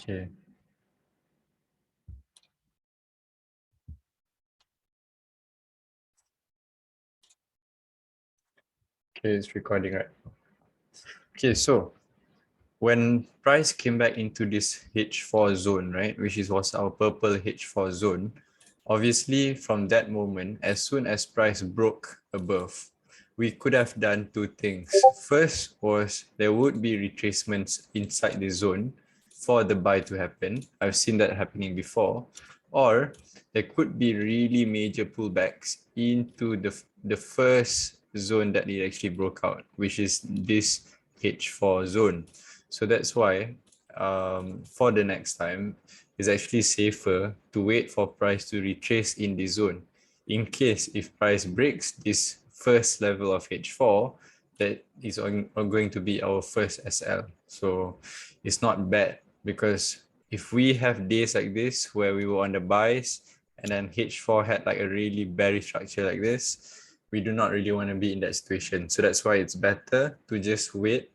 Okay. Okay, it's recording, right? Okay, so when price came back into this H4 zone, right, which was our purple H4 zone, obviously from that moment, as soon as price broke above, we could have done two things. First was there would be retracements inside the zone for the buy to happen. I've seen that happening before. Or there could be really major pullbacks into the first zone that it actually broke out, which is this H4 zone. So that's why for the next time, it's actually safer to wait for price to retrace in the zone. In case if price breaks this first level of H4, that is going to be our first SL. So it's not bad, because if we have days like this where we were on the buys and then H4 had like a really bearish structure like this, we do not really want to be in that situation. So that's why it's better to just wait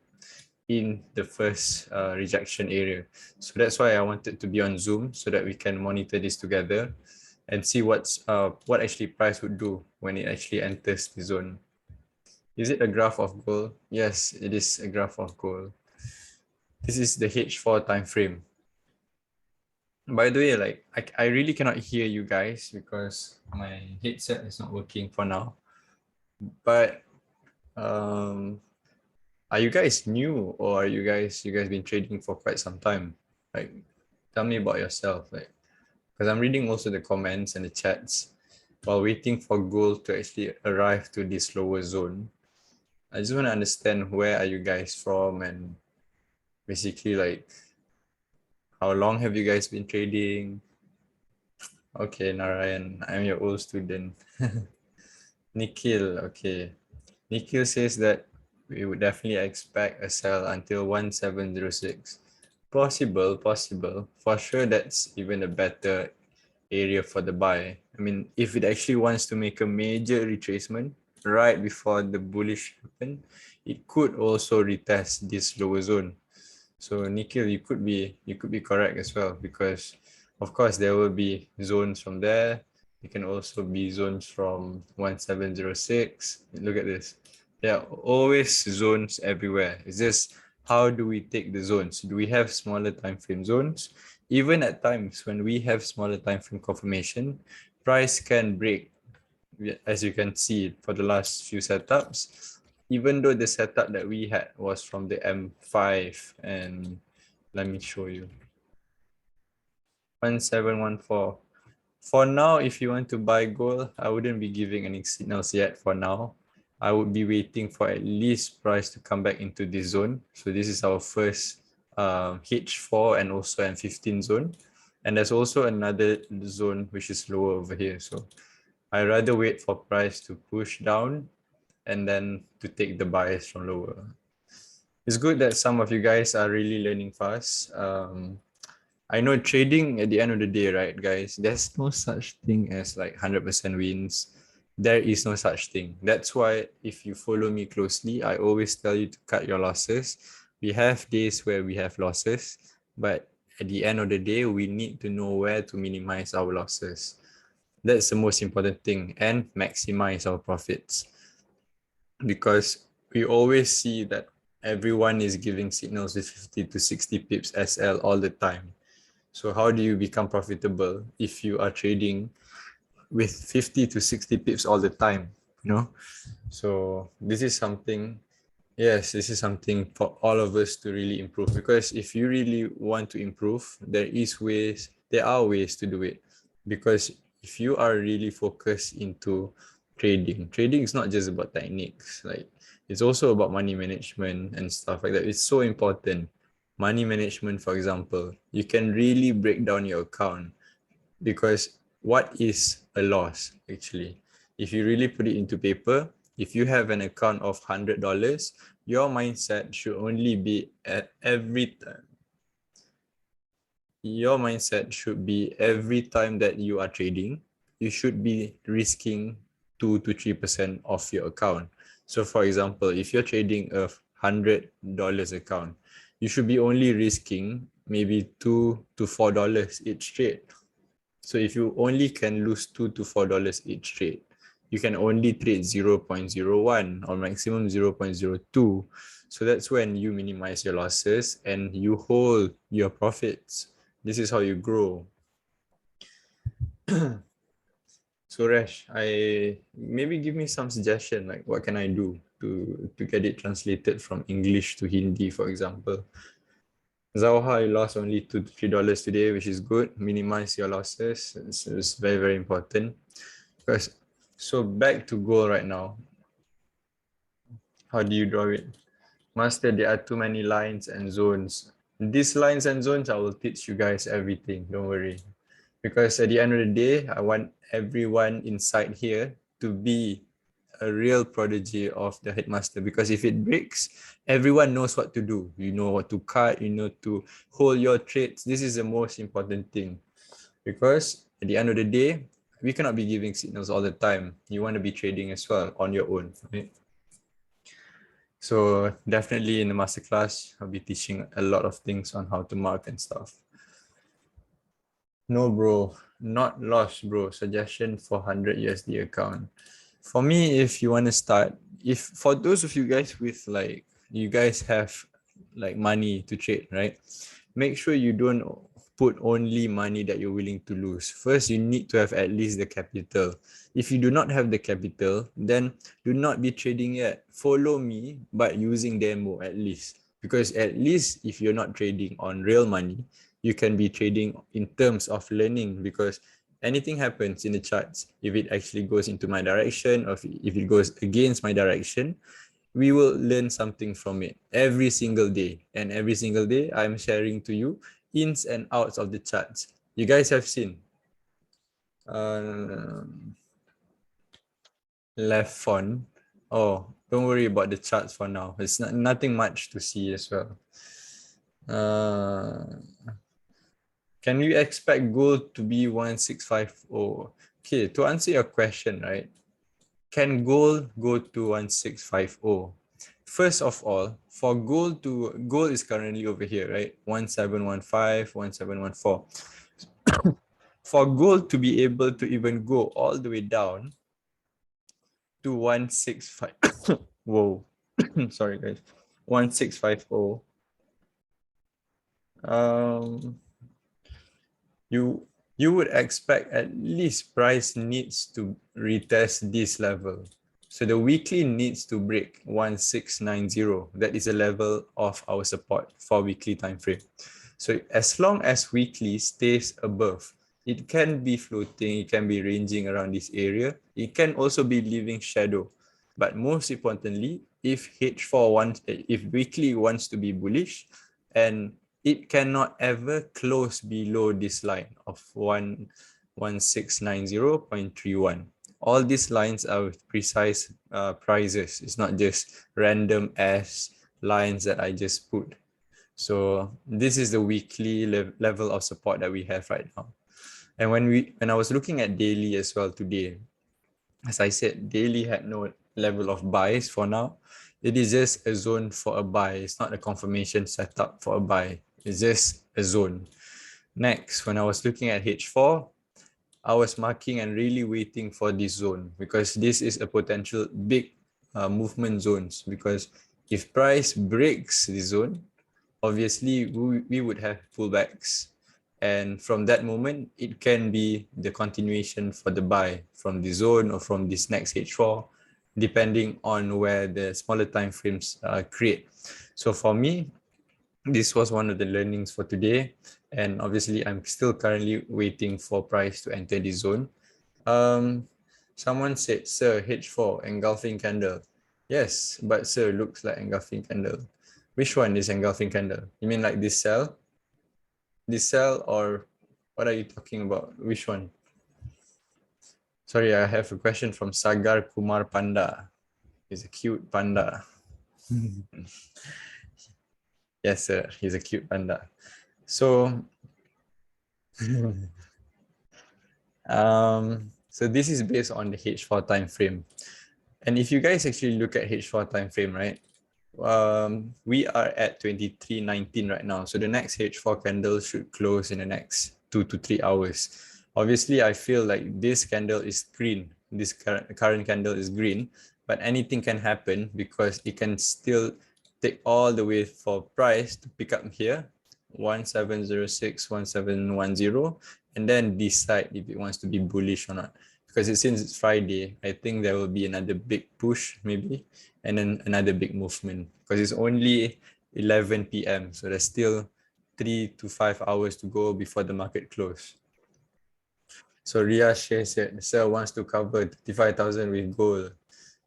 in the first rejection area. So that's why I wanted to be on Zoom so that we can monitor this together and see what actually price would do when it actually enters the zone. Is it a graph of gold? Yes, it is a graph of gold. This is the H4 time frame. By the way, like I really cannot hear you guys because my headset is not working for now. But are you guys new, or are you guys been trading for quite some time? Like, tell me about yourself. Like, because I'm reading also the comments and the chats while waiting for gold to actually arrive to this lower zone. I just want to understand where are you guys from, and basically like how long have you guys been trading? Okay, Narayan, I'm your old student. Nikhil, okay. Nikhil says that we would definitely expect a sell until 1706. Possible. For sure, that's even a better area for the buy. I mean, if it actually wants to make a major retracement right before the bullish happen, it could also retest this lower zone. So Nikhil, you could be correct as well, because of course there will be zones from there. It can also be zones from 1706. Look at this. There are always zones everywhere. It's just how do we take the zones? Do we have smaller time frame zones? Even at times when we have smaller time frame confirmation, price can break, as you can see for the last few setups. Even though the setup that we had was from the M5, and let me show you 1714. For now, if you want to buy gold, I wouldn't be giving any signals yet for now. I would be waiting for at least price to come back into this zone. So this is our first H4 and also M15 zone. And there's also another zone which is lower over here. So I rather wait for price to push down and then to take the bias from lower. It's good that some of you guys are really learning fast. I know trading at the end of the day, right, guys, there's no such thing as like 100% wins. There is no such thing. That's why if you follow me closely, I always tell you to cut your losses. We have days where we have losses, but at the end of the day, we need to know where to minimize our losses. That's the most important thing, and maximize our profits, because we always see that everyone is giving signals with 50 to 60 pips SL all the time. So how do you become profitable if you are trading with 50 to 60 pips all the time? You know, so this is something, yes, this is something for all of us to really improve, because if you really want to improve, there are ways to do it. Because if you are really focused into trading is not just about techniques. Like, it's also about money management and stuff like that. It's so important. Money management, for example, you can really break down your account, because what is a loss actually? If you really put it into paper, if you have an account of $100, your mindset should only be at every time. Your mindset should be every time that you are trading, you should be risking 2 to 3% of your account. So for example, if you're trading a $100 account, you should be only risking maybe $2 to $4 each trade. So if you only can lose $2 to $4 each trade, you can only trade 0.01 or maximum 0.02. So that's when you minimize your losses and you hold your profits. This is how you grow. So Resh, maybe give me some suggestion, like what can I do to get it translated from English to Hindi, for example. Zauha, you lost only $2 to $3 today, which is good. Minimize your losses. It's very, very important. Because so back to goal right now. How do you draw it? Master, there are too many lines and zones. These lines and zones, I will teach you guys everything. Don't worry. Because at the end of the day, I want everyone inside here to be a real prodigy of the Headmaster. Because if it breaks, everyone knows what to do. You know what to cut, you know to hold your trades. This is the most important thing. Because at the end of the day, we cannot be giving signals all the time. You want to be trading as well on your own. Right? So definitely in the masterclass, I'll be teaching a lot of things on how to mark and stuff. No, bro, not lost, bro. Suggestion for 100 USD account. For me, if you want to start, if for those of you guys with like, you guys have like money to trade, right? Make sure you don't put only money that you're willing to lose. First, you need to have at least the capital. If you do not have the capital, then do not be trading yet. Follow me, but using demo at least. Because at least if you're not trading on real money, you can be trading in terms of learning, because anything happens in the charts, if it actually goes into my direction or if it goes against my direction, we will learn something from it every single day. And every single day, I'm sharing to you ins and outs of the charts. You guys have seen. Left font. Oh, don't worry about the charts for now. It's nothing much to see as well. Can we expect gold to be 1650? Okay, to answer your question, right? Can gold go to 1650? First of all, for gold is currently over here, right? 1715, 1714. For gold to be able to even go all the way down to 165. Whoa. Sorry guys. 1650. You would expect at least price needs to retest this level. So the weekly needs to break 1690. That is a level of our support for weekly time frame. So as long as weekly stays above, it can be floating, it can be ranging around this area. It can also be leaving shadow. But most importantly, if if weekly wants to be bullish, and it cannot ever close below this line of 1690.31. All these lines are with precise prices. It's not just random ass lines that I just put. So this is the weekly level of support that we have right now. And when I was looking at daily as well today, as I said, daily had no level of buys for now. It is just a zone for a buy. It's not a confirmation setup for a buy. It's just a zone. Next, when I was looking at H4, I was marking and really waiting for this zone, because this is a potential big movement zones. Because if price breaks the zone, obviously we would have pullbacks. And from that moment, it can be the continuation for the buy from the zone or from this next H4, depending on where the smaller time frames create. So for me, this was one of the learnings for today. And obviously, I'm still currently waiting for price to enter the zone. Someone said, sir, H4, engulfing candle. Yes, but sir, looks like engulfing candle. Which one is engulfing candle? You mean like this cell? This cell, or what are you talking about? Which one? Sorry, I have a question from Sagar Kumar Panda. He's a cute panda. Yes, sir. He's a cute panda. So, so this is based on the H4 time frame. And if you guys actually look at H4 time frame, right? We are at 23.19 right now. So the next H4 candle should close in the next 2 to 3 hours. Obviously, I feel like this candle is green. This current candle is green, but anything can happen because it can still take all the way for price to pick up here, 1706, 1710, and then decide if it wants to be bullish or not. Because since it's Friday, I think there will be another big push maybe, and then another big movement because it's only 11 p.m. So there's still 3 to 5 hours to go before the market close. So Ria Shea said, Sir wants to cover 35,000 with gold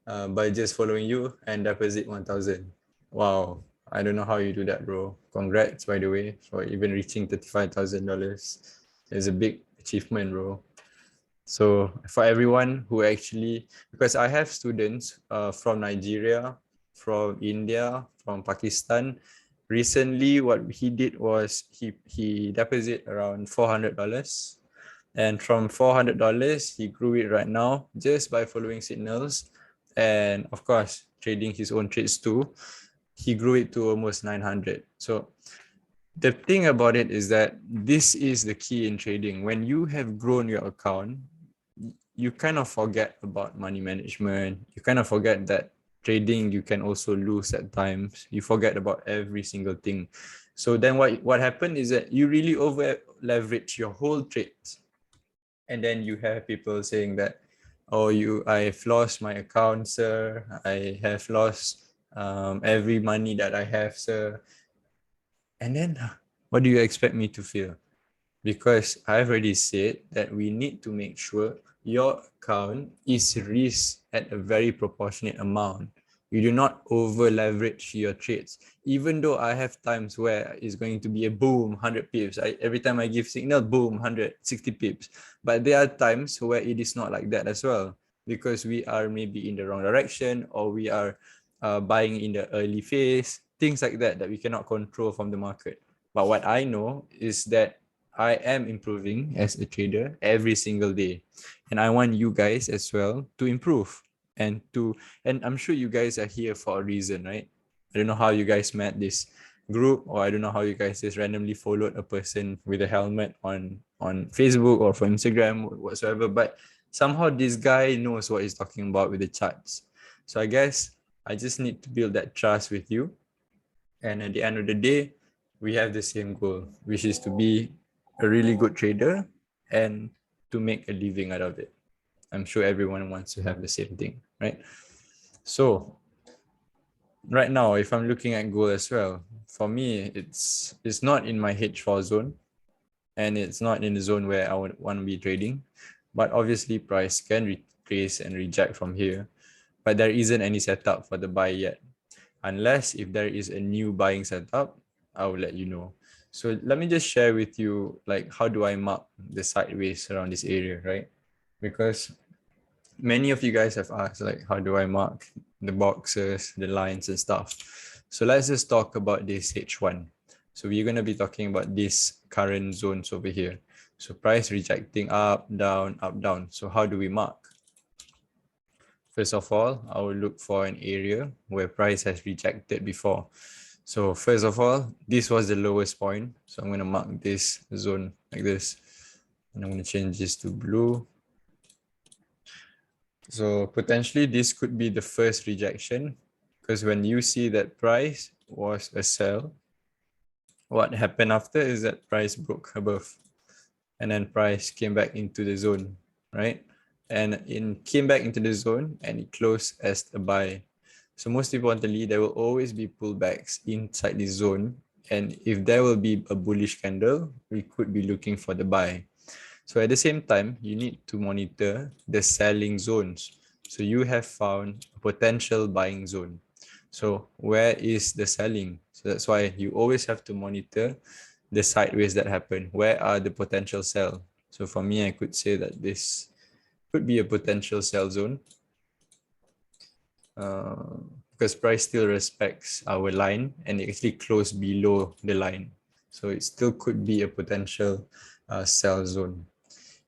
by just following you and deposit 1,000. Wow. I don't know how you do that, bro. Congrats, by the way, for even reaching $35,000. It's a big achievement, bro. So for everyone who actually, because I have students from Nigeria, from India, from Pakistan. Recently, what he did was he deposited around $400. And from $400, he grew it right now just by following signals. And of course, trading his own trades too. He grew it to almost 900. So the thing about it is that this is the key in trading. When you have grown your account, you kind of forget about money management. You kind of forget that trading, you can also lose at times. You forget about every single thing. So then what happened is that you really over leverage your whole trades. And then you have people saying that, oh, I've lost my account, sir. I have lost every money that I have, sir. And then what do you expect me to feel? Because I've already said that we need to make sure your account is risked at a very proportionate amount. You do not over leverage your trades. Even though I have times where it's going to be a boom, 100 pips. Every time I give signal, boom, 160 pips. But there are times where it is not like that as well, because we are maybe in the wrong direction, or we are buying in the early phase, things like that we cannot control from the market. But what I know is that I am improving as a trader every single day. And I want you guys as well to improve and I'm sure you guys are here for a reason, right? I don't know how you guys met this group, or I don't know how you guys just randomly followed a person with a helmet on Facebook or for Instagram, whatsoever. But somehow this guy knows what he's talking about with the charts. So I guess I just need to build that trust with you. And at the end of the day, we have the same goal, which is to be a really good trader and to make a living out of it. I'm sure everyone wants to have the same thing, right? So right now, if I'm looking at gold as well, for me, it's not in my H4 zone, and it's not in the zone where I would want to be trading. But obviously, price can retrace and reject from here. But there isn't any setup for the buy yet. Unless if there is a new buying setup, I will let you know. So let me just share with you, like, how do I mark the sideways around this area, right? Because many of you guys have asked, like, how do I mark the boxes, the lines and stuff? So let's just talk about this H1. So we're going to be talking about these current zones over here. So price rejecting up, down, up, down. So how do we mark? First of all, I will look for an area where price has rejected before. So first of all, this was the lowest point. So I'm going to mark this zone like this. And I'm going to change this to blue. So potentially this could be the first rejection, because when you see that price was a sell, what happened after is that price broke above and then price came back into the zone, right? And it came back into the zone and it closed as a buy. So most importantly, there will always be pullbacks inside the zone. And if there will be a bullish candle, we could be looking for the buy. So at the same time, you need to monitor the selling zones. So you have found a potential buying zone. So where is the selling? So that's why you always have to monitor the sideways that happen. Where are the potential sell? So for me, I could say that this could be a potential sell zone. Because price still respects our line and it actually closed below the line. So it still could be a potential sell zone.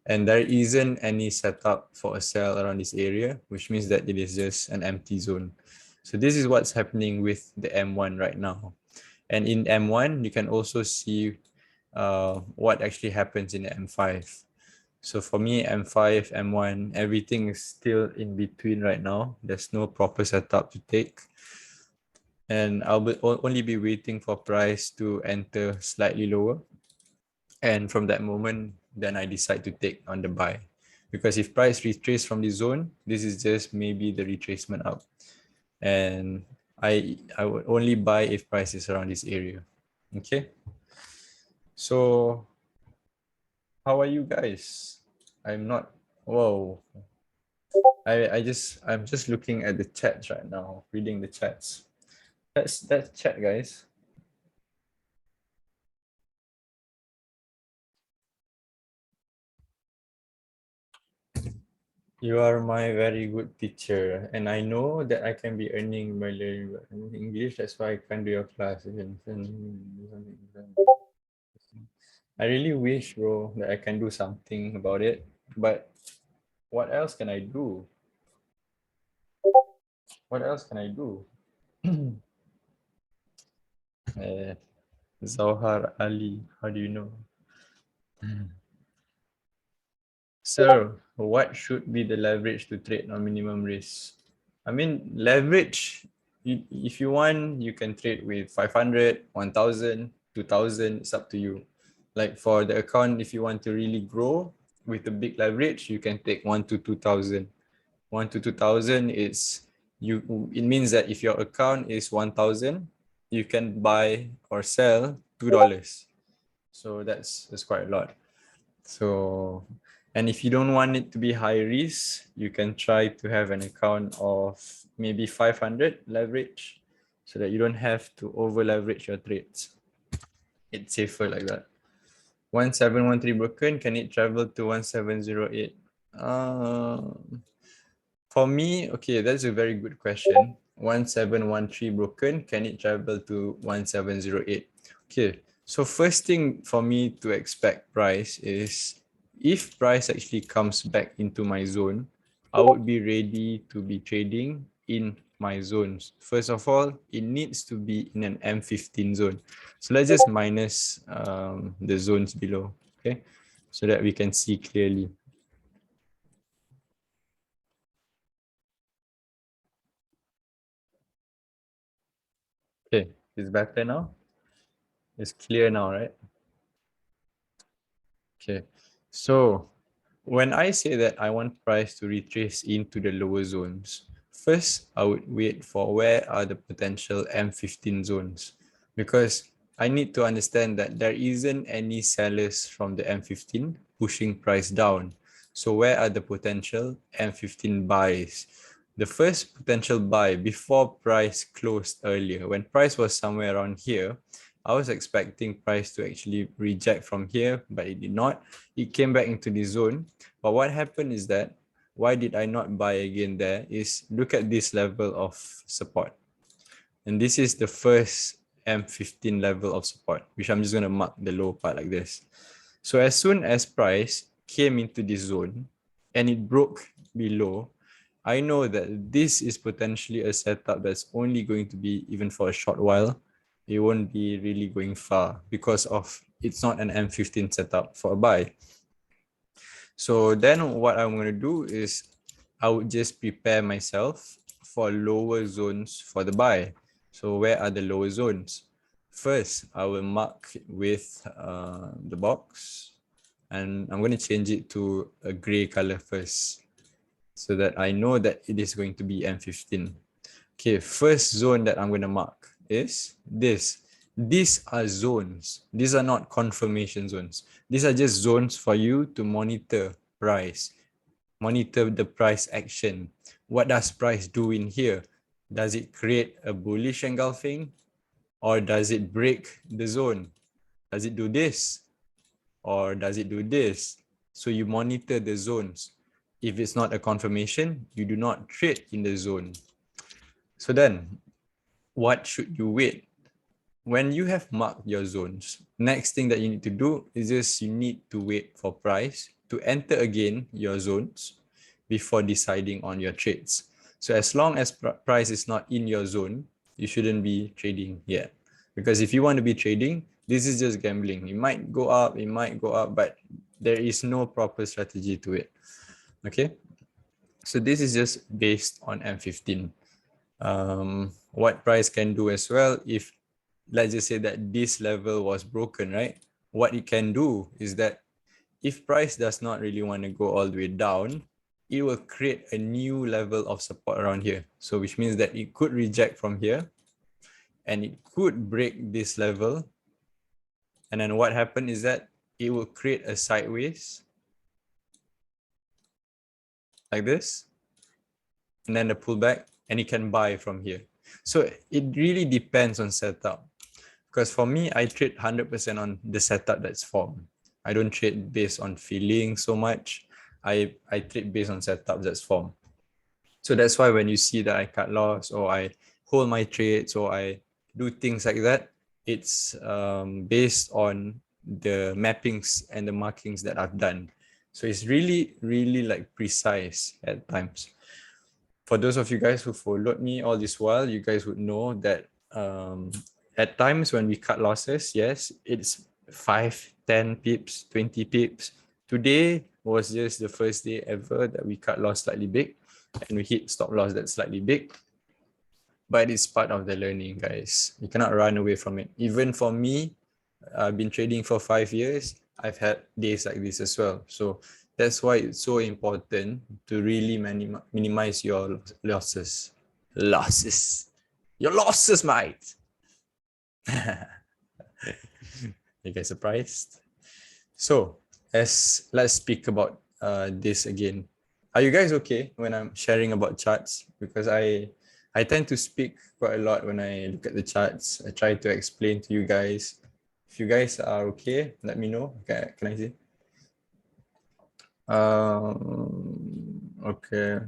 And there isn't any setup for a sell around this area, which means that it is just an empty zone. So this is what's happening with the M1 right now. And in M1, you can also see what actually happens in the M5. So for me, M5, M1, everything is still in between right now. There's no proper setup to take. And I'll only be waiting for price to enter slightly lower. And from that moment, then I decide to take on the buy. Because if price retrace from the zone, this is just maybe the retracement up. And I would only buy if price is around this area. Okay. So how are you guys? I'm not, whoa. I'm just looking at the chats right now, reading the chats. That's chat, guys. You are my very good teacher, and I know that I can be earning my English. That's why I can't do your class. I really wish, bro, that I can do something about it. But what else can I do? What else can I do? Zohar Ali, how do you know? So, what should be the leverage to trade on minimum risk? I mean, leverage, if you want, you can trade with 500, 1000, 2000, it's up to you. Like for the account, if you want to really grow with a big leverage, you can take 1 to 2000. 1 to 2000 is it means that if your account is 1000, you can buy or sell $2. So that's quite a lot. So, and if you don't want it to be high risk, you can try to have an account of maybe 500 leverage so that you don't have to over leverage your trades. It's safer like that. 1713 broken, can it travel to 1708? For me, okay, that's a very good question. 1713 broken, can it travel to 1708? Okay, so first thing for me to expect price is if price actually comes back into my zone, I would be ready to be trading in my zones. First of all, it needs to be in an M15 zone. So let's just minus the zones below, okay? So that we can see clearly. Okay, it's better now? It's clear now, right? Okay. So when I say that I want price to retrace into the lower zones, first I would wait for where are the potential M15 zones, because I need to understand that there isn't any sellers from the M15 pushing price down. So where are the potential M15 buys? The first potential buy before price closed earlier, when price was somewhere around here, I was expecting price to actually reject from here, but it did not. It came back into the zone. But what happened is that, why did I not buy again there, is look at this level of support. And this is the first M15 level of support, which I'm just going to mark the low part like this. So as soon as price came into this zone and it broke below, I know that this is potentially a setup that's only going to be even for a short while. It won't be really going far because of it's not an M15 setup for a buy. So then what I'm going to do is I would just prepare myself for lower zones for the buy. So where are the lower zones? First, I will mark with the box, and I'm going to change it to a gray color first so that I know that it is going to be M15. Okay, first zone that I'm going to mark is this. These are zones. These are not confirmation zones. These are just zones for you to monitor price, monitor the price action. What does price do in here? Does it create a bullish engulfing, or does it break the zone? Does it do this, or does it do this? So you monitor the zones. If it's not a confirmation, you do not trade in the zone. So then, what should you wait? When you have marked your zones, next thing that you need to do is just you need to wait for price to enter again your zones before deciding on your trades. So as long as price is not in your zone, you shouldn't be trading yet. Because if you want to be trading, this is just gambling. It might go up, but there is no proper strategy to it. Okay. So this is just based on M15. What price can do as well, if let's just say that this level was broken, right? What it can do is that if price does not really want to go all the way down, it will create a new level of support around here. So which means that it could reject from here and it could break this level. And then what happened is that it will create a sideways like this, and then the pullback, and it can buy from here. So it really depends on setup. Because for me, I trade 100% on the setup that's formed. I don't trade based on feeling so much. I trade based on setup that's formed. So that's why when you see that I cut loss or I hold my trades or I do things like that, it's based on the mappings and the markings that I've done. So it's really, really like precise at times. For those of you guys who followed me all this while, you guys would know that at times when we cut losses, yes, it's 5, 10 pips, 20 pips. Today was just the first day ever that we cut loss slightly big and we hit stop loss that's slightly big. But it's part of the learning, guys. You cannot run away from it. Even for me, I've been trading for 5 years. I've had days like this as well. So that's why it's so important to really minimize your losses. Your losses, mate. You guys surprised? So let's speak about this again. Are you guys okay when I'm sharing about charts? Because I tend to speak quite a lot when I look at the charts. I try to explain to you guys. If you guys are okay, let me know. Okay, can I see? Okay.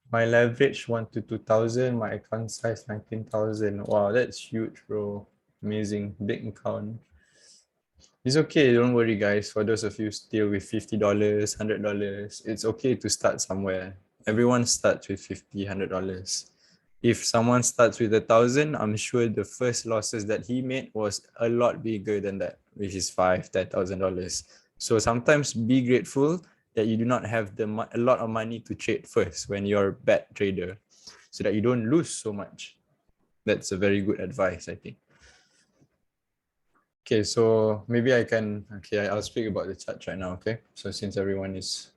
My leverage 1 to 2,000. My account size 19,000. Wow, that's huge, bro. Amazing. Big account. It's okay, don't worry, guys. For those of you still with $50, $100, it's okay to start somewhere. Everyone starts with $50, $100. If someone starts with 1,000, I'm sure the first losses that he made was a lot bigger than that, which is $5,000, $10,000. So sometimes be grateful that you do not have a lot of money to trade first when you're a bad trader, so that you don't lose so much. That's a very good advice, I think. Okay, so maybe I'll speak about the chart right now, okay? So since everyone is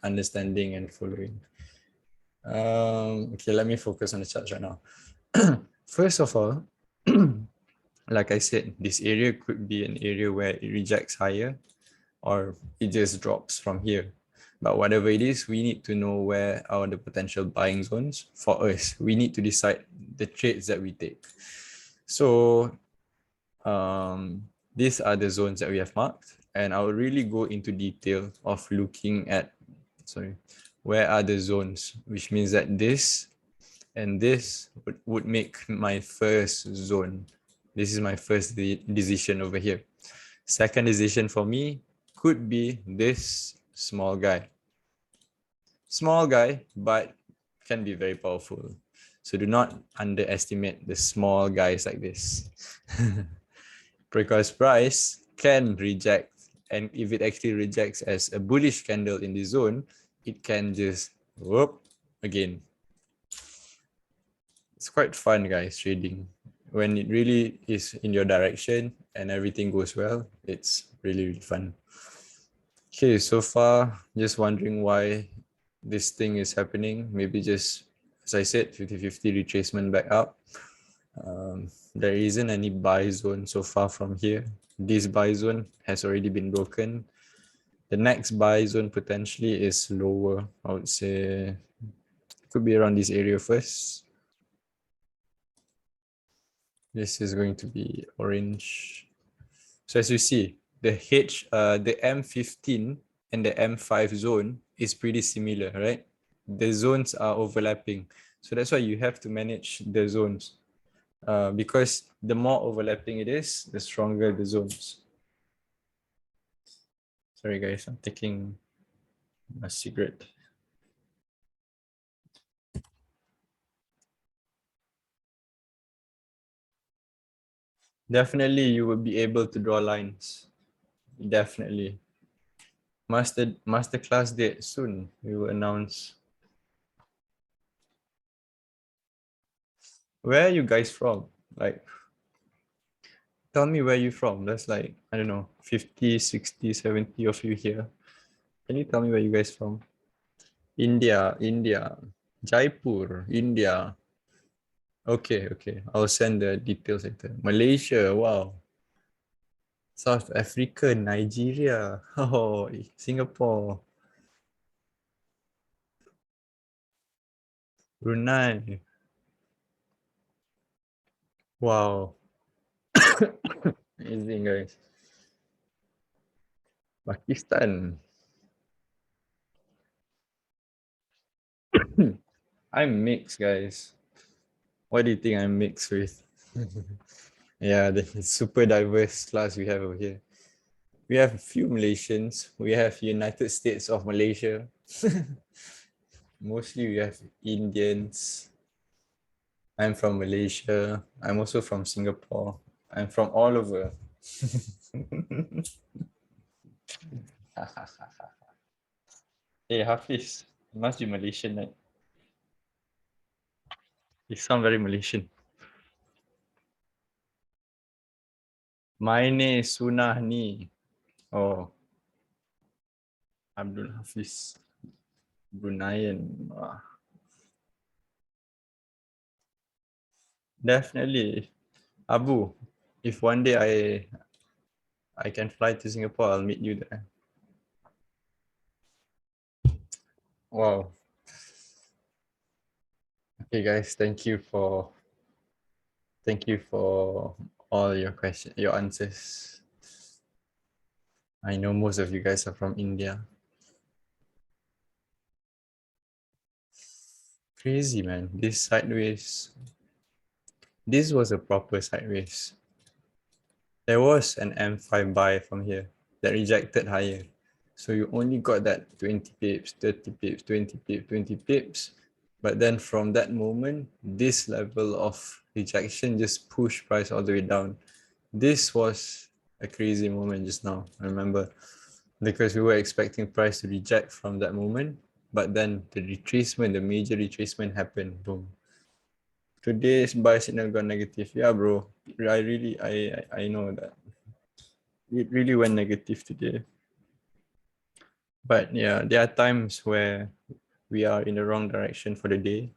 understanding and following. Okay, let me focus on the chart right now. First of all, like I said, this area could be an area where it rejects higher or it just drops from here. But whatever it is, we need to know where are the potential buying zones for us. We need to decide the trades that we take. So these are the zones that we have marked, and I will really go into detail of looking at, where are the zones, which means that this and this would make my first zone. This is my first decision over here. Second decision for me could be this small guy. Small guy, but can be very powerful. So do not underestimate the small guys like this. Because price can reject, and if it actually rejects as a bullish candle in the zone, it can just whoop again. It's quite fun, guys, trading. When it really is in your direction and everything goes well, it's really, really fun. Okay, so far, just wondering why this thing is happening. Maybe just, as I said, 50-50 retracement back up. There isn't any buy zone so far from here. This buy zone has already been broken. The next buy zone potentially is lower. I would say could be around this area first. This is going to be orange. So as you see, the M15 and the M5 zone is pretty similar, right? The zones are overlapping. So that's why you have to manage the zones. Because the more overlapping it is, the stronger the zones. Sorry guys, I'm taking a cigarette. Definitely you will be able to draw lines. Definitely. Masterclass date soon. We will announce. Where are you guys from? Like, tell me where you're from. That's like, I don't know, 50, 60, 70 of you here. Can you tell me where you guys from? India, India. Jaipur, India. Okay, okay. I'll send the details later. Malaysia, wow. South Africa, Nigeria. Oh, Singapore, Brunei. Wow. Amazing, guys. Pakistan. I'm mixed, guys. What do you think I'm mixed with? Yeah, the super diverse class we have over here. We have a few Malaysians. We have United States of Malaysia. Mostly we have Indians. I'm from Malaysia. I'm also from Singapore. I'm from all over. Hey, Hafiz, you must be Malaysian, right? You sound very Malaysian. My name is Sunahni. Oh, Abdul Hafiz. Bruneian. Definitely. Abu, if one day I can fly to Singapore, I'll meet you there. Wow. Okay, guys, thank you for all your questions, your answers. I know most of you guys are from India. Crazy, man. This sideways. This was a proper sideways. There was an M5 buy from here that rejected higher. So you only got that 20 pips, 30 pips, 20 pips, 20 pips. But then from that moment, this level of rejection just pushed price all the way down. This was a crazy moment just now, I remember, because we were expecting price to reject from that moment. But then the retracement, the major retracement happened. Boom. Today's buy signal got negative. Yeah, bro. I know that. It really went negative today. But yeah, there are times where we are in the wrong direction for the day.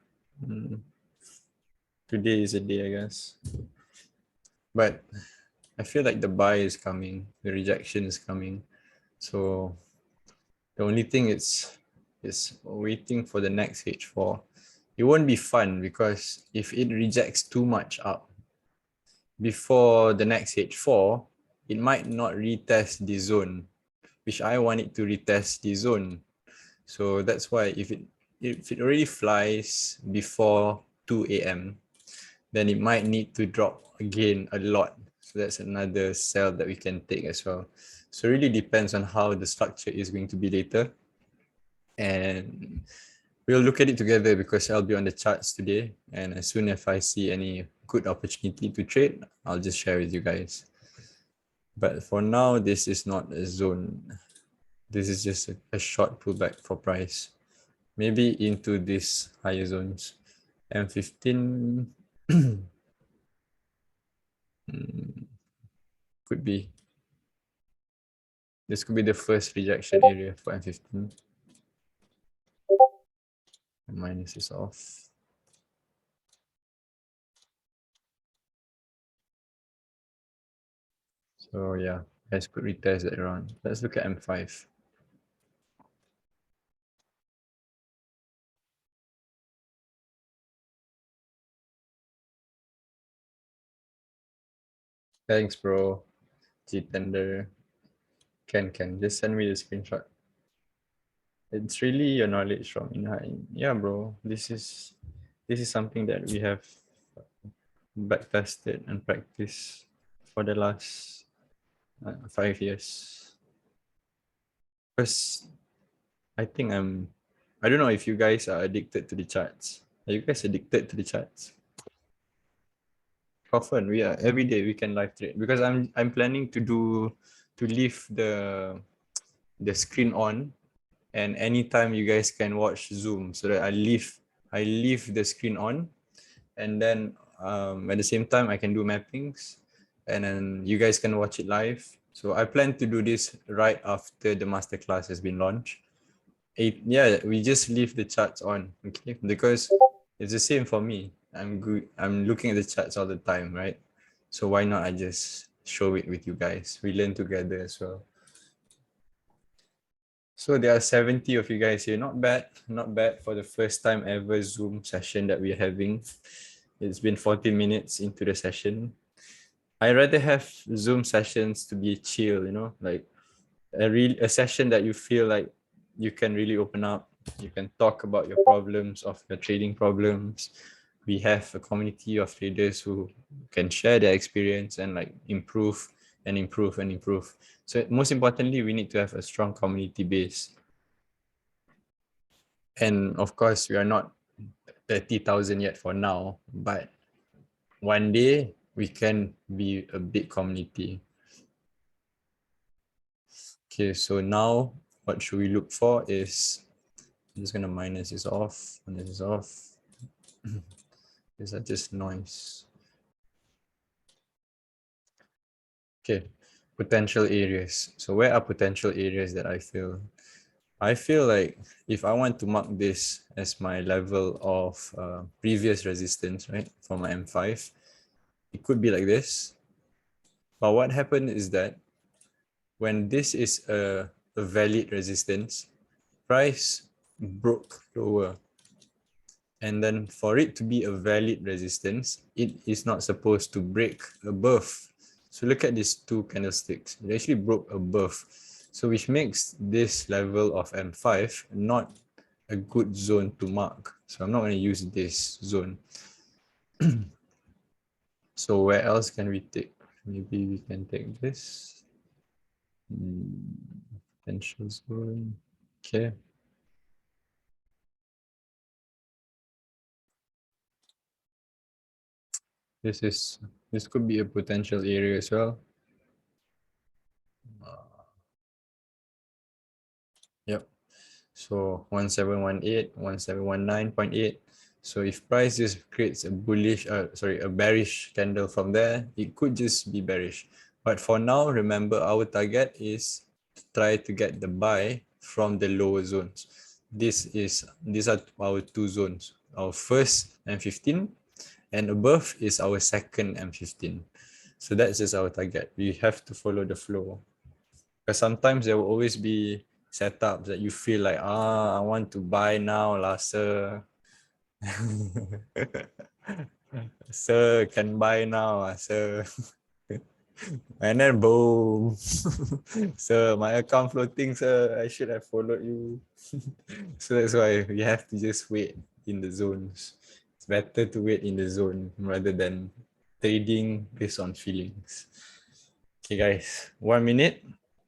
Today is a day, I guess. But I feel like the buy is coming, the rejection is coming. So the only thing is waiting for the next H4. It won't be fun because if it rejects too much up before the next H4, it might not retest the zone, which I want it to retest the zone. So that's why if it already flies before 2 a.m., then it might need to drop again a lot. So that's another sell that we can take as well. So it really depends on how the structure is going to be later. And we'll look at it together because I'll be on the charts today. And as soon as I see any good opportunity to trade, I'll just share with you guys. But for now, this is not a zone. This is just a short pullback for price. Maybe into these higher zones. M15 could be. This could be the first rejection area for M15. Minus is off. So yeah, guys could retest that around. Let's look at M5. Thanks, bro. G-Tender. Can just send me the screenshot. It's really your knowledge from Inha. Yeah, bro. This is something that we have backtested and practiced for the last 5 years. Because I think I don't know if you guys are addicted to the charts. Are you guys addicted to the charts? Often we are every day we can live trade because I'm planning to leave the screen on, and anytime you guys can watch Zoom, so that I leave the screen on, and then at the same time I can do mappings, and then you guys can watch it live. So I plan to do this right after the masterclass has been launched. Yeah, we just leave the charts on, okay? Because it's the same for me. I'm good. I'm looking at the charts all the time, right? So why not I just show it with you guys? We learn together as well. So there are 70 of you guys here. Not bad. Not bad for the first time ever Zoom session that we're having. It's been 40 minutes into the session. I rather have Zoom sessions to be chill, like a session that you feel like you can really open up. You can talk about your problems, of your trading problems. We have a community of traders who can share their experience and like improve and improve and improve. So most importantly, we need to have a strong community base. And of course, we are not 30,000 yet for now, but one day we can be a big community. Okay, so now what should we look for is, I'm just gonna minus this off, and this is off. These are just noise. Okay, potential areas. So where are potential areas that I feel? I feel like if I want to mark this as my level of previous resistance, right, for my M5, it could be like this. But what happened is that when this is a valid resistance, price broke lower. And then for it to be a valid resistance, it is not supposed to break above. So look at these two candlesticks. It actually broke above. So which makes this level of M5 not a good zone to mark. So I'm not going to use this zone. So where else can we take? Maybe we can take this. Potential zone. Okay. This could be a potential area as well. Yep. So 1718, 1719.8. So if price just creates a a bearish candle from there, it could just be bearish. But for now, remember our target is to try to get the buy from the lower zones. These are our two zones. Our first M15 and above is our second M15. So that's just our target. We have to follow the flow. Because sometimes there will always be setups that you feel like, I want to buy now, lah, sir. Sir, can buy now, sir. And then boom. Sir, my account floating, sir. I should have followed you. So that's why we have to just wait in the zones. It's better to wait in the zone rather than trading based on feelings. Okay, guys, 1 minute.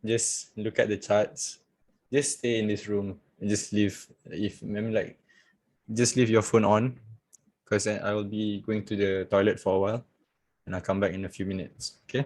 Just look at the charts. Just stay in this room and just leave. If I mean, like, just leave your phone on, because I will be going to the toilet for a while, and I'll come back in a few minutes. Okay.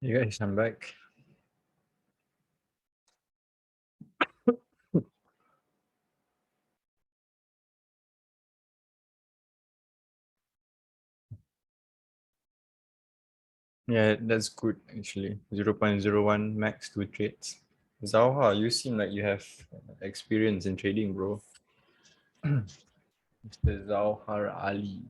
You guys, I'm back. Yeah, that's good actually. 0.01 max 2 trades. Zauha, you seem like you have experience in trading, bro. Mr. Zauhar Ali.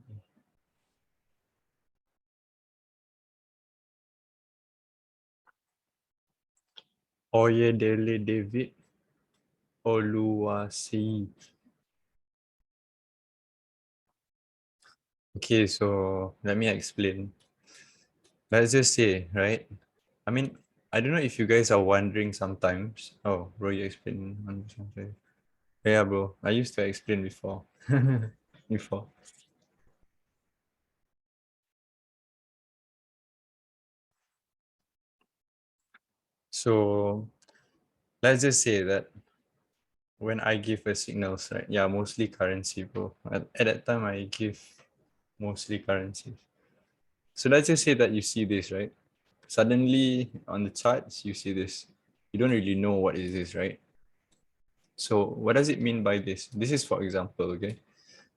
Oyedele David Oluwasi. Okay, so let me explain. Let's just say, right? I mean, I don't know if you guys are wondering sometimes. Oh, bro, you explain. Yeah, bro. I used to explain before. before. So let's just say that when I give a signals, right? Yeah, mostly currency, bro. At that time, I give mostly currency. So let's just say that you see this, right? Suddenly on the charts, you see this. You don't really know what is this, right? So what does it mean by this? This is for example, okay?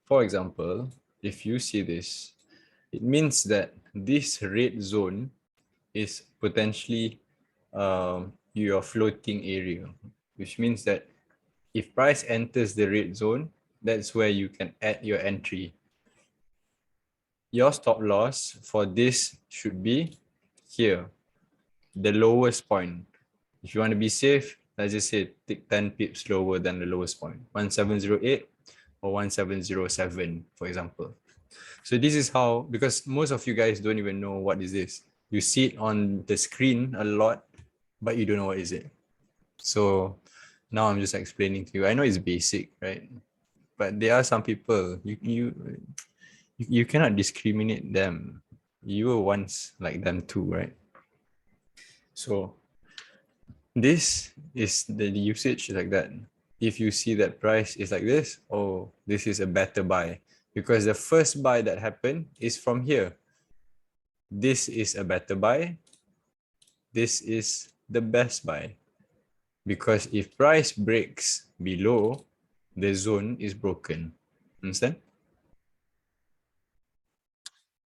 For example, if you see this, it means that this red zone is potentially your floating area, which means that if price enters the red zone, that's where you can add your entry. Your stop loss for this should be here, the lowest point. If you want to be safe, let's just say take 10 pips lower than the lowest point, 1708 or 1707, for example. So this is how, because most of you guys don't even know what is this. You see it on the screen a lot, but you don't know what is it. So now I'm just explaining to you. I know it's basic, right? But there are some people you cannot discriminate them. You were once like them too, right? So this is the usage like that. If you see that price is like this, oh, this is a better buy because the first buy that happened is from here. This is a better buy. This is the best buy because if price breaks below, the zone is broken. Understand?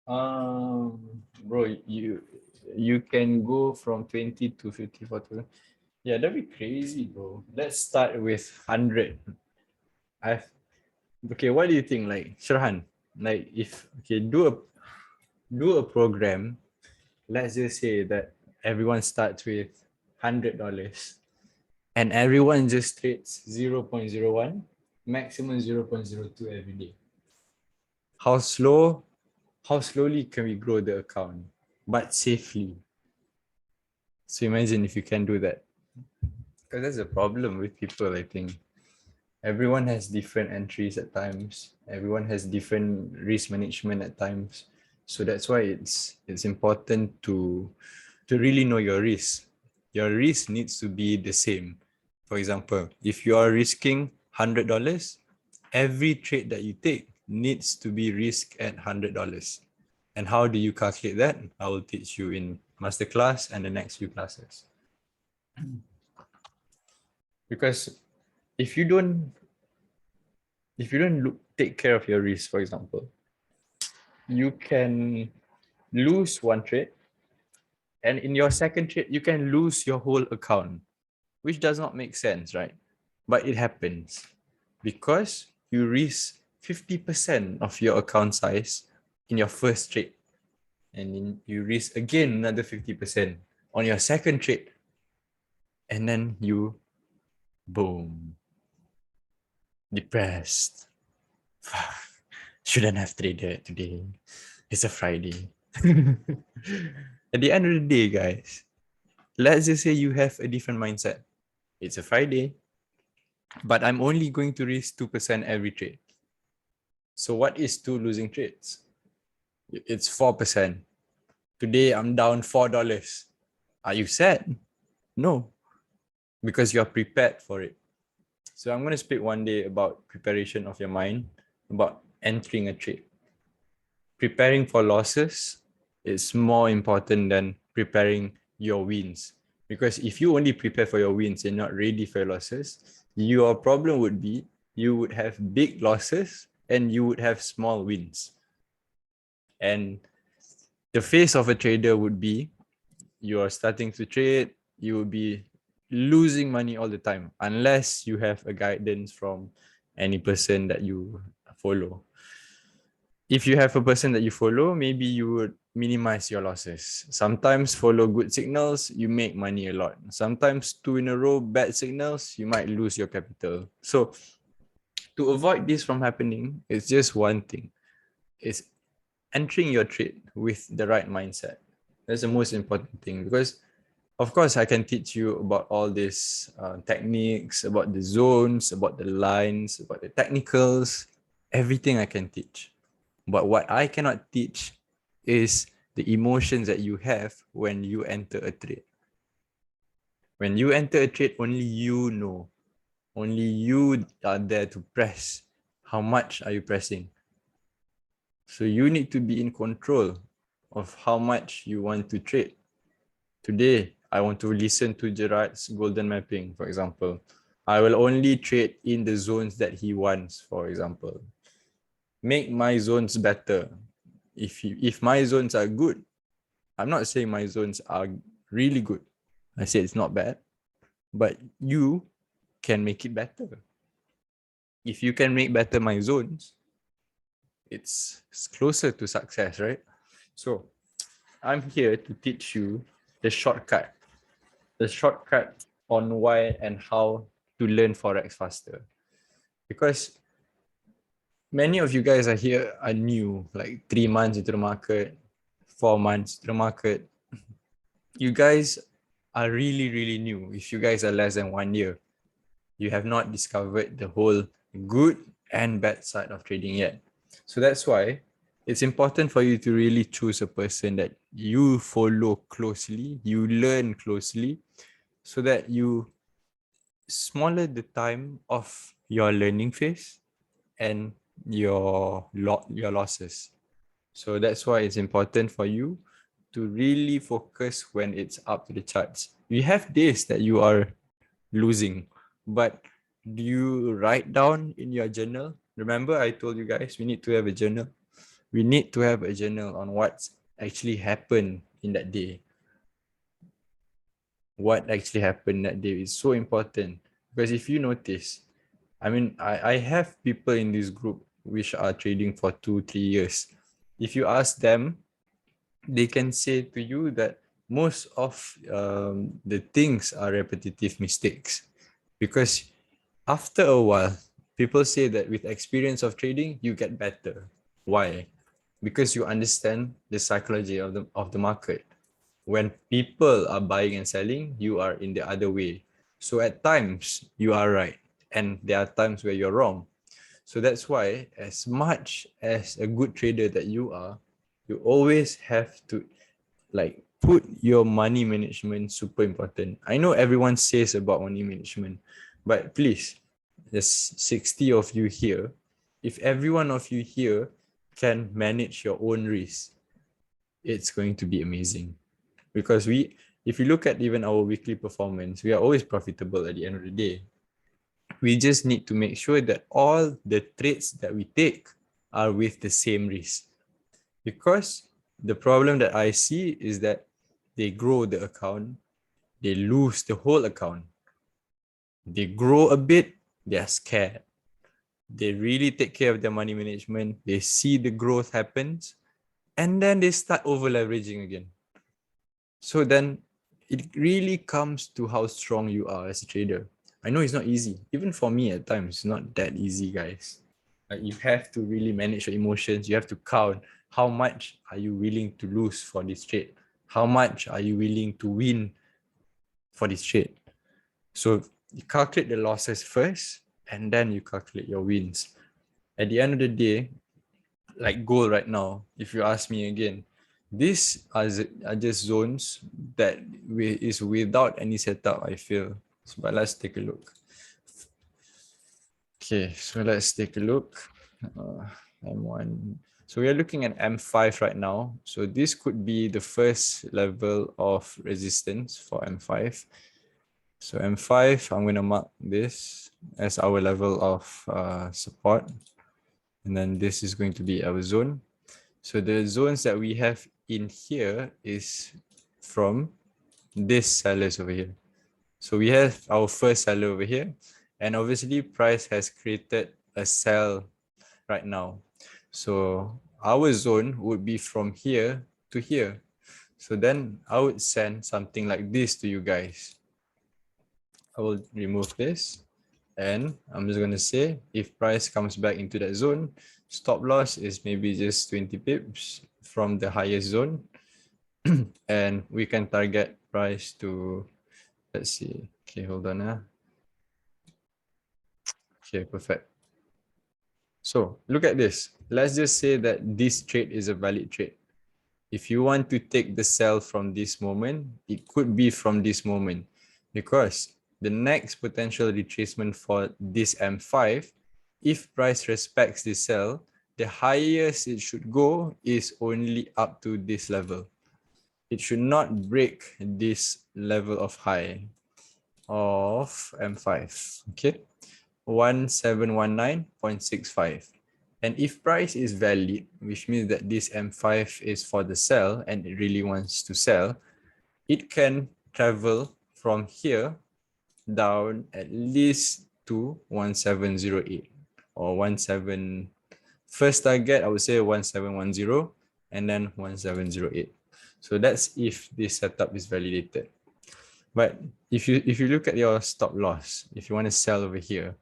Bro, you can go from 20 to 54 to, yeah, that'd be crazy, bro. Let's start with 100. I've Okay, what do you think? Like Shirhan, like if okay, do a program. Let's just say that everyone starts with $100 and everyone just trades 0.01, maximum 0.02 every day. How slow, how slowly can we grow the account, but safely? So imagine if you can do that. Because that's a problem with people, I think. Everyone has different entries at times. Everyone has different risk management at times. So that's why it's important to really know your risk. Your risk needs to be the same. For example, if you are risking $100, every trade that you take needs to be risk at $100. And how do you calculate that? I will teach you in masterclass and the next few classes. Because if you don't take care of your risk, for example, you can lose one trade, and in your second trade, you can lose your whole account, which does not make sense, right? But it happens because you risk 50% of your account size in your first trade, and then you risk again another 50% on your second trade, and then you boom, depressed. Shouldn't have traded today. It's a Friday. At the end of the day, guys, let's just say you have a different mindset. It's a Friday, but I'm only going to risk 2% every trade. So what is two losing trades? It's 4%. Today I'm down $4. Are you sad? No, because you're prepared for it. So I'm going to speak one day about preparation of your mind, about entering a trade. Preparing for losses is more important than preparing your wins. Because if you only prepare for your wins and not ready for your losses, your problem would be you would have big losses and you would have small wins. And the face of a trader would be you are starting to trade, you will be losing money all the time unless you have a guidance from any person that you follow. If you have a person that you follow, maybe you would minimize your losses. Sometimes follow good signals, you make money a lot. Sometimes 2 in a row, bad signals, you might lose your capital. So to avoid this from happening, it's just one thing. It's entering your trade with the right mindset. That's the most important thing, because of course I can teach you about all these techniques, about the zones, about the lines, about the technicals, everything I can teach. But what I cannot teach is the emotions that you have when you enter a trade. When you enter a trade, only you know. Only you are there to press. How much are you pressing? So you need to be in control of how much you want to trade. Today, I want to listen to Gerrard's golden mapping, for example. I will only trade in the zones that he wants, for example. Make my zones better. If my zones are good, I'm not saying my zones are really good. I say it's not bad, but you can make it better. If you can make better my zones, it's closer to success, right? So I'm here to teach you the shortcut on why and how to learn Forex faster. Because many of you guys are here are new, like 3 months into the market, 4 months into the market. You guys are really, really new. If you guys are less than 1 year, you have not discovered the whole good and bad side of trading yet. So that's why it's important for you to really choose a person that you follow closely, you learn closely, so that you smaller the time of your learning phase and your losses. So that's why it's important for you to really focus when it's up to the charts. You have days that you are losing, but do you write down in your journal? Remember, I told you guys we need to have a journal. We need to have a journal on what's actually happened in that day. What actually happened that day is so important, because if you notice, I have people in this group which are trading for 2-3 years. If you ask them, they can say to you that most of the things are repetitive mistakes, because after a while, people say that with experience of trading, you get better. Why? Because you understand the psychology of the market. When people are buying and selling, you are in the other way. So at times you are right, and there are times where you're wrong. So that's why, as much as a good trader that you are, you always have to like put your money management super important. I know everyone says about money management, but please, there's 60 of you here. If every one of you here can manage your own risk, it's going to be amazing. Because if you look at even our weekly performance, we are always profitable at the end of the day. We just need to make sure that all the trades that we take are with the same risk. Because the problem that I see is that they grow the account, they lose the whole account. They grow a bit, they're scared. They really take care of their money management, they see the growth happens, and then they start over leveraging again. So then it really comes to how strong you are as a trader. I know it's not easy. Even for me at times, it's not that easy, guys. Like, you have to really manage your emotions. You have to count how much are you willing to lose for this trade? How much are you willing to win for this trade? So you calculate the losses first, and then you calculate your wins. At the end of the day, like gold right now, if you ask me again, these are just zones that is without any setup, I feel. But let's take a look. Okay, so let's take a look. M1. So we are looking at M5 right now. So this could be the first level of resistance for M5. So M5, I'm going to mark this as our level of support. And then this is going to be our zone. So the zones that we have in here is from this sellers over here. So we have our first seller over here. And obviously price has created a sell right now. So our zone would be from here to here. So then I would send something like this to you guys. I will remove this and I'm just going to say if price comes back into that zone, stop loss is maybe just 20 pips from the highest zone. And we can target price to, let's see. Okay, hold on. Okay, perfect. So look at this. Let's just say that this trade is a valid trade. If you want to take the sell from this moment, it could be from this moment because the next potential retracement for this M5, if price respects the sell, the highest it should go is only up to this level. It should not break this level of high of M5, okay? 1719.65. And if price is valid, which means that this M5 is for the sell and it really wants to sell, it can travel from here down at least to 1708 or 17. First target, I would say 1710 and then 1708. So that's if this setup is validated. But if you look at your stop loss, if you want to sell over here,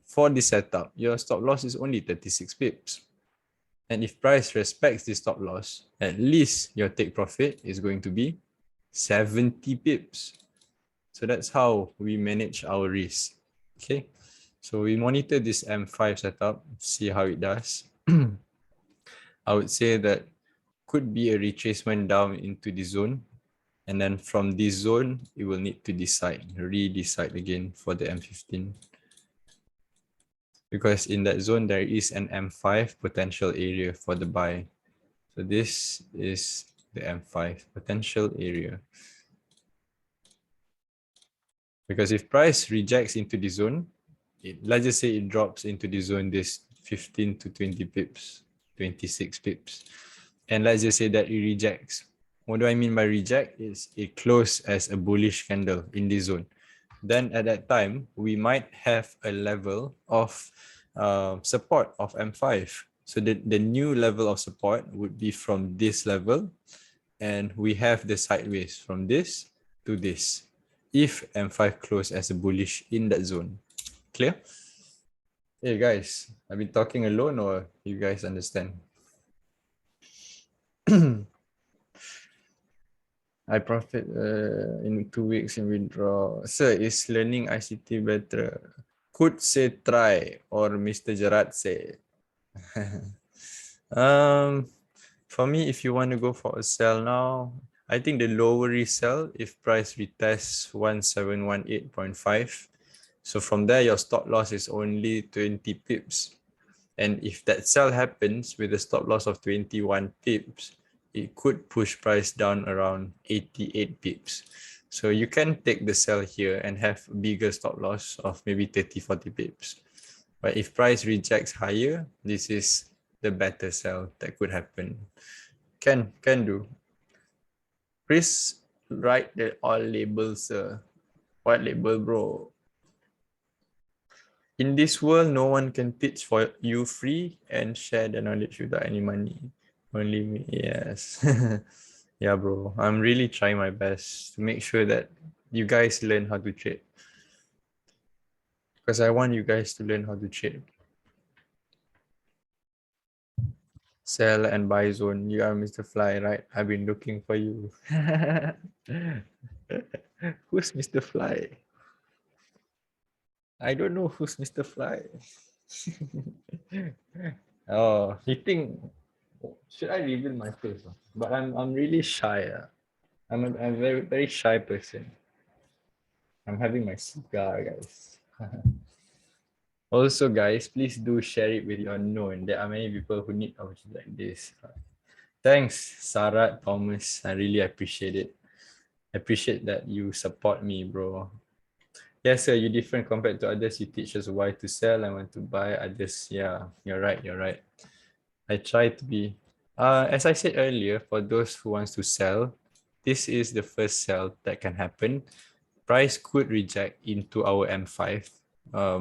for this setup, your stop loss is only 36 pips. And if price respects this stop loss, at least your take profit is going to be 70 pips. So that's how we manage our risk. Okay. So we monitor this M5 setup, see how it does. I would say that could be a retracement down into the zone. And then from this zone, it will need to redecide again for the M15. Because in that zone, there is an M5 potential area for the buy. So this is the M5 potential area. Because if price rejects into the zone, let's just say it drops into the zone this 15 to 20 pips, 26 pips. And let's just say that it rejects. What do I mean by reject? Is it closed as a bullish candle in the zone. Then at that time, we might have a level of support of M5. So the new level of support would be from this level. And we have the sideways from this to this. If M5 close as a bullish in that zone. Clear? Hey guys, I've been talking alone or you guys understand? I profit in 2 weeks in withdraw. Sir, is learning ICT better? Could say try or Mr. Gerrard say. For me, if you want to go for a sell now, I think the lower resell if price retests 1718.5. So from there, your stop loss is only 20 pips. And if that sell happens with a stop loss of 21 pips, it could push price down around 88 pips. So you can take the sell here and have a bigger stop loss of maybe 30, 40 pips. But if price rejects higher, this is the better sell that could happen. Can do. Please write the all labels. What label, bro? In this world, no one can teach for you free and share the knowledge without any money. Only me, yes. Yeah, bro. I'm really trying my best to make sure that you guys learn how to trade. Because I want you guys to learn how to trade. Sell and buy zone. You are Mr. Fly, right? I've been looking for you. Who's Mr. Fly? I don't know who's Mr. Fly. Oh, you think should I reveal my face? But I'm really shy. I'm a very shy person. I'm having my cigar, guys. Also, guys, please do share it with your known. There are many people who need opportunities like this. Thanks, Sarah, Thomas. I really appreciate it. I appreciate that you support me, bro. Yes, sir, you different compared to others. You teach us why to sell and when to buy. Others, yeah, you're right, you're right. I try to be, as I said earlier, for those who wants to sell, this is the first sell that can happen. Price could reject into our M5,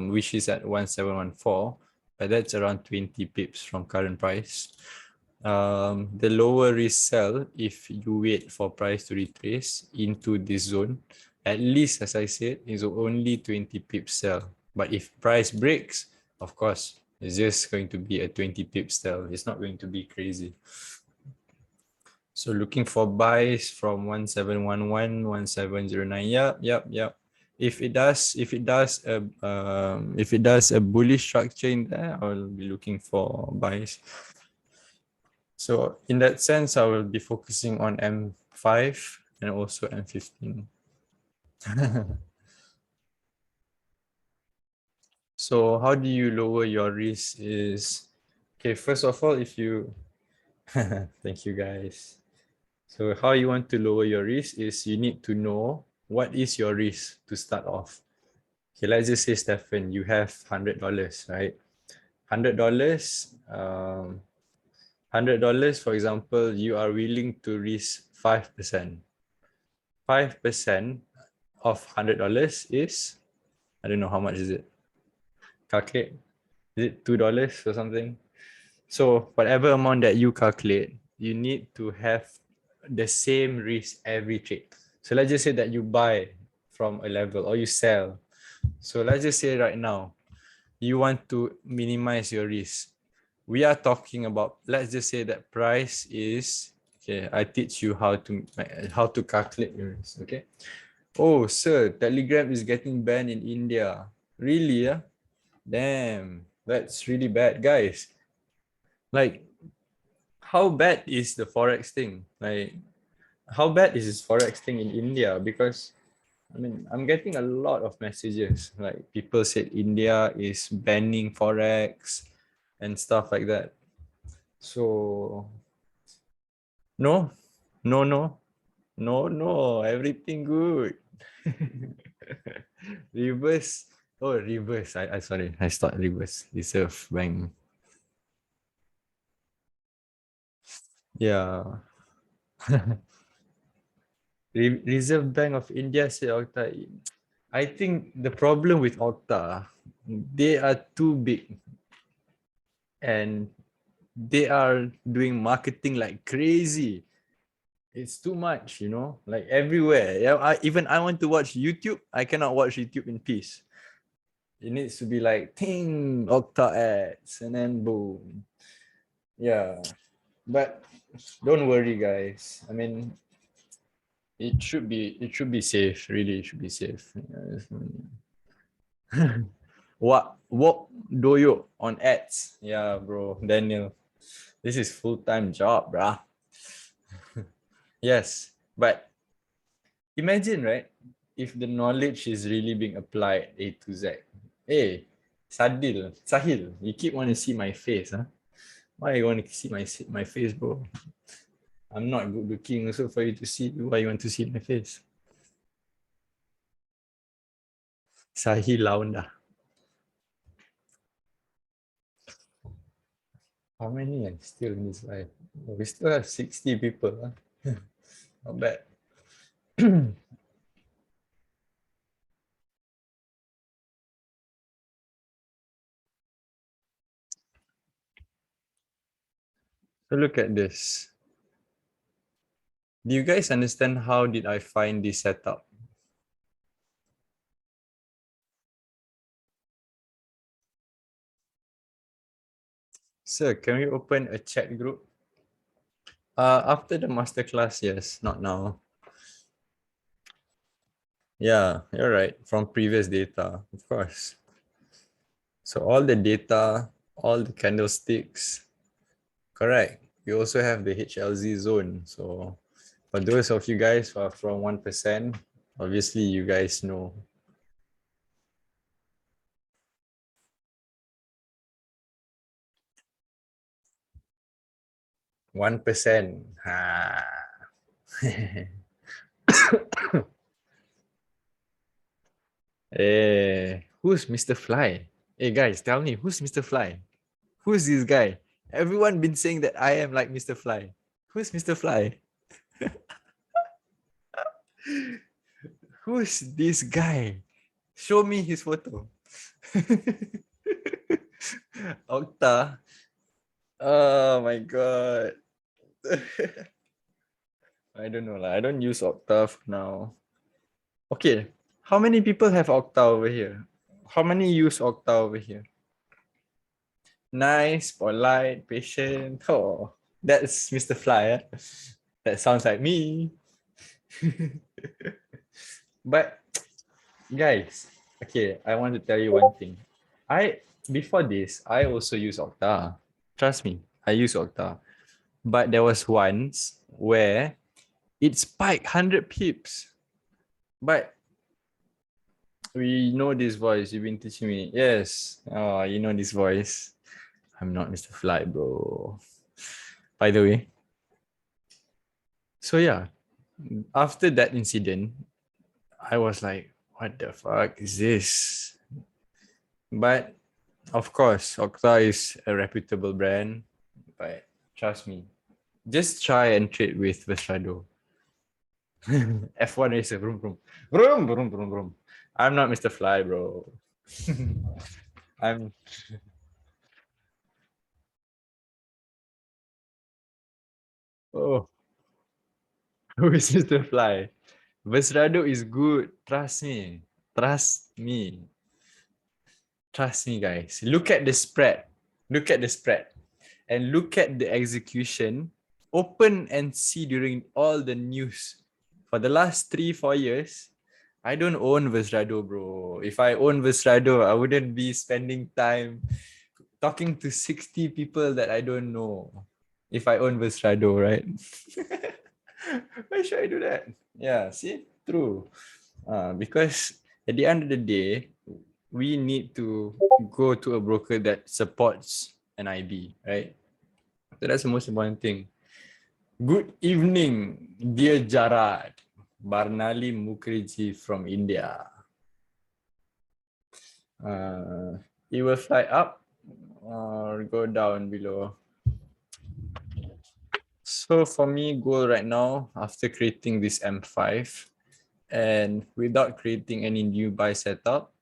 which is at 1714, but that's around 20 pips from current price. The lower risk sell if you wait for price to retrace into this zone. At least, as I said, is only 20 pips sell. But if price breaks, of course, it's just going to be a 20 pips sell. It's not going to be crazy. So looking for buys from 1711, 1709. Yep. If it does a bullish structure in there, I'll be looking for buys. So in that sense, I will be focusing on M5 and also M15. So how do you lower your risk is, okay, first of all, if you, thank you guys. So how you want to lower your risk is you need to know what is your risk to start off. Okay, let's just say, Stefan, you have $100, right? $100, $100, for example, you are willing to risk 5%. 5% of $100 is, I don't know how much is it. Calculate. Is it $2 or something? So whatever amount that you calculate, you need to have the same risk every trade. So let's just say that you buy from a level or you sell. So let's just say right now, you want to minimize your risk. We are talking about, let's just say that price is, okay, I teach you how to calculate your risk, okay? Oh, sir, Telegram is getting banned in India. Really? Yeah? Damn, that's really bad, guys. Like, how bad is the Forex thing? Like, how bad is this Forex thing in India? Because, I mean, I'm getting a lot of messages. Like, people said India is banning Forex and stuff like that. So, no, no, everything good. Reverse. Oh, reverse. I sorry. I start reverse. Reserve bank. Yeah. Reserve Bank of India said Okta. I think the problem with Okta, they are too big and they are doing marketing like crazy. It's too much, you know, like everywhere. Yeah, even I want to watch YouTube, I cannot watch YouTube in peace. It needs to be like ting Okta ads and then boom. Yeah, but don't worry, guys. I mean, it should be safe. Really, it should be safe. What do you on ads? Yeah, bro, Daniel. This is full-time job, bruh. Yes, but imagine, right? If the knowledge is really being applied A to Z. Hey, Sahil, you keep want to see my face, huh? Why you want to see my face, bro? I'm not good looking also for you to see. Why you want to see my face? Sahil lawan dah. How many are still in this life? Oh, we still have 60 people, huh? Not bad. So look at this. Do you guys understand how did I find this setup? Sir, can we open a chat group? After the masterclass, yes, not now. Yeah, you're right. From previous data, of course. So all the data, all the candlesticks, correct. We also have the HLZ zone. So for those of you guys who are from 1%, obviously you guys know. 1%. Ha. Who's Mr. Fly? Hey guys, tell me, who's Mr. Fly? Who's this guy? Everyone been saying that I am like Mr. Fly. Who's Mr. Fly? Who's this guy? Show me his photo. Octa. Oh my god. I don't know. I don't use Octa now. Okay. How many people have Octa over here? How many use Octa over here? Nice, polite, patient. Oh, that's Mr. Fly. Eh? That sounds like me. But guys, okay, I want to tell you one thing. Before this, I also use Octa. Trust me, I use Octa. But there was once where it spiked 100 pips. But we know this voice. You've been teaching me. Yes. Oh, you know this voice. I'm not Mr. Fly, bro. By the way. So yeah, after that incident, I was like, what the fuck is this? But of course, Octa is a reputable brand. But trust me, just try and trade with Vestrado. F1 racer, vroom, vroom. Vroom, vroom, vroom, vroom. I'm not Mr. Fly, bro. I'm... Oh, who is Mr. Fly? Vestrado is good. Trust me. Trust me. Trust me, guys. Look at the spread. Look at the spread. And look at the execution. Open and see during all the news. For the last 3-4 years, I don't own Vestrado, bro. If I own Vestrado, I wouldn't be spending time talking to 60 people that I don't know. If I own Vestrado, right? Why should I do that? Yeah, see? True. Because at the end of the day, we need to go to a broker that supports an IB, right? So that's the most important thing. Good evening, dear Gerrard. Barnali Mukherjee from India. It will fly up or go down below. So for me, goal right now, after creating this M5 and without creating any new buy setup,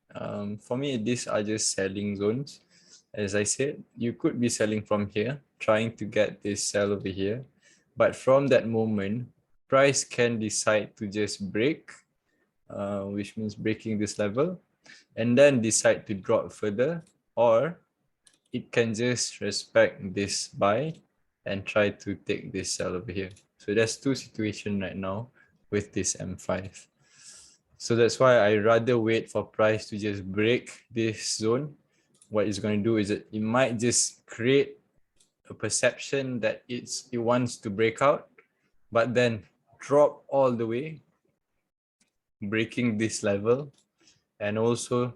for me, these are just selling zones. As I said, you could be selling from here, trying to get this sell over here. But from that moment, price can decide to just break, which means breaking this level, and then decide to drop further, or it can just respect this buy and try to take this sell over here. So there's two situations right now with this M5. So that's why I rather wait for price to just break this zone. What it's going to do is that it might just create a perception that it wants to break out, but then drop all the way, breaking this level. And also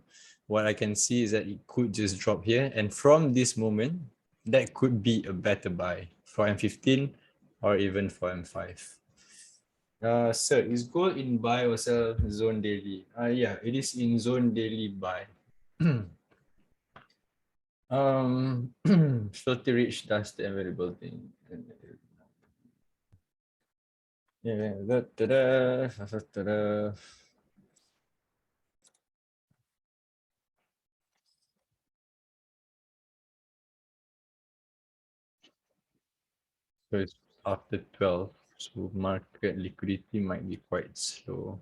what I can see is that it could just drop here. And from this moment, that could be a better buy for M15 or even for M5. Sir, is gold in buy or sell zone daily? Yeah, it is in zone daily buy. Filthy Rich does the available thing. Yeah, so it's after 12, so market liquidity might be quite slow.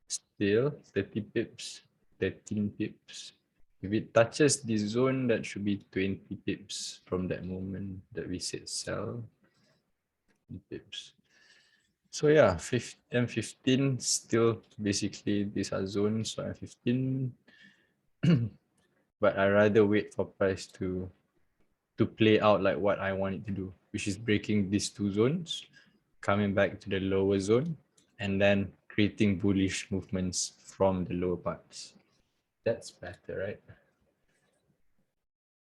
Still 30 pips, 13 pips. If it touches the zone, that should be 20 pips from that moment that we said sell. Pips. So yeah, M15 still basically these are zones, so M15. But I rather wait for price to play out like what I want it to do, which is breaking these two zones, coming back to the lower zone, and then creating bullish movements from the lower parts. That's better,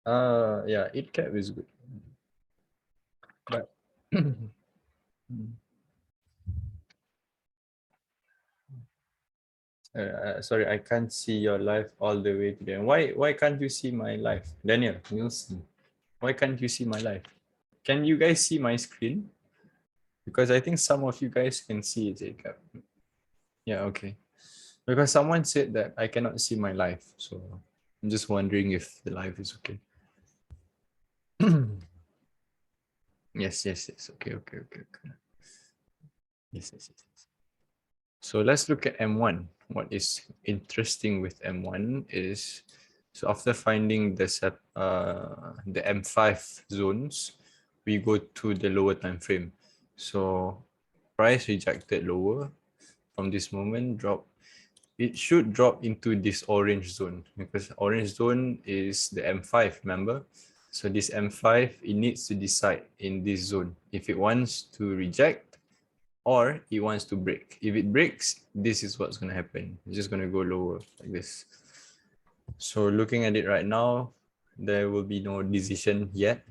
right? Yeah, 8 cap is good. Sorry, I can't see your live all the way to the end. Why can't you see my live? Daniel, Nielsen, why can't you see my live? Can you guys see my screen? Because I think some of you guys can see it, Jacob. Yeah, okay. Because someone said that I cannot see my live. So I'm just wondering if the live is okay. Yes. Okay. Yes. So let's look at M1. What is interesting with M1 is, so after finding the M5 zones, we go to the lower time frame. So price rejected lower from this moment, drop. It should drop into this orange zone because orange zone is the M5, remember? So this M5, it needs to decide in this zone if it wants to reject or it wants to break. If it breaks, this is what's going to happen. It's just going to go lower like this. So looking at it right now, there will be no decision yet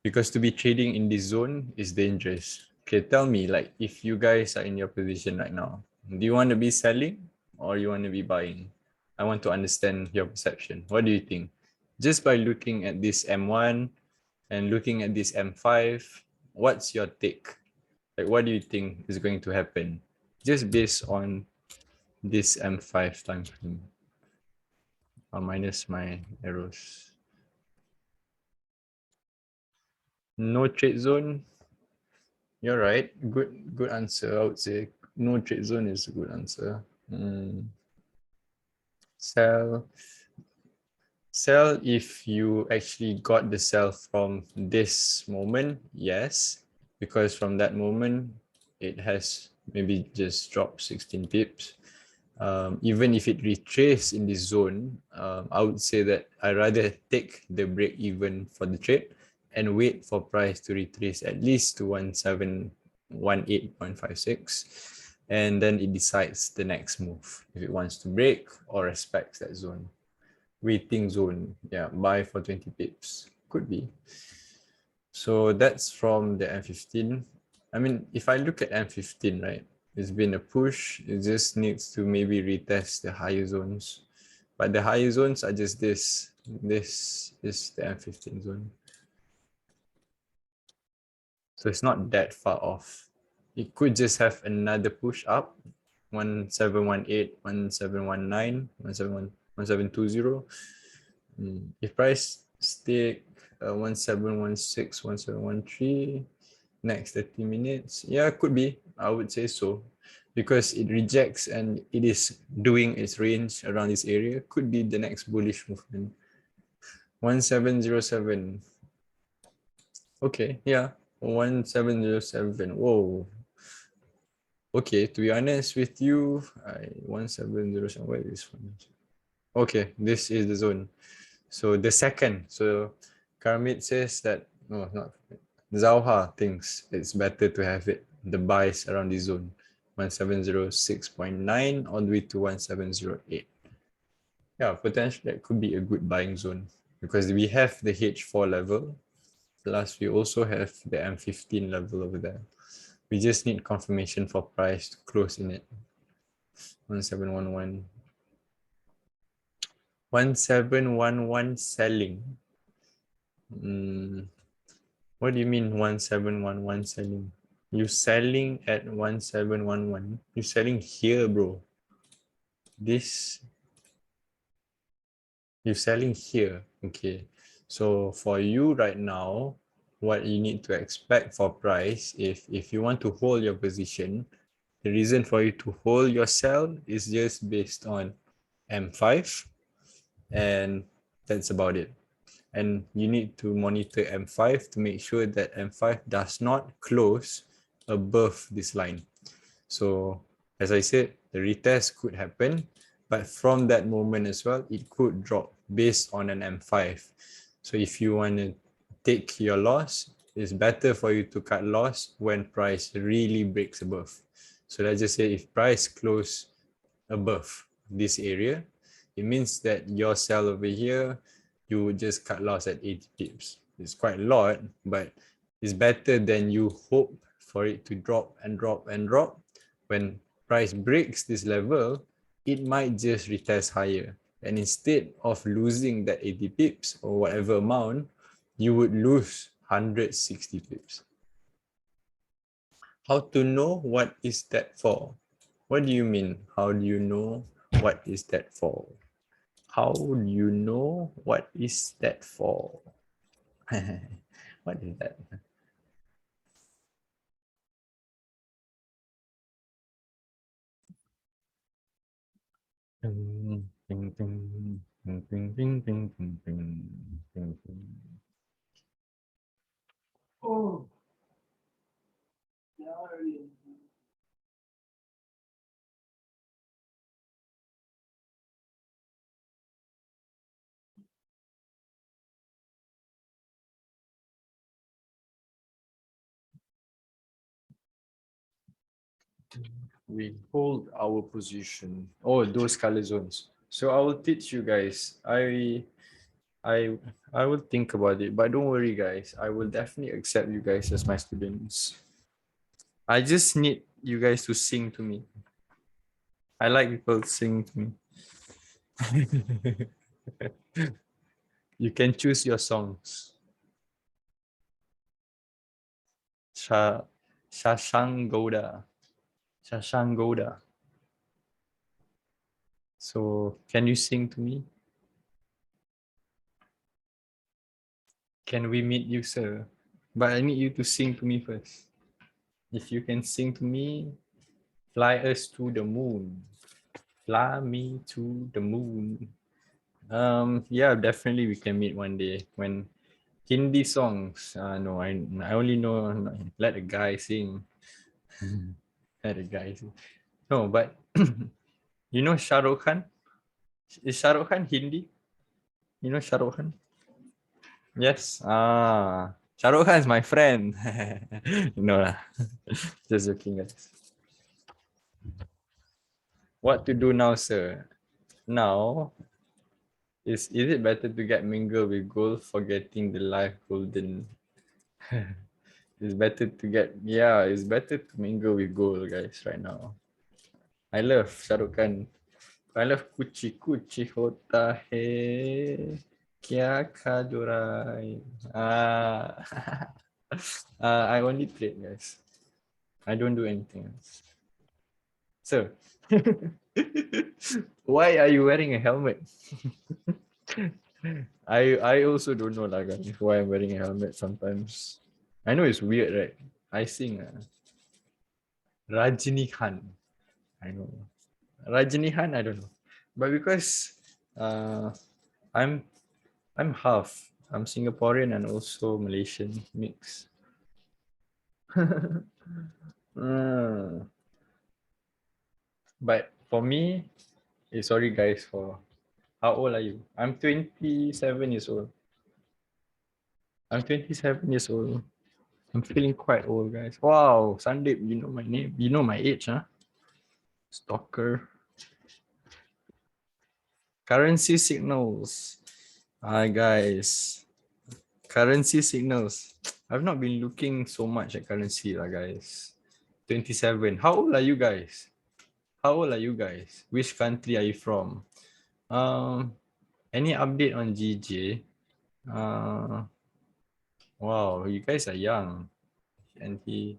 because to be trading in this zone is dangerous. Okay, tell me, like, if you guys are in your position right now, do you want to be selling or you want to be buying? I want to understand your perception. What do you think? Just by looking at this M1 and looking at this M5, what's your take? Like, what do you think is going to happen? Just based on this M5 time frame. I'll minus my arrows. No trade zone. You're right. Good answer. I would say no trade zone is a good answer. Sell. Sell if you actually got the sell from this moment, yes. Because from that moment, it has maybe just dropped 16 pips. Even if it retraces in this zone, I would say that I rather take the break even for the trade and wait for price to retrace at least to 1718.56, and then it decides the next move if it wants to break or respects that zone. Waiting zone, yeah, buy for 20 pips, could be. So that's from the M15. I mean, if I look at M15, right, it's been a push. It just needs to maybe retest the higher zones. But the higher zones are just this. This is the M15 zone. So it's not that far off. It could just have another push up. 1718, 1719, 1720. If price stick 1716, 1713, next 30 minutes, yeah, could be. I would say so. Because it rejects and it is doing its range around this area, could be the next bullish movement. 1707. Okay, yeah. 1707. Whoa. Okay, to be honest with you, 1707. Where is this one? Okay, this is the zone. So the second, so Karmit says that, no, not Zauha thinks it's better to have it, the buys around the zone, 1706.9 all the way to 1708. Yeah, potentially that could be a good buying zone because we have the H4 level, plus we also have the M15 level over there. We just need confirmation for price to close in it. 1711. 1711 selling. What do you mean 1711 selling? You selling at 1711. You selling here, bro. This you selling here. Okay. So for you right now, what you need to expect for price, if you want to hold your position, the reason for you to hold your sell is just based on M5, and that's about it. And you need to monitor M5 to make sure that M5 does not close above this line. So as I said, the retest could happen, but from that moment as well, it could drop based on an M5. So if you want to take your loss, it's better for you to cut loss when price really breaks above. So let's just say if price close above this area, it means that your sell over here, you would just cut loss at 80 pips. It's quite a lot, but It's better than you hope for it to drop and drop and drop. When price breaks this level, it might just retest higher. And instead of losing that 80 pips or whatever amount, you would lose 160 pips. How to know what is that for? What do you mean? How do you know what is that for? How do you know what is that for? What is that? Ding, ding, ding, ding, ding, ding, ding, ding, ding, ding, ding. Oh, we hold our position. Oh, those color zones. So I will teach you guys. I I will think about it, but don't worry, guys. I will definitely accept you guys as my students. I just need you guys to sing to me. I like people sing to me. You can choose your songs. Sha Shashangoda. Shashangoda. So can you sing to me? Can we meet you, sir? But I need you to sing to me first. If you can sing to me, fly us to the moon. Fly me to the moon. Yeah, definitely we can meet one day when Hindi songs. No, I only know let a guy sing. Let a guy sing. No, but you know Shah Rukh Khan? Is Shah Rukh Khan Hindi? You know Shah Rukh Khan? Yes. Shah Rukh Khan is my friend. No lah. Just joking, guys. What to do now, sir? Now, is it better to get mingle with gold, forgetting the life golden? It's better to get, yeah, it's better to mingle with gold, guys, right now. I love Shah Rukh Khan. I love Kuchi Kuchi Hota Hai. Kya Kadurai. I only trade, guys. I don't do anything else. So, why are you wearing a helmet? I also don't know lah, guys, why I'm wearing a helmet sometimes. I know it's weird, right? I sing Rajini Khan. I know. Rajini Khan, I don't know. But because uh, I'm I'm half. I'm Singaporean and also Malaysian mix. But for me, sorry guys for how old are you? I'm 27 years old. I'm 27 years old. I'm feeling quite old, guys. Wow, Sandeep, you know my name. You know my age, huh? Stalker. Currency signals. Hi, guys. Currency signals. I've not been looking so much at currency, lah, guys. 27. How old are you guys? How old are you guys? Which country are you from? Any update on GJ? Wow, you guys are young. And he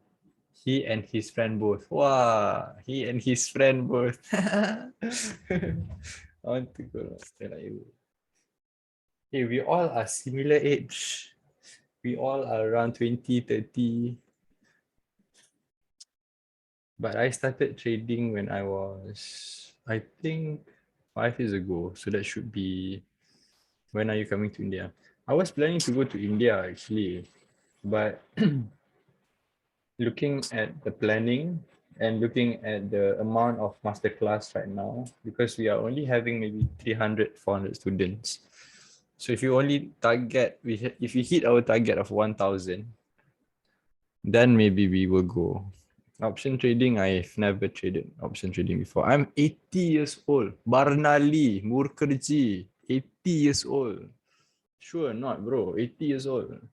and his friend both. Wow, he and his friend both. I want to go stay like you. Hey, we all are similar age. We all are around 20, 30. But I started trading when I was, I think, 5 years ago. So that should be, when are you coming to India? I was planning to go to India actually, but looking at the planning and looking at the amount of masterclass right now, because we are only having maybe 300, 400 students. So if you only target, if we hit our target of 1,000, then maybe we will go. Option trading, I've never traded option trading before. I'm 80 years old. Barnali, Murkerji, 80 years old. Sure not, bro. 80 years old.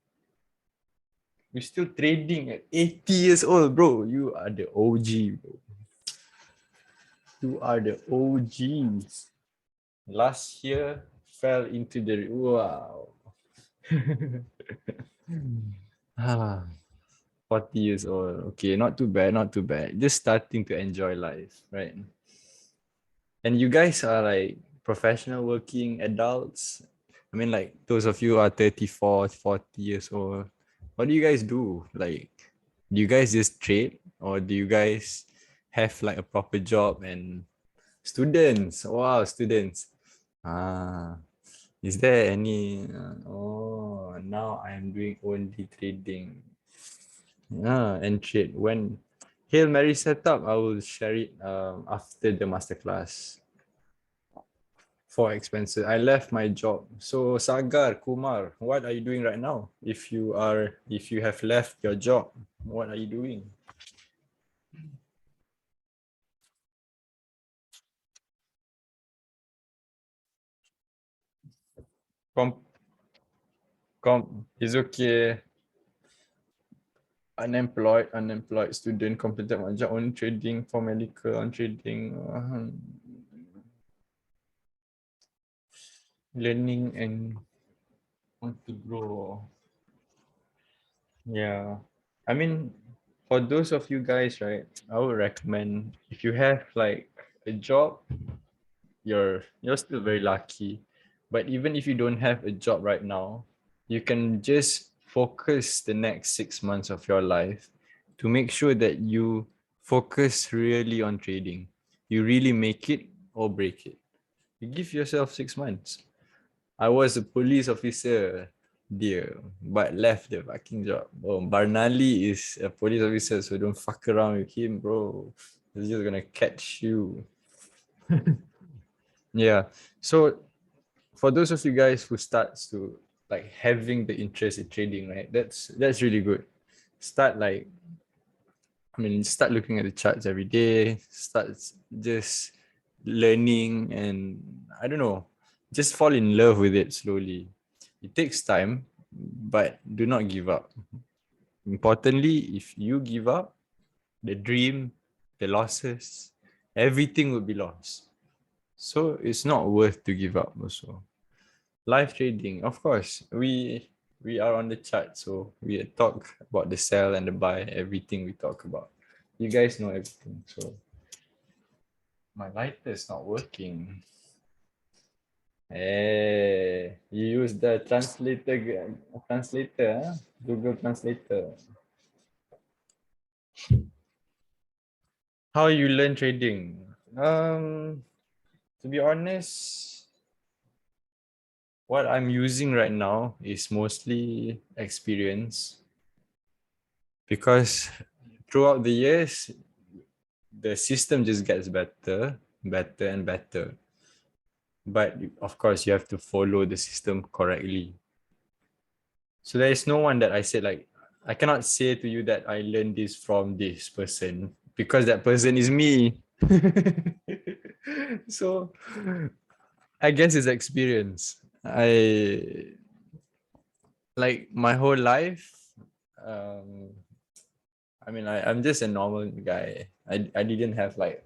You're still trading at 80 years old, bro. You are the OG, bro. You are the OGs. Last year fell into the wow. ah, 40 years old. Okay, not too bad, not too bad. Just starting to enjoy life, right? And you guys are like professional working adults. I mean, like those of you are 34, 40 years old. What do you guys do? Like, do you guys just trade or do you guys have like a proper job and students? Wow, students. Ah, is there any? Oh, now I'm doing only trading. Yeah, and trade. When Hail Mary setup, I will share it after the masterclass. For expenses. I left my job. So Sagar, Kumar, what are you doing right now? If you have left your job, what are you doing? Com it's okay. Unemployed student completed my job on trading for medical on trading learning and want to grow. Yeah. I mean, for those of you guys, right, I would recommend if you have like a job, you're still very lucky. But even if you don't have a job right now, you can just focus the next 6 months of your life to make sure that you focus really on trading. You really make it or break it. You give yourself 6 months. I was a police officer dear, but left the fucking job. Oh, Barnali is a police officer, so don't fuck around with him, bro. He's just gonna catch you. Yeah. So for those of you guys who starts to like having the interest in trading, right? That's really good. Start like start looking at the charts every day, start just learning and I don't know, just fall in love with it slowly. It takes time, but do not give up. Importantly, if you give up, the dream, the losses, everything will be lost. So it's not worth to give up also. Live trading, of course, we are on the chart, so we talk about the sell and the buy, everything we talk about. You guys know everything. So my lighter is not working. Hey, you use the translator, huh? Google Translator. How you learn trading? To be honest, what I'm using right now is mostly experience because throughout the years, the system just gets better, better and better. But of course, you have to follow the system correctly. So there is no one that I said like, I cannot say to you that I learned this from this person because that person is me. So I guess it's experience. I like my whole life. Um, I'm just a normal guy. I didn't have like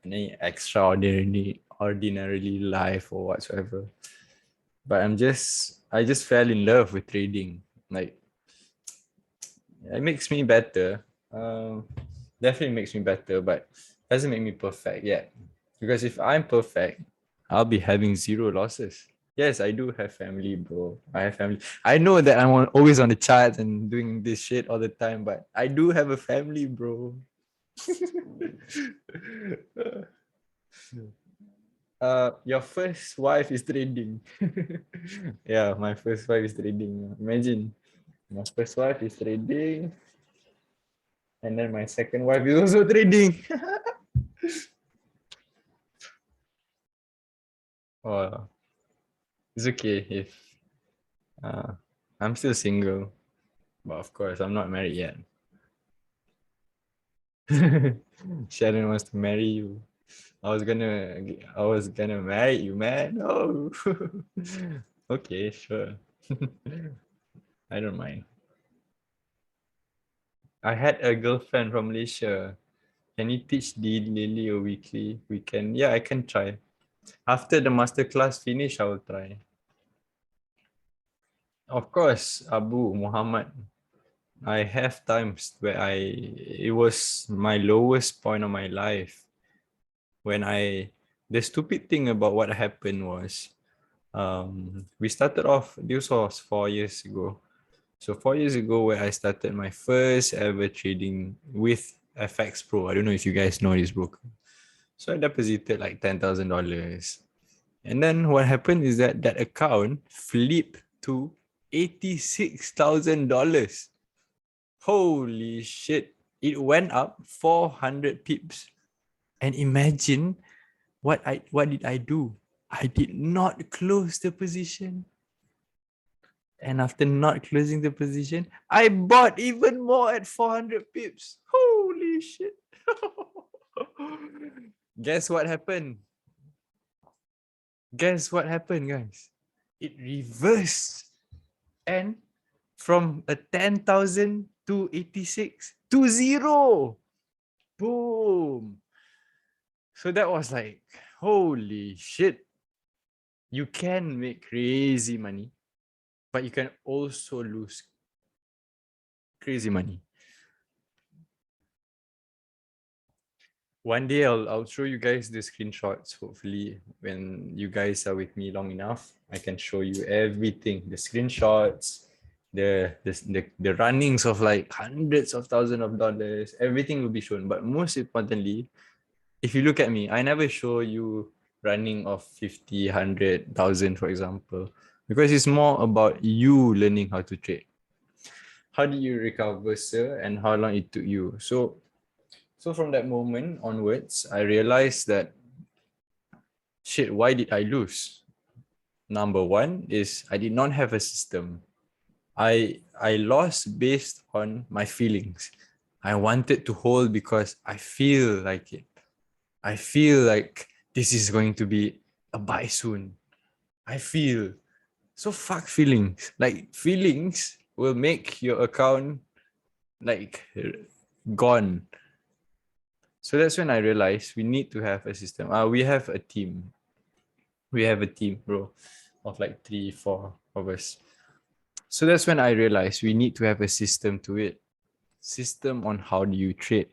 any ordinarily life or whatsoever. But I just fell in love with trading. Like it makes me better. Definitely makes me better, but doesn't make me perfect yet. Because if I'm perfect, I'll be having zero losses. Yes, I do have family, bro. I have family. I know that always on the charts and doing this shit all the time, but I do have a family, bro. Your first wife is trading. Yeah, my first wife is trading. Imagine, my first wife is trading, and then my second wife is also trading. Oh, it's okay if uh, I'm still single, but of course I'm not married yet. Sharon wants to marry you. I was gonna marry you, man. No. Okay, sure. I don't mind. I had a girlfriend from Malaysia. Can you teach Lily a weekly? We can. Yeah, I can try. After the masterclass finish, I will try. Of course, Abu Muhammad. I have times where it was my lowest point of my life when the stupid thing about what happened was, we started off, this was 4 years ago. So 4 years ago where I started my first ever trading with FX Pro. I don't know if you guys know this broker. So I deposited like $10,000. And then what happened is that account flipped to $86,000. Holy shit. It went up 400 pips. And imagine what did I do? I did not close the position. And after not closing the position, I bought even more at 400 pips. Holy shit. Guess what happened? Guess what happened, guys? It reversed. And from a 10,000 to 86 to 0. Boom. So that was like, holy shit. You can make crazy money, but you can also lose crazy money. One day I'll show you guys the screenshots. Hopefully, when you guys are with me long enough, I can show you everything. The screenshots, the runnings of like hundreds of thousands of dollars, everything will be shown. But most importantly, if you look at me, I never show you running of 50, 100,000, for example, because it's more about you learning how to trade. How did you recover, sir, and how long it took you? So from that moment onwards, I realized that, shit, why did I lose? Number one is I did not have a system. I lost based on my feelings. I wanted to hold because I feel like it. I feel like this is going to be a buy soon. I feel. So fuck feelings. Like feelings will make your account like gone. So that's when I realized we need to have a system. We have a team. We have a team, bro, of like 3, 4 of us. So that's when I realized we need to have a system to it. System on how do you trade,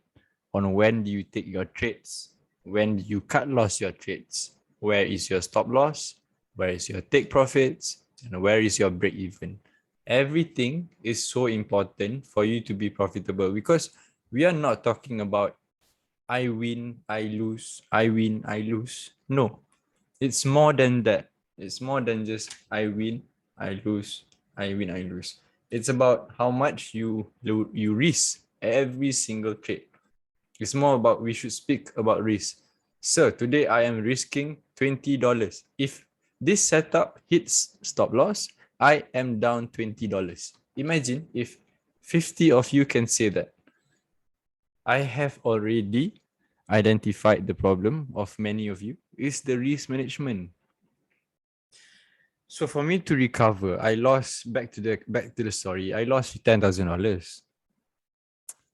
on when do you take your trades, when do you cut loss your trades, where is your stop loss, where is your take profits, and where is your break even. Everything is so important for you to be profitable, because we are not talking about I win, I lose, I win, I lose. No, it's more than that. It's more than just I win, I lose, I win, I lose. It's about how much you risk every single trade. It's more about, we should speak about risk. So today I am risking $20. If this setup hits stop loss, I am down $20. Imagine if 50 of you can say that. I have already identified the problem of many of you is the risk management. So for me to recover, I lost, back to the story, I lost $10,000.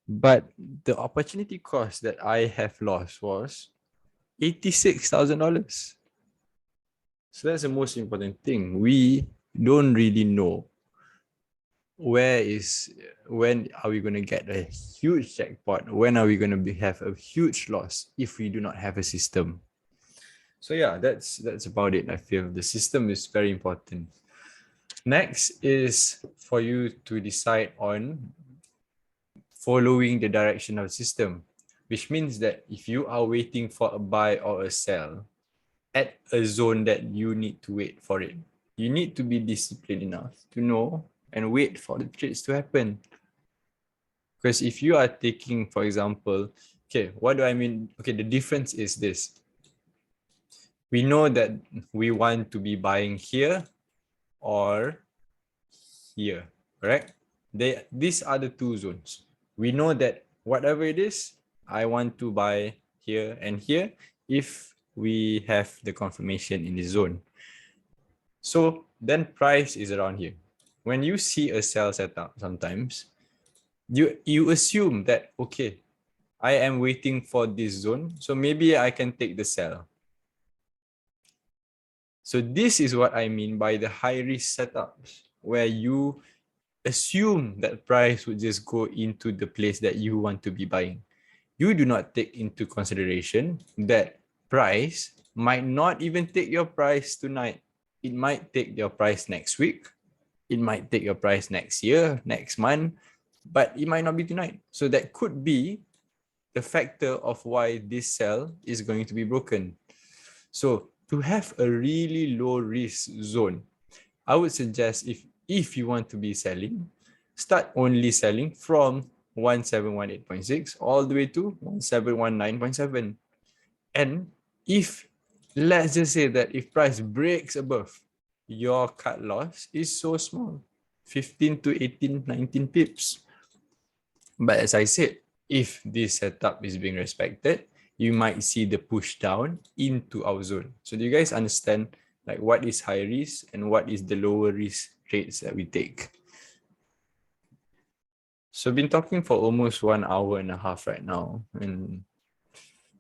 But the opportunity cost that I have lost was $86,000. So that's the most important thing. We don't really know when are we going to get a huge jackpot? When are we going to have a huge loss if we do not have a system? So yeah, that's about it. I feel the system is very important. Next is for you to decide on following the direction of the system, which means that if you are waiting for a buy or a sell at a zone that you need to wait for it, you need to be disciplined enough to know and wait for the trades to happen. Because if you are taking, for example, okay, what do I mean? Okay, the difference is this. We know that we want to be buying here or here, correct? These are the two zones. We know that whatever it is, I want to buy here and here if we have the confirmation in the zone. So then price is around here. When you see a sell setup sometimes, You assume that, okay, I am waiting for this zone, so maybe I can take the sell. So this is what I mean by the high risk setups, where you assume that price would just go into the place that you want to be buying. You do not take into consideration that price might not even take your price tonight. It might take your price next week. It might take your price next year, next month, but it might not be tonight. So that could be the factor of why this sell is going to be broken. So to have a really low risk zone, I would suggest if you want to be selling, start only selling from 1718.6 all the way to 1719.7. And if, let's just say that if price breaks above, your cut loss is so small, 15 to 18, 19 pips. But as I said, if this setup is being respected, you might see the push down into our zone. So do you guys understand like what is high risk and what is the lower risk trades that we take? So I've been talking for almost 1 hour and a half right now. And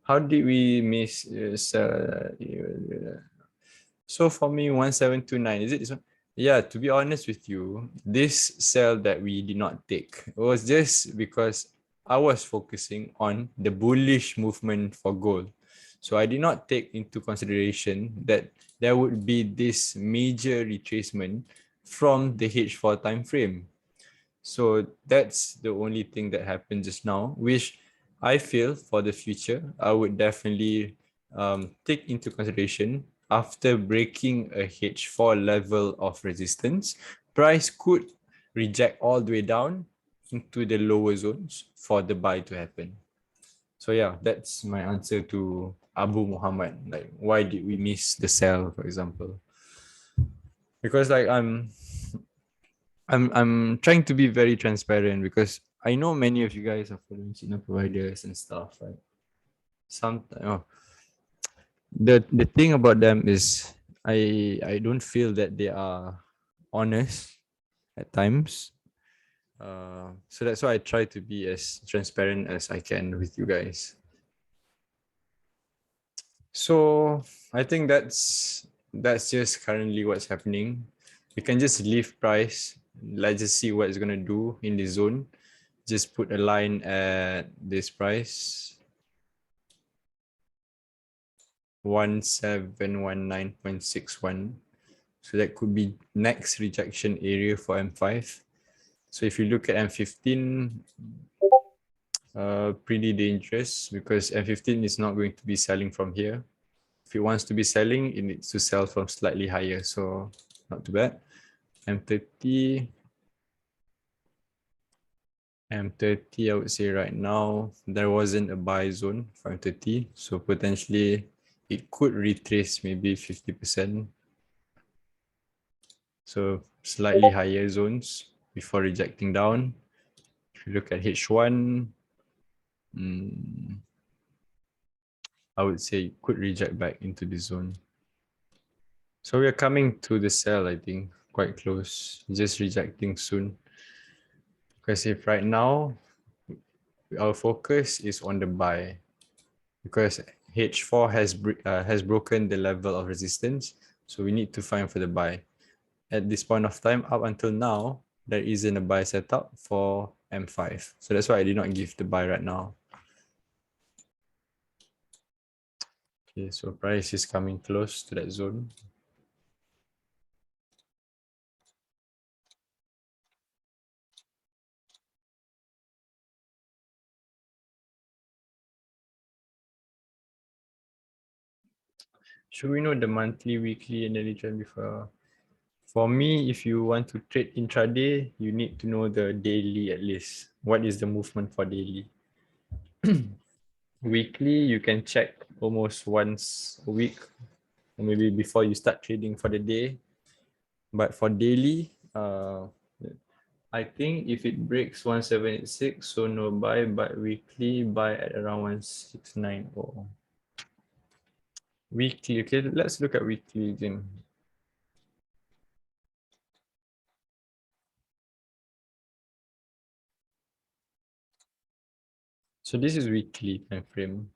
how did we miss? So for me, 1729, is it this one? Yeah, to be honest with you, this sell that we did not take was just because I was focusing on the bullish movement for gold. So I did not take into consideration that there would be this major retracement from the H4 time frame. So that's the only thing that happened just now, which I feel for the future, I would definitely take into consideration after breaking a H4 level of resistance, price could reject all the way down into the lower zones for the buy to happen. So yeah, that's my answer to Abu Muhammad. Like, why did we miss the sell, for example? Because like I'm trying to be very transparent because I know many of you guys are following signal providers and stuff, right? Sometimes the thing about them is I don't feel that they are honest at times. So that's why I try to be as transparent as I can with you guys. So I think that's just currently what's happening. You can just leave price. Let's just see what it's gonna do in the zone. Just put a line at this price. 1719.61. So that could be next rejection area for M5. So if you look at M15, pretty dangerous because M15 is not going to be selling from here. If it wants to be selling, it needs to sell from slightly higher. So not too bad. M30, M30, I would say right now, there wasn't a buy zone for M30. So potentially it could retrace maybe 50%. So slightly higher zones before rejecting down. If you look at H1, I would say it could reject back into the zone. So we're coming to the sell, I think, quite close, just rejecting soon. Because if right now, our focus is on the buy, because H4 has broken the level of resistance, so we need to find for the buy. At this point of time, up until now, there isn't a buy setup for M5. So that's why I did not give the buy right now. Okay, so price is coming close to that zone. Should we know the monthly, weekly, and daily trend before? For me, if you want to trade intraday, you need to know the daily at least. What is the movement for daily? Weekly, you can check almost once a week, or maybe before you start trading for the day. But for daily, I think if it breaks 1786, so no buy, but weekly buy at around 1690. Weekly, okay, let's look at weekly again. So this is weekly time frame.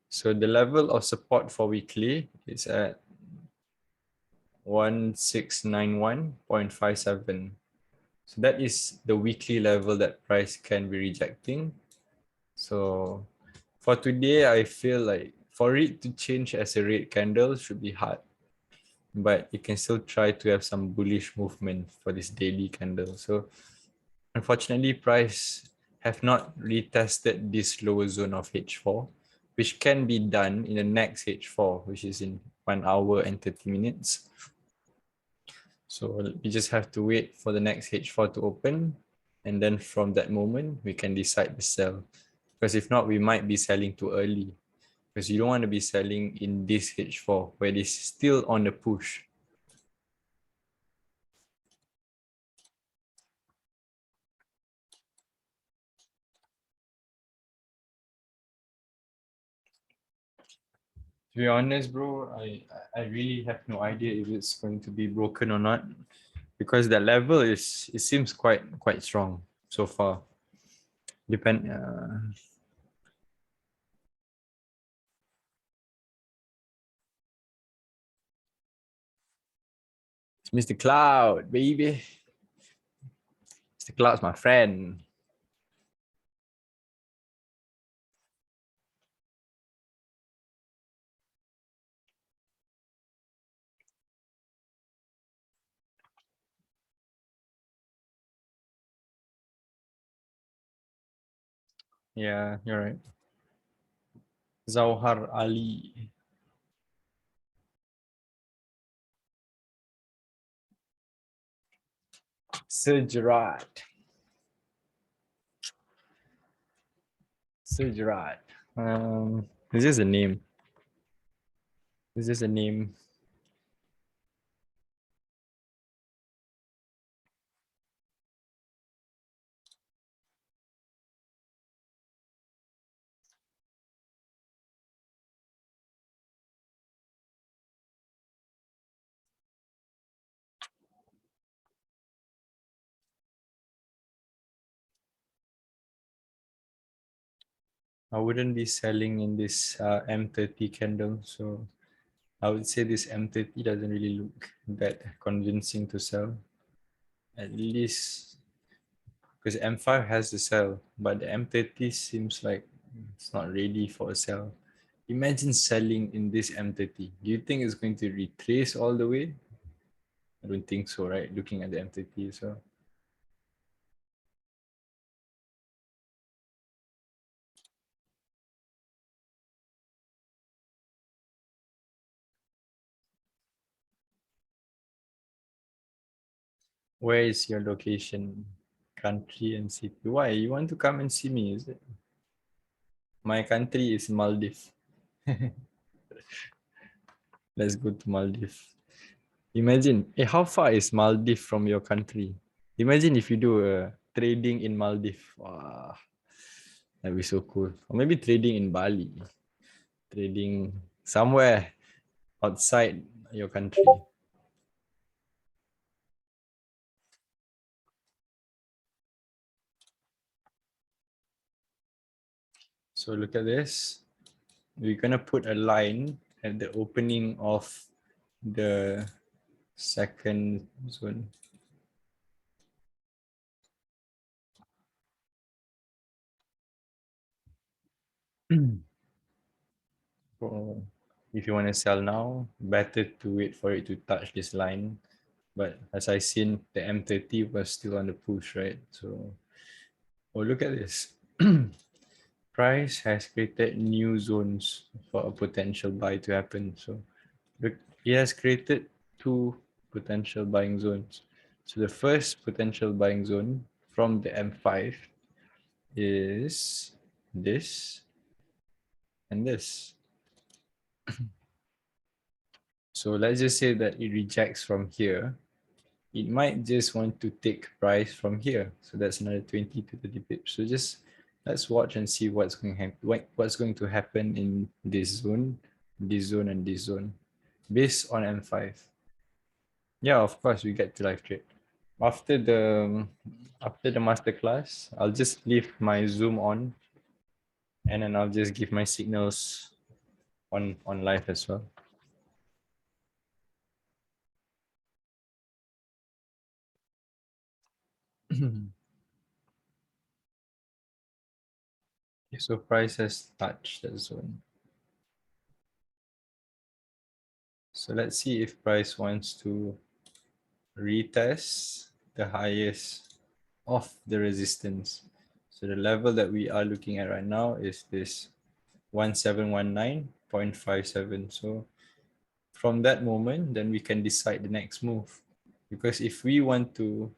So the level of support for weekly is at 1691.57. So that is the weekly level that price can be rejecting. So for today, I feel like for it to change as a red candle should be hard, but you can still try to have some bullish movement for this daily candle. So unfortunately, price have not retested this lower zone of H4, which can be done in the next H4, which is in 1 hour and 30 minutes. So we just have to wait for the next H4 to open. And then from that moment, we can decide to sell. Because if not, we might be selling too early. Because you don't want to be selling in this H4 where it is still on the push. To be honest, bro, I really have no idea if it's going to be broken or not. Because the level is, it seems quite strong so far. It's Mr. Cloud, baby. Mr. Cloud's my friend. Yeah, you're right. Zawhar Ali. Sir Gerrard. Sir Gerrard. Is this a name? Is this a name? I wouldn't be selling in this M30 candle. So I would say this M30 doesn't really look that convincing to sell. At least because M5 has the sell, but the M30 seems like it's not ready for a sell. Imagine selling in this M30. Do you think it's going to retrace all the way? I don't think so, right? Looking at the M30. So where is your location? Country and city. Why? You want to come and see me, is it? My country is Maldives. Let's go to Maldives. Imagine, how far is Maldives from your country? Imagine if you do a trading in Maldives. Wow, that'd be so cool. Or maybe trading in Bali, trading somewhere outside your country. So look at this. We're gonna put a line at the opening of the second zone. So if you want to sell now, better to wait for it to touch this line. But as I seen, the M30 was still on the push, right? So, oh, look at this. Price has created new zones for a potential buy to happen. So, look, it has created two potential buying zones. So, the first potential buying zone from the M5 is this and this. So, let's just say that it rejects from here. It might just want to take price from here. So that's another 20 to 30 pips. So just let's watch and see what's going to happen in this zone, and this zone based on M5. Yeah, of course we get to live trade. After the masterclass, I'll just leave my Zoom on And then I'll just give my signals on live as well. So price has touched that zone. So let's see if price wants to retest the highest of the resistance. So the level that we are looking at right now is this 1719.57. So from that moment, then we can decide the next move. Because if we want to,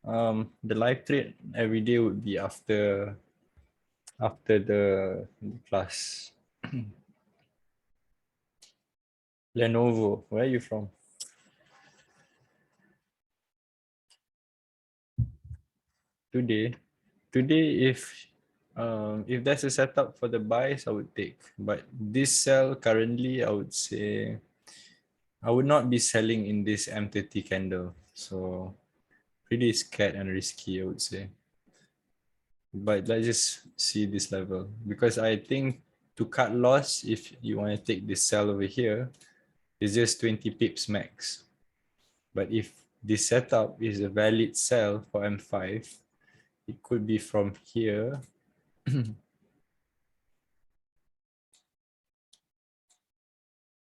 the live trade every day would be after the class. Lenovo, where are you from? Today, if there's a setup for the buys, I would take. But this sell currently, I would say I would not be selling in this M30 candle. So pretty scared and risky, I would say. But let's just see this level, because I think to cut loss, if you want to take this sell over here, it's just 20 pips max. But if this setup is a valid sell for M5, it could be from here.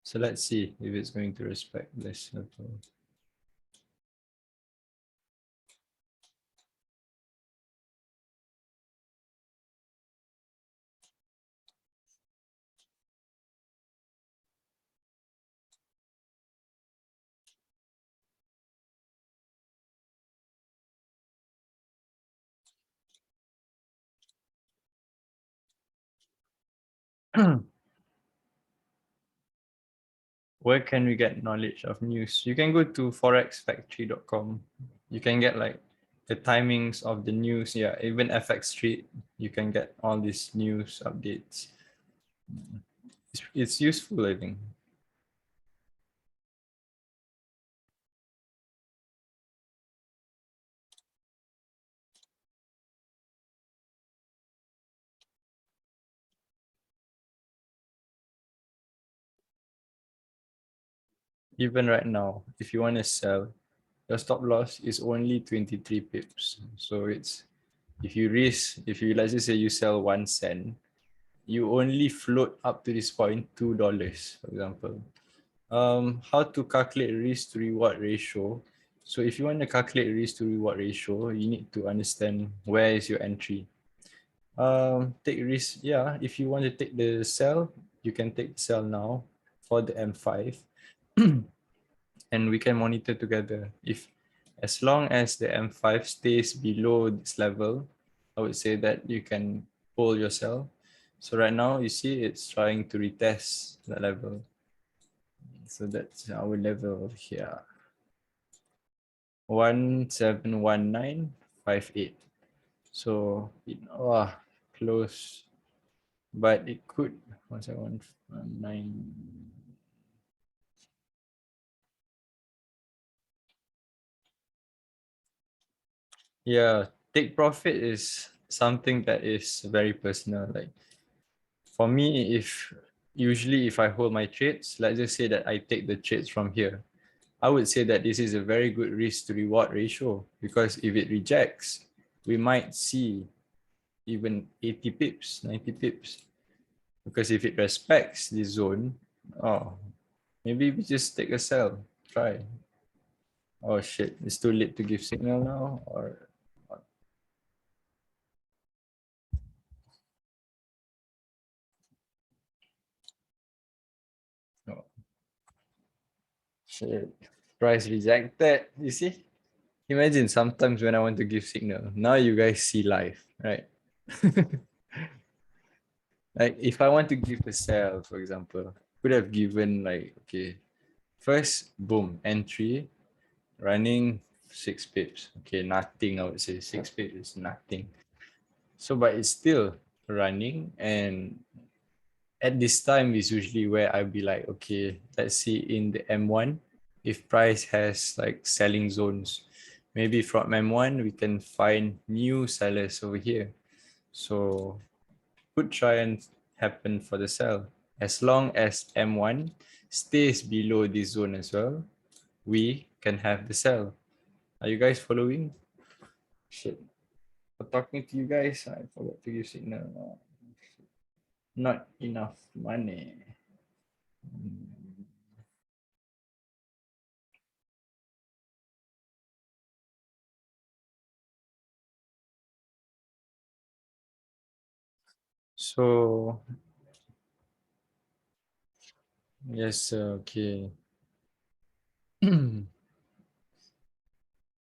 So let's see if it's going to respect this level. Where can we get knowledge of news? You can go to forexfactory.com. You can get like the timings of the news. Yeah, even FX Street, you can get all these news updates. It's useful, I think. Even right now, if you want to sell, your stop loss is only 23 pips. So it's, if you let's just say you sell 1 cent, you only float up to this point $2, for example. How to calculate risk to reward ratio? So if you want to calculate risk to reward ratio, you need to understand where is your entry. Take risk. Yeah, if you want to take the sell, you can take the sell now for the M5. And we can monitor together. If, as long as the M5 stays below this level, I would say that you can pull your sell. So right now you see it's trying to retest that level. So that's our level over here. 171958. So close, but it could 1719. Yeah, take profit is something that is very personal. Like for me, if I hold my trades, let's just say that I take the trades from here, I would say that this is a very good risk to reward ratio, because if it rejects, we might see even 80 pips, 90 pips. Because if it respects this zone, maybe we just take a sell, try. Oh shit, it's too late to give signal now, or no. Shit, price rejected. You see? Imagine sometimes when I want to give signal, now you guys see live, right? Like if I want to give a sell, for example, could have given like, okay, first, boom, entry, running 6 pips. Okay, nothing, I would say 6 pips is nothing. So, but it's still running, and at this time is usually where I'll be like, okay, let's see in the M1 if price has like selling zones. Maybe from M1 we can find new sellers over here. So could try and happen for the sell. As long as M1 stays below this zone as well, we can have the sell. Are you guys following? Shit. For talking to you guys, I forgot to give signal. Not enough money. So yes, okay.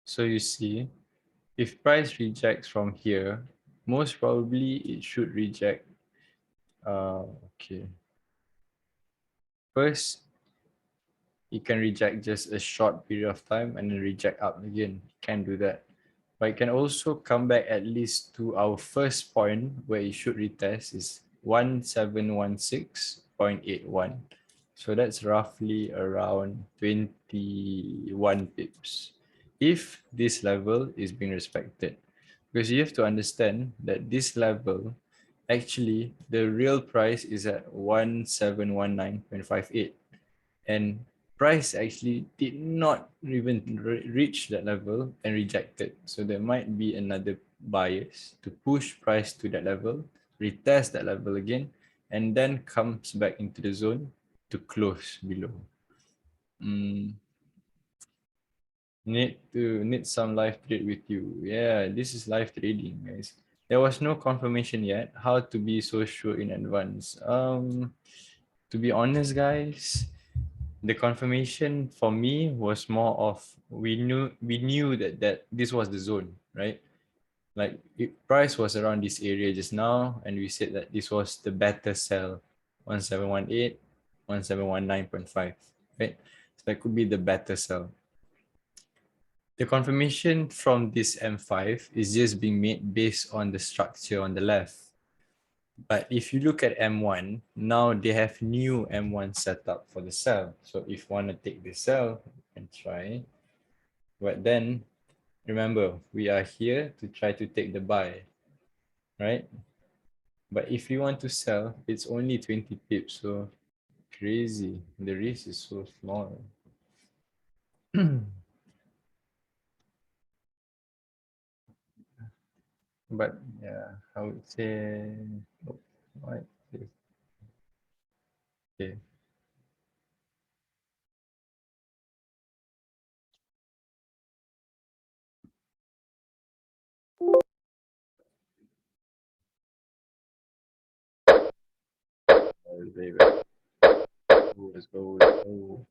So you see, if price rejects from here, most probably it should reject. Okay. First, it can reject just a short period of time and then reject up again. It can do that. But it can also come back at least to our first point where it should retest is 1716.81. So that's roughly around 21 pips. If this level is being respected. Because you have to understand that this level, actually, the real price is at 1719.58. And price actually did not even reach that level and rejected. So there might be another bias to push price to that level, retest that level again, and then comes back into the zone to close below. Need some live trade with you. Yeah, this is live trading, guys. There was no confirmation yet. How to be so sure in advance? To be honest, guys, the confirmation for me was more of we knew that this was the zone, right? Like price was around this area just now, and we said that this was the better sell, 1718, 1719.5, right? So that could be the better sell. The confirmation from this M5 is just being made based on the structure on the left. But if you look at M1, now they have new M1 setup for the cell. So if you want to take the cell and try, but then remember, we are here to try to take the buy, right? But if you want to sell, it's only 20 pips. So crazy. The risk is so small. But yeah, I would say, oh, what is okay. Let's go. Let's go.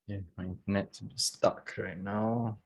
Yeah, my internet's stuck right now.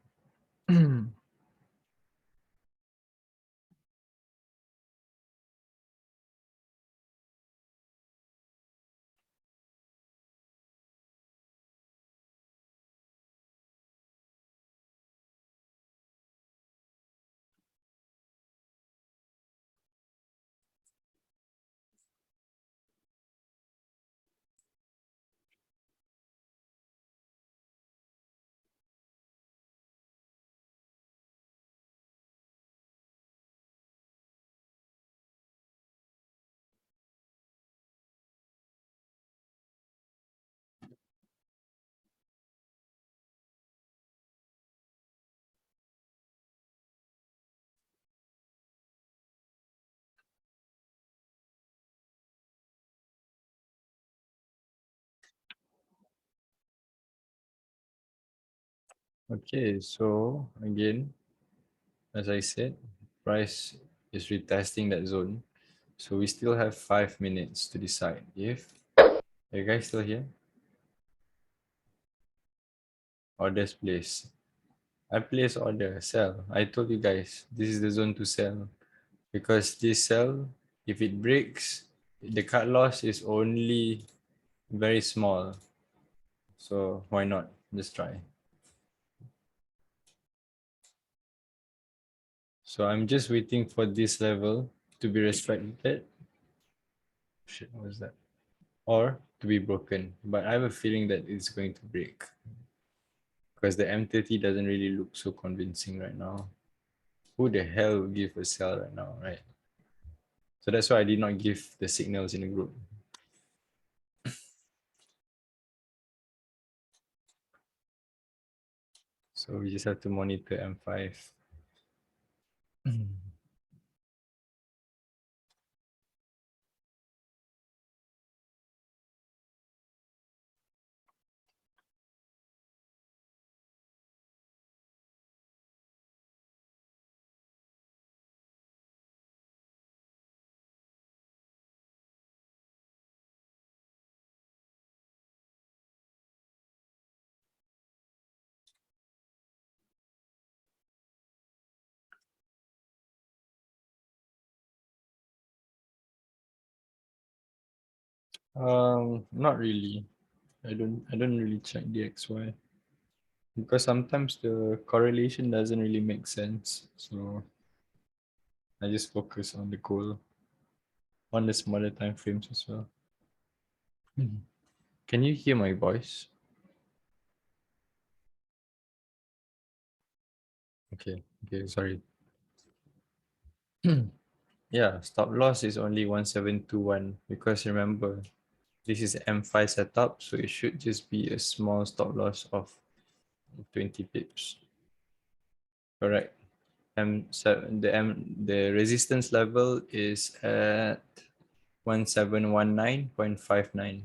Okay, so again, as I said, price is retesting that zone. So we still have 5 minutes to decide if, are you guys still here? Orders placed. I place order, sell. I told you guys, this is the zone to sell. Because this sell, if it breaks, the cut loss is only very small. So why not? Just try. So I'm just waiting for this level to be respected. Shit, what was that? Or to be broken. But I have a feeling that it's going to break because the M30 doesn't really look so convincing right now. Who the hell would give a sell right now, right? So that's why I did not give the signals in the group. So we just have to monitor M5. Not really. I don't really check the XY because sometimes the correlation doesn't really make sense. So I just focus on the goal on the smaller time frames as well. Can you hear my voice? Okay, sorry. Yeah, stop loss is only 1721 because remember, this is M5 setup, so it should just be a small stop loss of 20 pips. Correct. The resistance level is at 1719.59.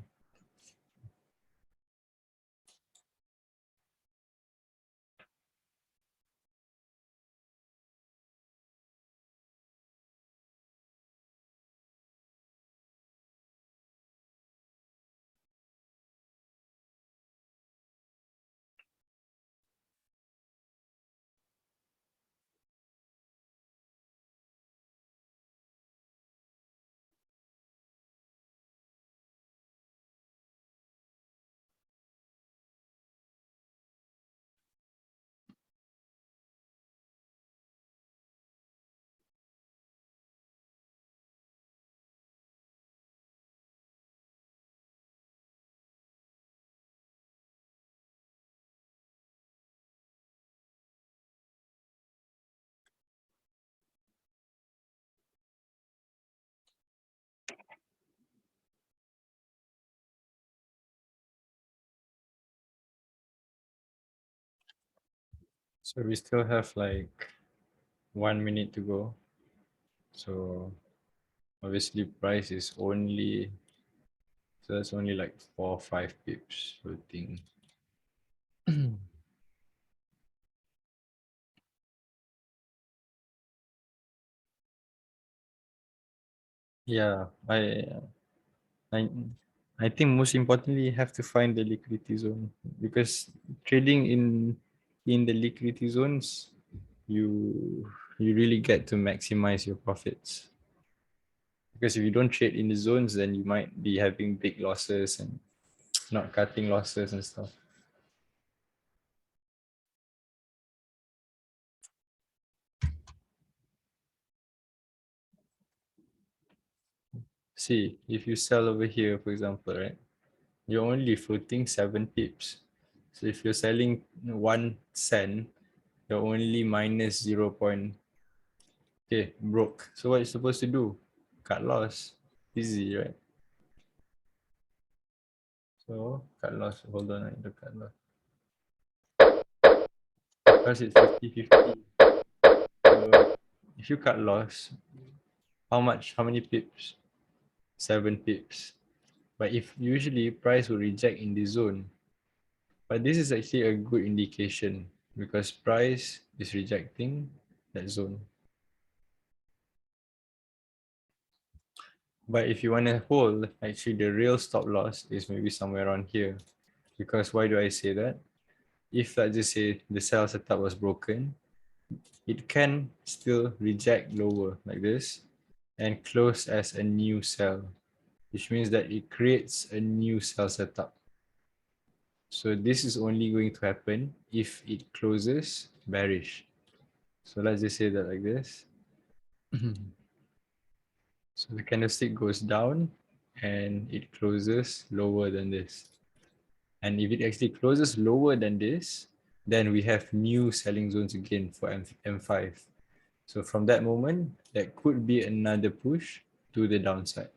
So we still have like 1 minute to go. So obviously price is only, so that's only like 4 or 5 pips, I think. Yeah, I I think most importantly you have to find the liquidity zone because trading in the liquidity zones, you really get to maximize your profits. Because if you don't trade in the zones, then you might be having big losses and not cutting losses and stuff. See, if you sell over here, for example, right, you're only floating 7 pips. So if you're selling 1 cent, you're only minus 0. Okay, broke. So what you supposed to do? Cut loss. Easy, right? So cut loss. Hold on, I need to cut loss. Because it's 50-50. So if you cut loss, how much? How many pips? 7 pips. But if usually price will reject in the zone. But this is actually a good indication because price is rejecting that zone. But if you want to hold, actually the real stop loss is maybe somewhere around here. Because why do I say that? If let's just say the sell setup was broken, it can still reject lower like this and close as a new sell, which means that it creates a new sell setup. So this is only going to happen if it closes bearish. So let's just say that like this. So the candlestick goes down and it closes lower than this. And if it actually closes lower than this, then we have new selling zones again for M5. So from that moment, that could be another push to the downside.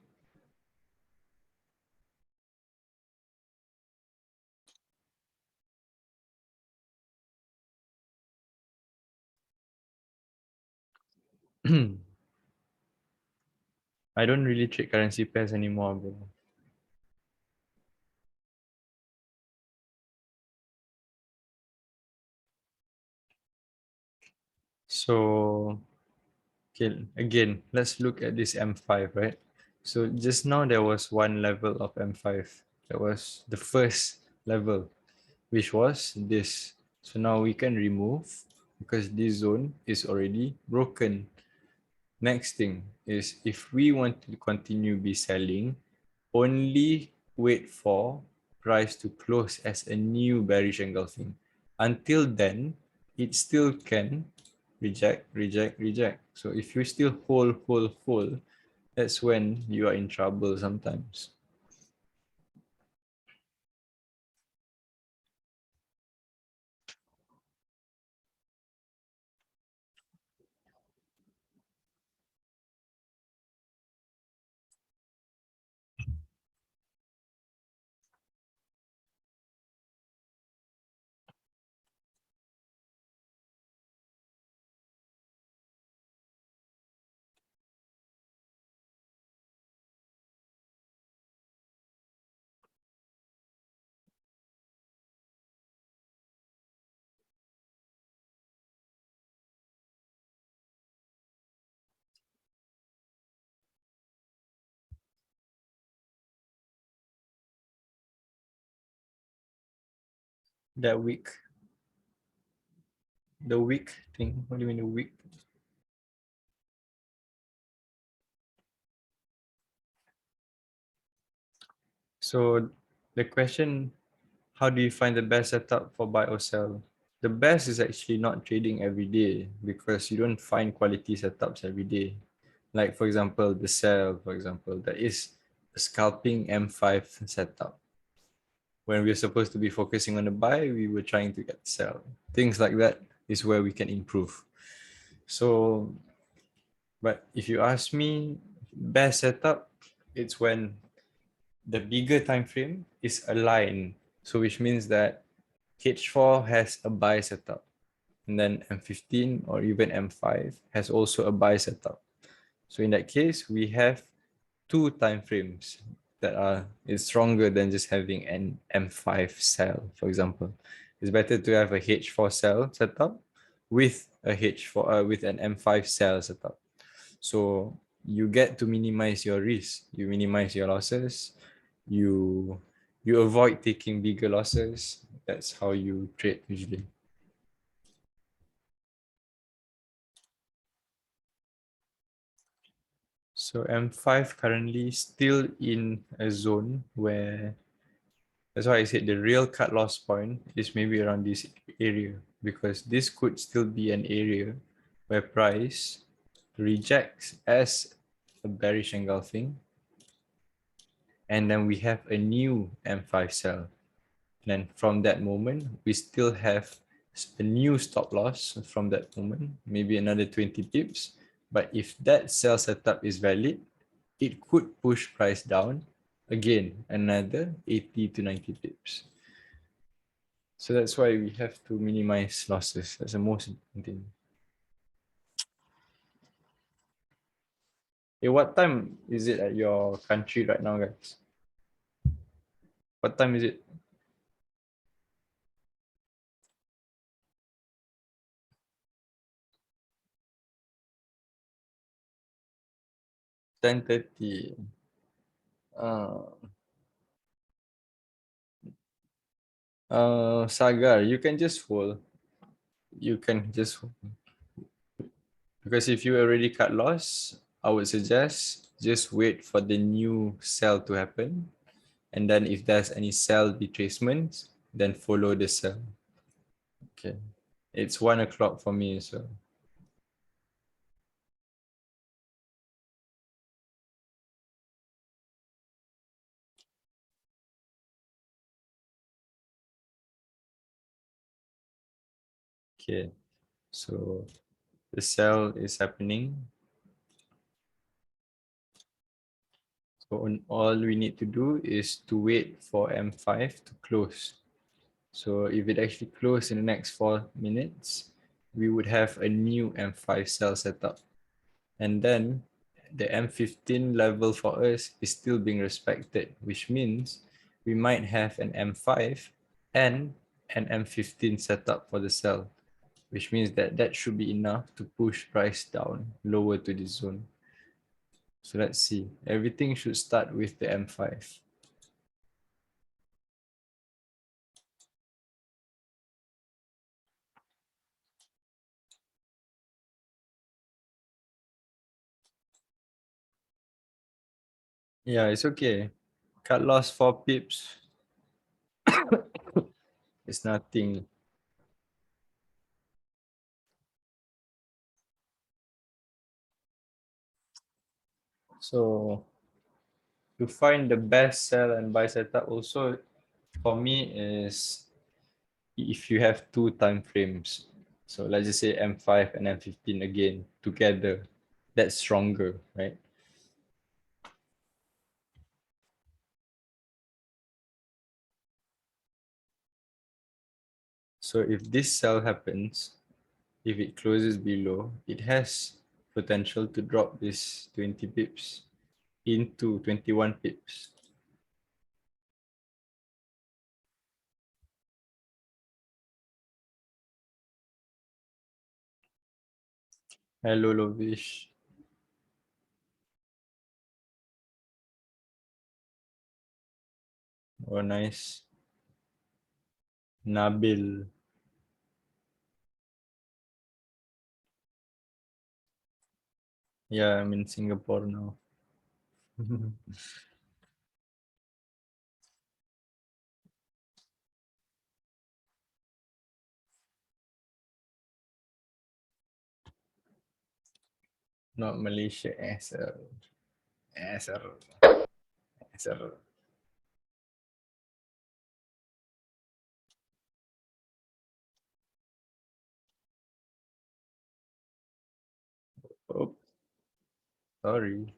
I don't really trade currency pairs anymore, bro. So, okay, again, let's look at this M5, right? So just now there was one level of M5. That was the first level, which was this. So now we can remove because this zone is already broken. Next thing is if we want to continue be selling, only wait for price to close as a new bearish engulfing. Until then, it still can reject, reject, reject. So if you still hold, that's when you are in trouble sometimes. That weak, the weak thing. What do you mean the weak? So the question, how do you find the best setup for buy or sell? The best is actually not trading every day because you don't find quality setups every day. Like for example, the sell, for example, that is a scalping M5 setup. When we're supposed to be focusing on the buy, we were trying to get sell. Things like that is where we can improve. So, but if you ask me, best setup, it's when the bigger time frame is aligned. So which means that H4 has a buy setup. And then M15 or even M5 has also a buy setup. So in that case, we have two time frames that are is stronger than just having an M5 cell, for example. It's better to have a H4 cell setup with a H4 with an M5 cell setup. So you get to minimize your risk, you minimize your losses, you you avoid taking bigger losses. That's how you trade usually. So M5 currently still in a zone where, that's why I said the real cut loss point is maybe around this area, because this could still be an area where price rejects as a bearish engulfing, and then we have a new M5 sell. And then from that moment, we still have a new stop loss from that moment, maybe another 20 pips. But if that sell setup is valid, it could push price down again, another 80 to 90 pips. So that's why we have to minimize losses. That's the most important thing. Hey, what time is it at your country right now, guys? What time is it? 10:30. Uh, Sagar, you can just hold. You can just hold. Because if you already cut loss, I would suggest just wait for the new sell to happen. And then if there's any sell retracements, then follow the sell. Okay. It's 1 o'clock for me, so Okay, so the sell is happening. So all we need to do is to wait for M5 to close. So if it actually closes in the next 4 minutes, we would have a new M5 cell setup. And then the M15 level for us is still being respected, which means we might have an M5 and an M15 setup for the cell, which means that that should be enough to push price down lower to this zone. So let's see. Everything should start with the M5. Yeah, it's okay. Cut loss 4 pips. It's nothing. So to find the best sell and buy setup also for me is if you have two time frames. So let's just say M5 and M15 again together. That's stronger, right? So if this sell happens, if it closes below, it has potential to drop this 20 pips into 21 pips. Hello, Lovish. Oh, nice. Nabil. Yeah, I'm in Singapore now. Not Malaysia. Asshole. Asshole. Asshole. Oh, sorry.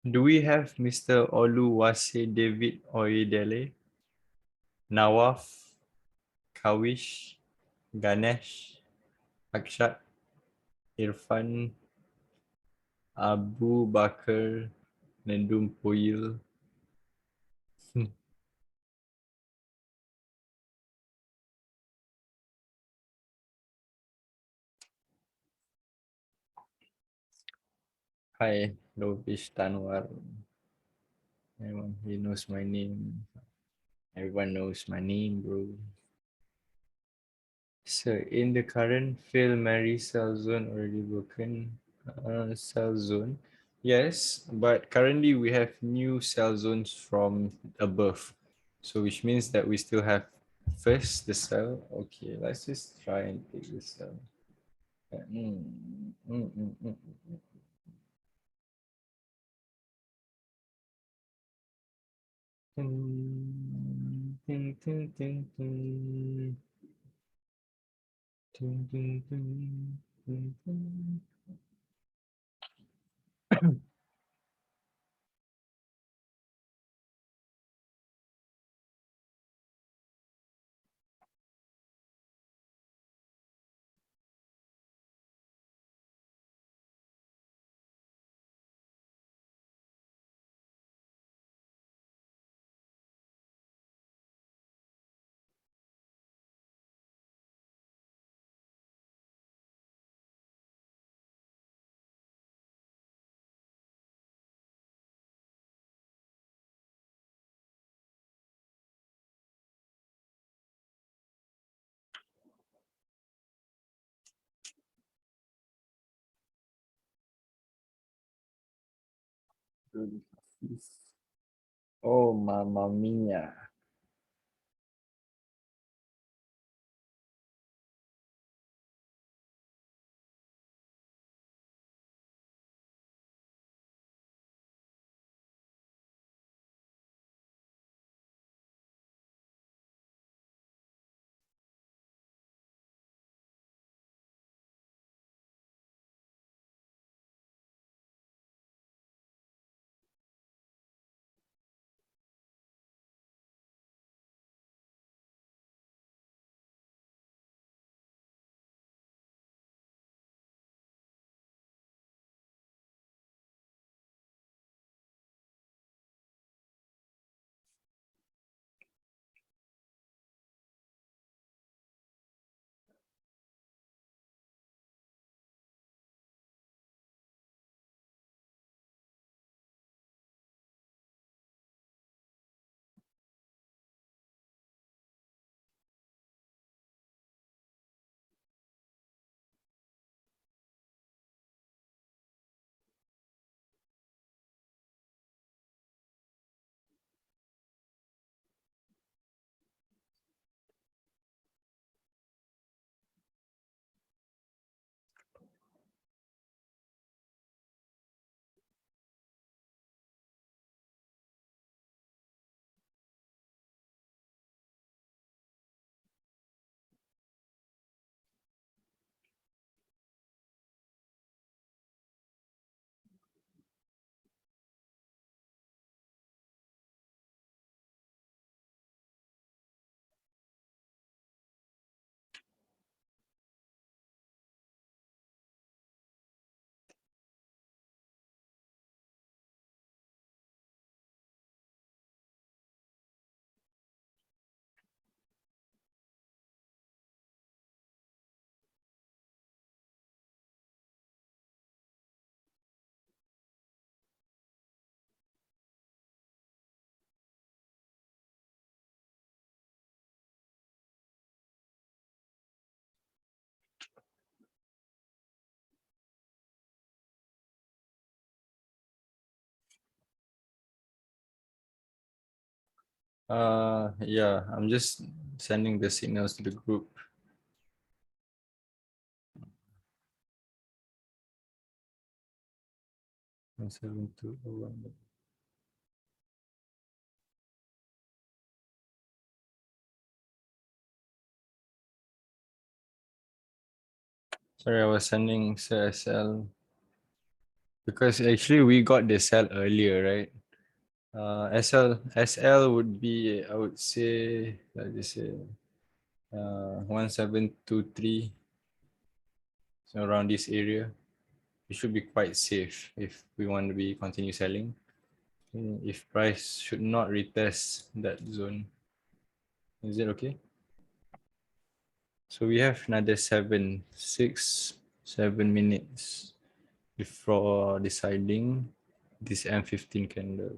Do we have Mr. Oluwase David Oyedele, Nawaf, Kawish, Ganesh, Akshat, Irfan, Abu Bakar, Nendum Poyil? Hi, Lovish Tanwar. Everyone, he knows my name. Everyone knows my name, bro. So in the current fail Mary cell zone already broken cell zone. Yes, but currently we have new cell zones from above. So which means that we still have first the cell. Okay, let's just try and take the cell. Mm, mm, mm, mm, mm. Ting, ting, ting, ting. Ting, ting, ting, ting, ting. Oh, mamma mia. Yeah, I'm just sending the signals to the group. Seven two one. Sorry, I was sending SL because actually we got the cell earlier, right? SL would be, I would say, like this, 1723, so around this area. It should be quite safe if we want to be continue selling. If price should not retest that zone, is it okay? So we have another 7 minutes before deciding this M15 candle.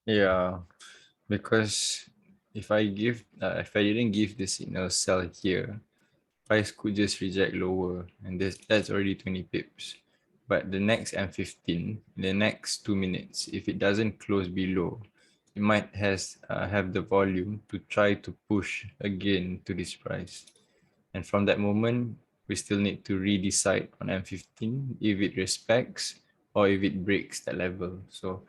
Yeah, because if I didn't give the signal sell here, price could just reject lower, and that's already 20 pips. But the next M15, the next 2 minutes, if it doesn't close below, it might have the volume to try to push again to this price. And from that moment, we still need to redecide on M15 if it respects or if it breaks that level. So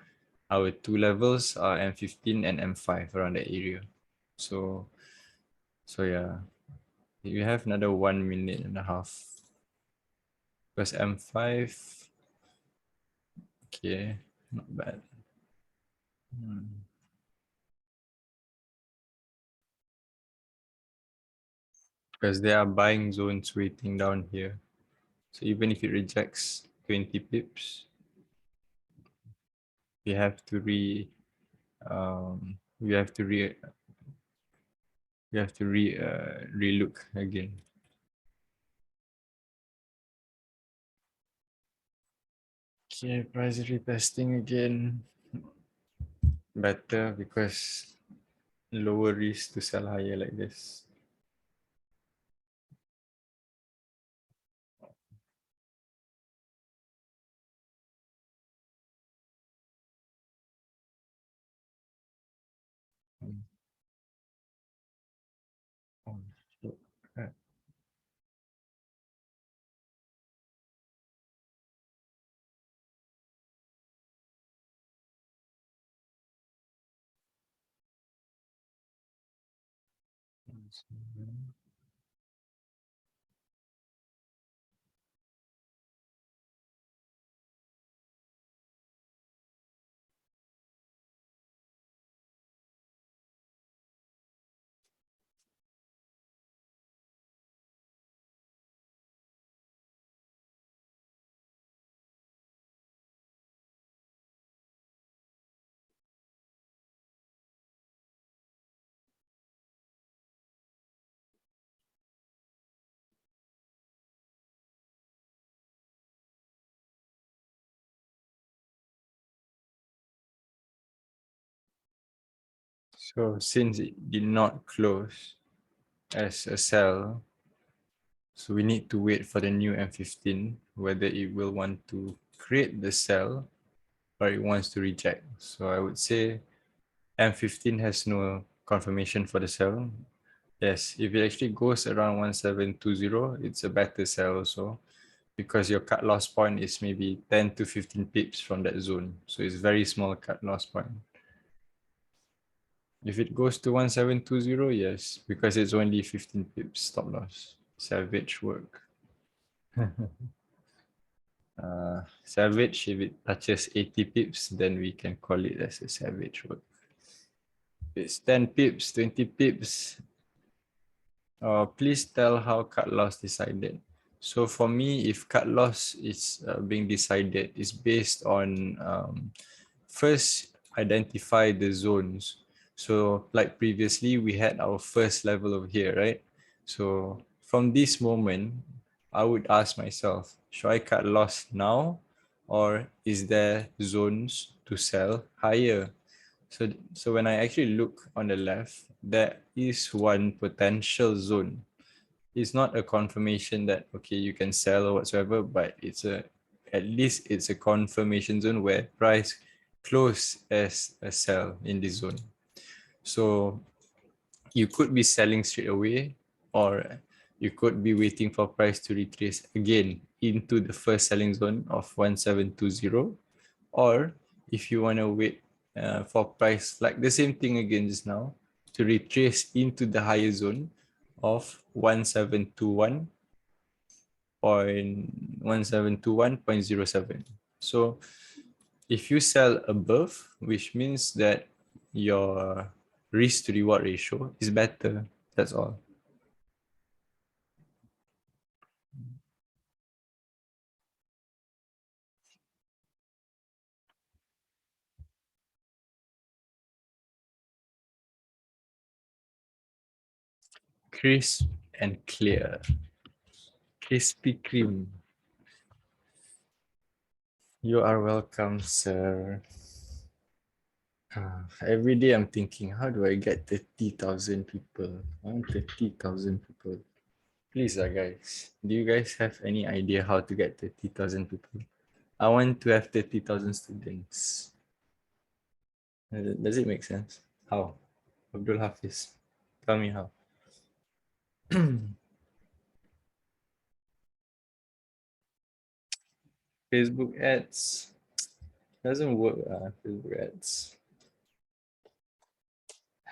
our two levels are M15 and M5 around that area. So yeah, you have another 1.5 minutes because M5, okay, not bad. Because there are buying zones waiting down here. So even if it rejects 20 pips, we have to re we have to relook again. Okay, price retesting again. Better because lower risk to sell higher like this. Oh, shit. So since it did not close as a sell, so we need to wait for the new M15, whether it will want to create the sell or it wants to reject. So I would say M15 has no confirmation for the sell. Yes, if it actually goes around 1720, it's a better sell also because your cut loss point is maybe 10 to 15 pips from that zone. So it's very small cut loss point. If it goes to 1720, yes, because it's only 15 pips stop loss. Savage work. Savage, if it touches 80 pips, then we can call it as a savage work. If it's 10 pips, 20 pips, please tell how cut loss decided. So for me, if cut loss is being decided, is based on first identify the zones. So like previously, we had our first level over here, right? So from this moment, I would ask myself, should I cut loss now, or is there zones to sell higher? So when I actually look on the left, there is one potential zone. It's not a confirmation that okay you can sell or whatsoever, but at least it's a confirmation zone where price close as a sell in this zone. So you could be selling straight away, or you could be waiting for price to retrace again into the first selling zone of 1720, or if you want to wait for price like the same thing again just now to retrace into the higher zone of 1721.07. So if you sell above, which means that your risk to reward ratio is better. That's all. Crisp and clear. Krispy Kreme. You are welcome, sir. Every day I'm thinking, how do I get 30,000 people? I want 30,000 people. Please, guys, do you guys have any idea how to get 30,000 people? I want to have 30,000 students. Does it make sense? How? Abdul Hafiz, tell me how. Facebook ads doesn't work. Facebook ads.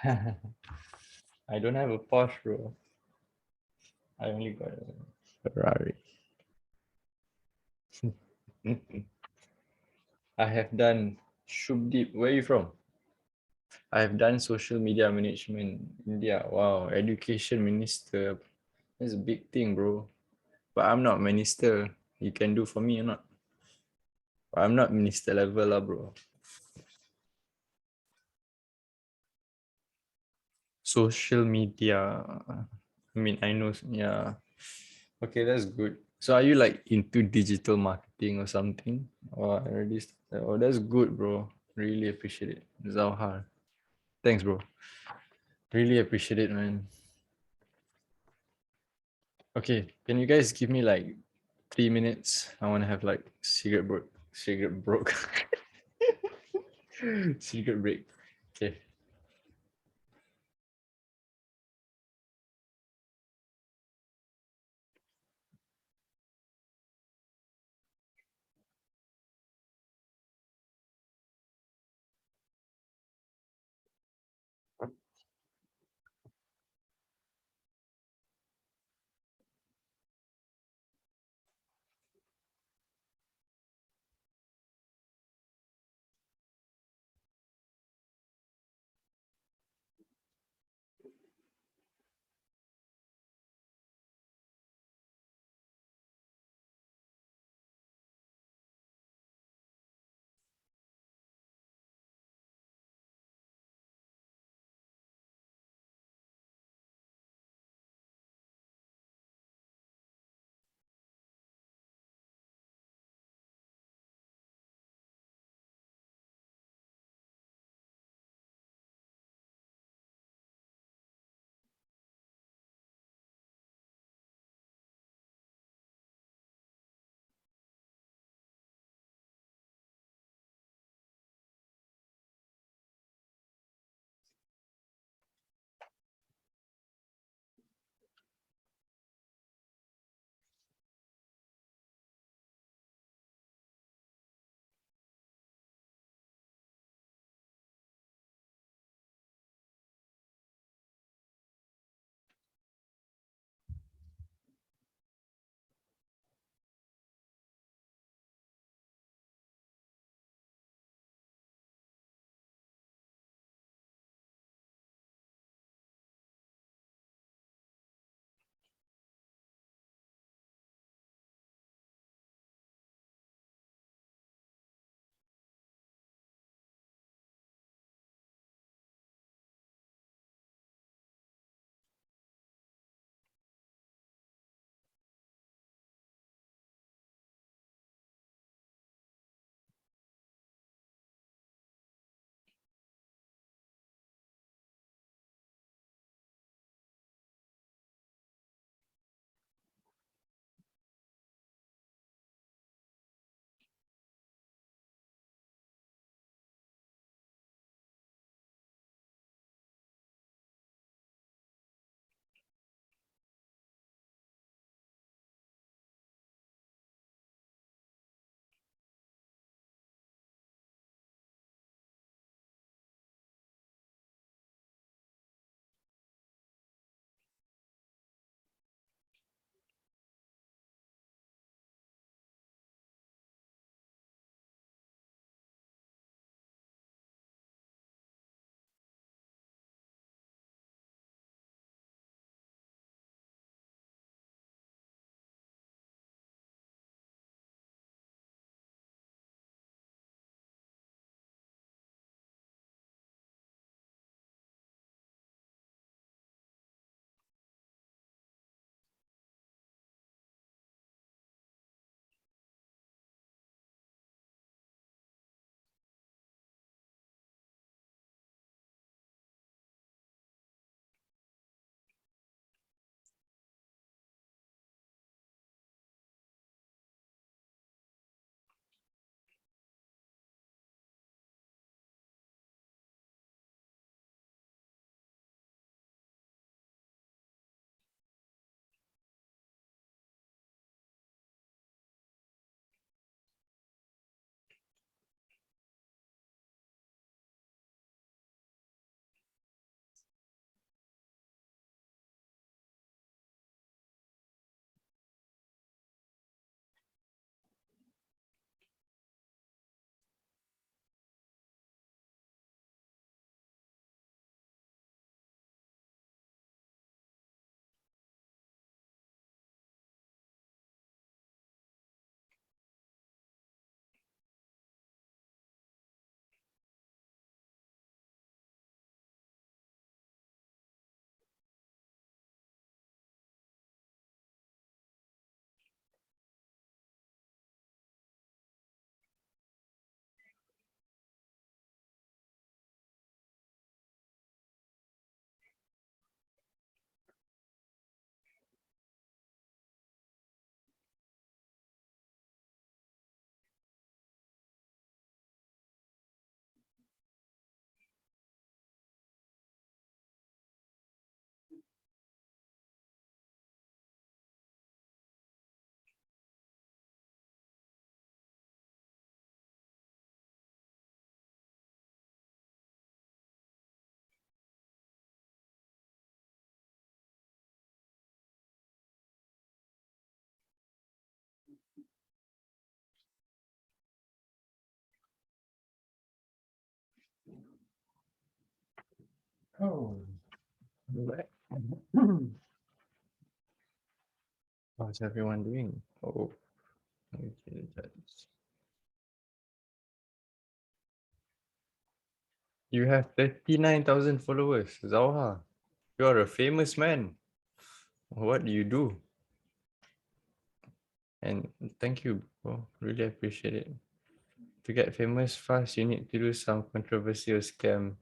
I don't have a Porsche, bro. I only got a Ferrari. I have done Shubdeep. Where are you from? I have done social media management. India. Wow, education minister. That's a big thing, bro. But I'm not minister. You can do for me or not? I'm not minister level, lah, bro. Social media. I mean, I know. Yeah. Okay, that's good. So are you like into digital marketing or something? Or already started? Oh, that's good, bro. Really appreciate it. Zawhar. Thanks, bro. Really appreciate it, man. Okay, can you guys give me like 3 minutes? I want to have like cigarette broke, cigarette break. Okay. Oh. How's everyone doing? Oh, okay, you have 39,000 followers, Zauha. You are a famous man. What do you do? And thank you, bro. Really appreciate it. To get famous fast, you need to do some controversial scam.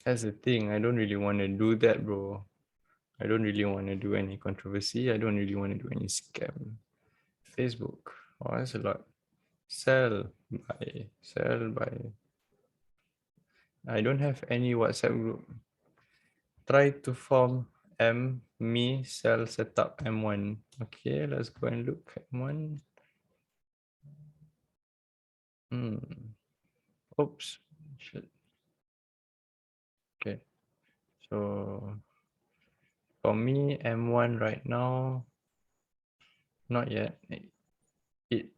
That's the thing. I don't really want to do that, bro. I don't really want to do any controversy. I don't really want to do any scam. Facebook. Oh, that's a lot. Sell, buy, sell, buy. I don't have any WhatsApp group. Try to form me, sell, setup M1. Okay, let's go and look at M1. Oops. Shit. Okay. So for me, M1 right now, not yet.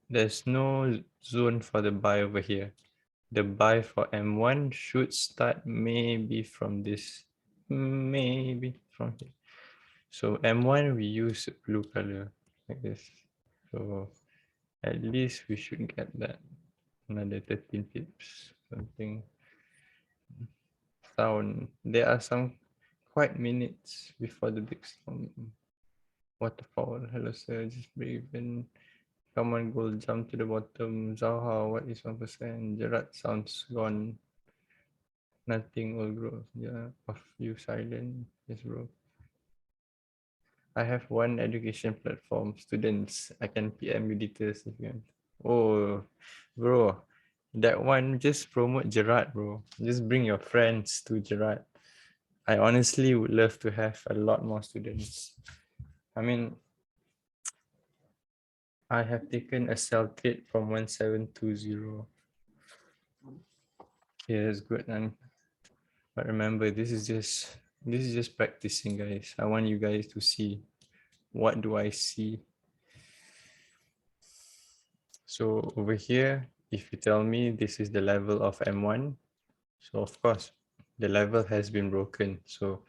There's no zone for the buy over here. The buy for M1 should start maybe from this, maybe from here. So M1 we use blue color like this. So at least we should get that another 13 pips something. Sound. There are some quiet minutes before the big storm. Waterfall. Hello sir, just breathe in. Come on, gold, jump to the bottom. Zaha, what is 1%? Gerrard sounds gone. Nothing will grow. Yeah, of you silent. Yes, bro. I have one education platform. Students, I can PM you details if you want. Oh, bro. That one, just promote Gerrard, bro. Just bring your friends to Gerrard. I honestly would love to have a lot more students. I mean, I have taken a sell trade from 1720. Okay, that's good. But remember, this is just practicing, guys. I want you guys to see what do I see. So over here, if you tell me this is the level of M1, so of course the level has been broken. So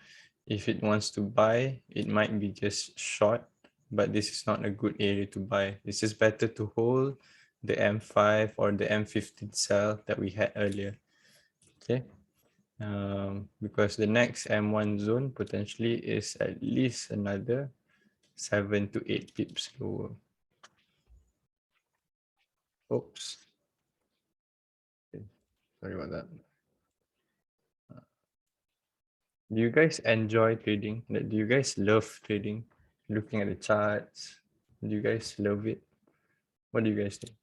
if it wants to buy, it might be just short, but this is not a good area to buy. It's just better to hold the M5 or the M15 sell that we had earlier. Okay. Because the next M1 zone potentially is at least another 7 to 8 pips lower. Oops. Okay. Sorry about that. Do you guys enjoy trading? Like, do you guys love trading? Looking at the charts? Do you guys love it? What do you guys think?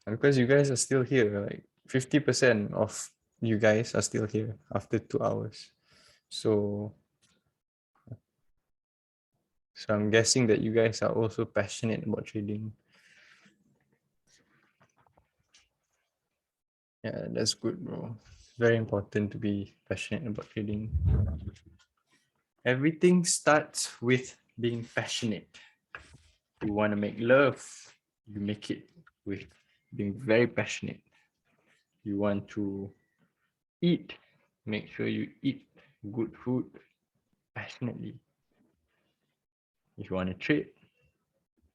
And because you guys are still here, like 50% of you guys are still here after 2 hours. So I'm guessing that you guys are also passionate about trading. Yeah, that's good, bro. Very important to be passionate about trading. Everything starts with being passionate. You want to make love, you make it with being very passionate. You want to eat, make sure you eat good food passionately. If you want to trade,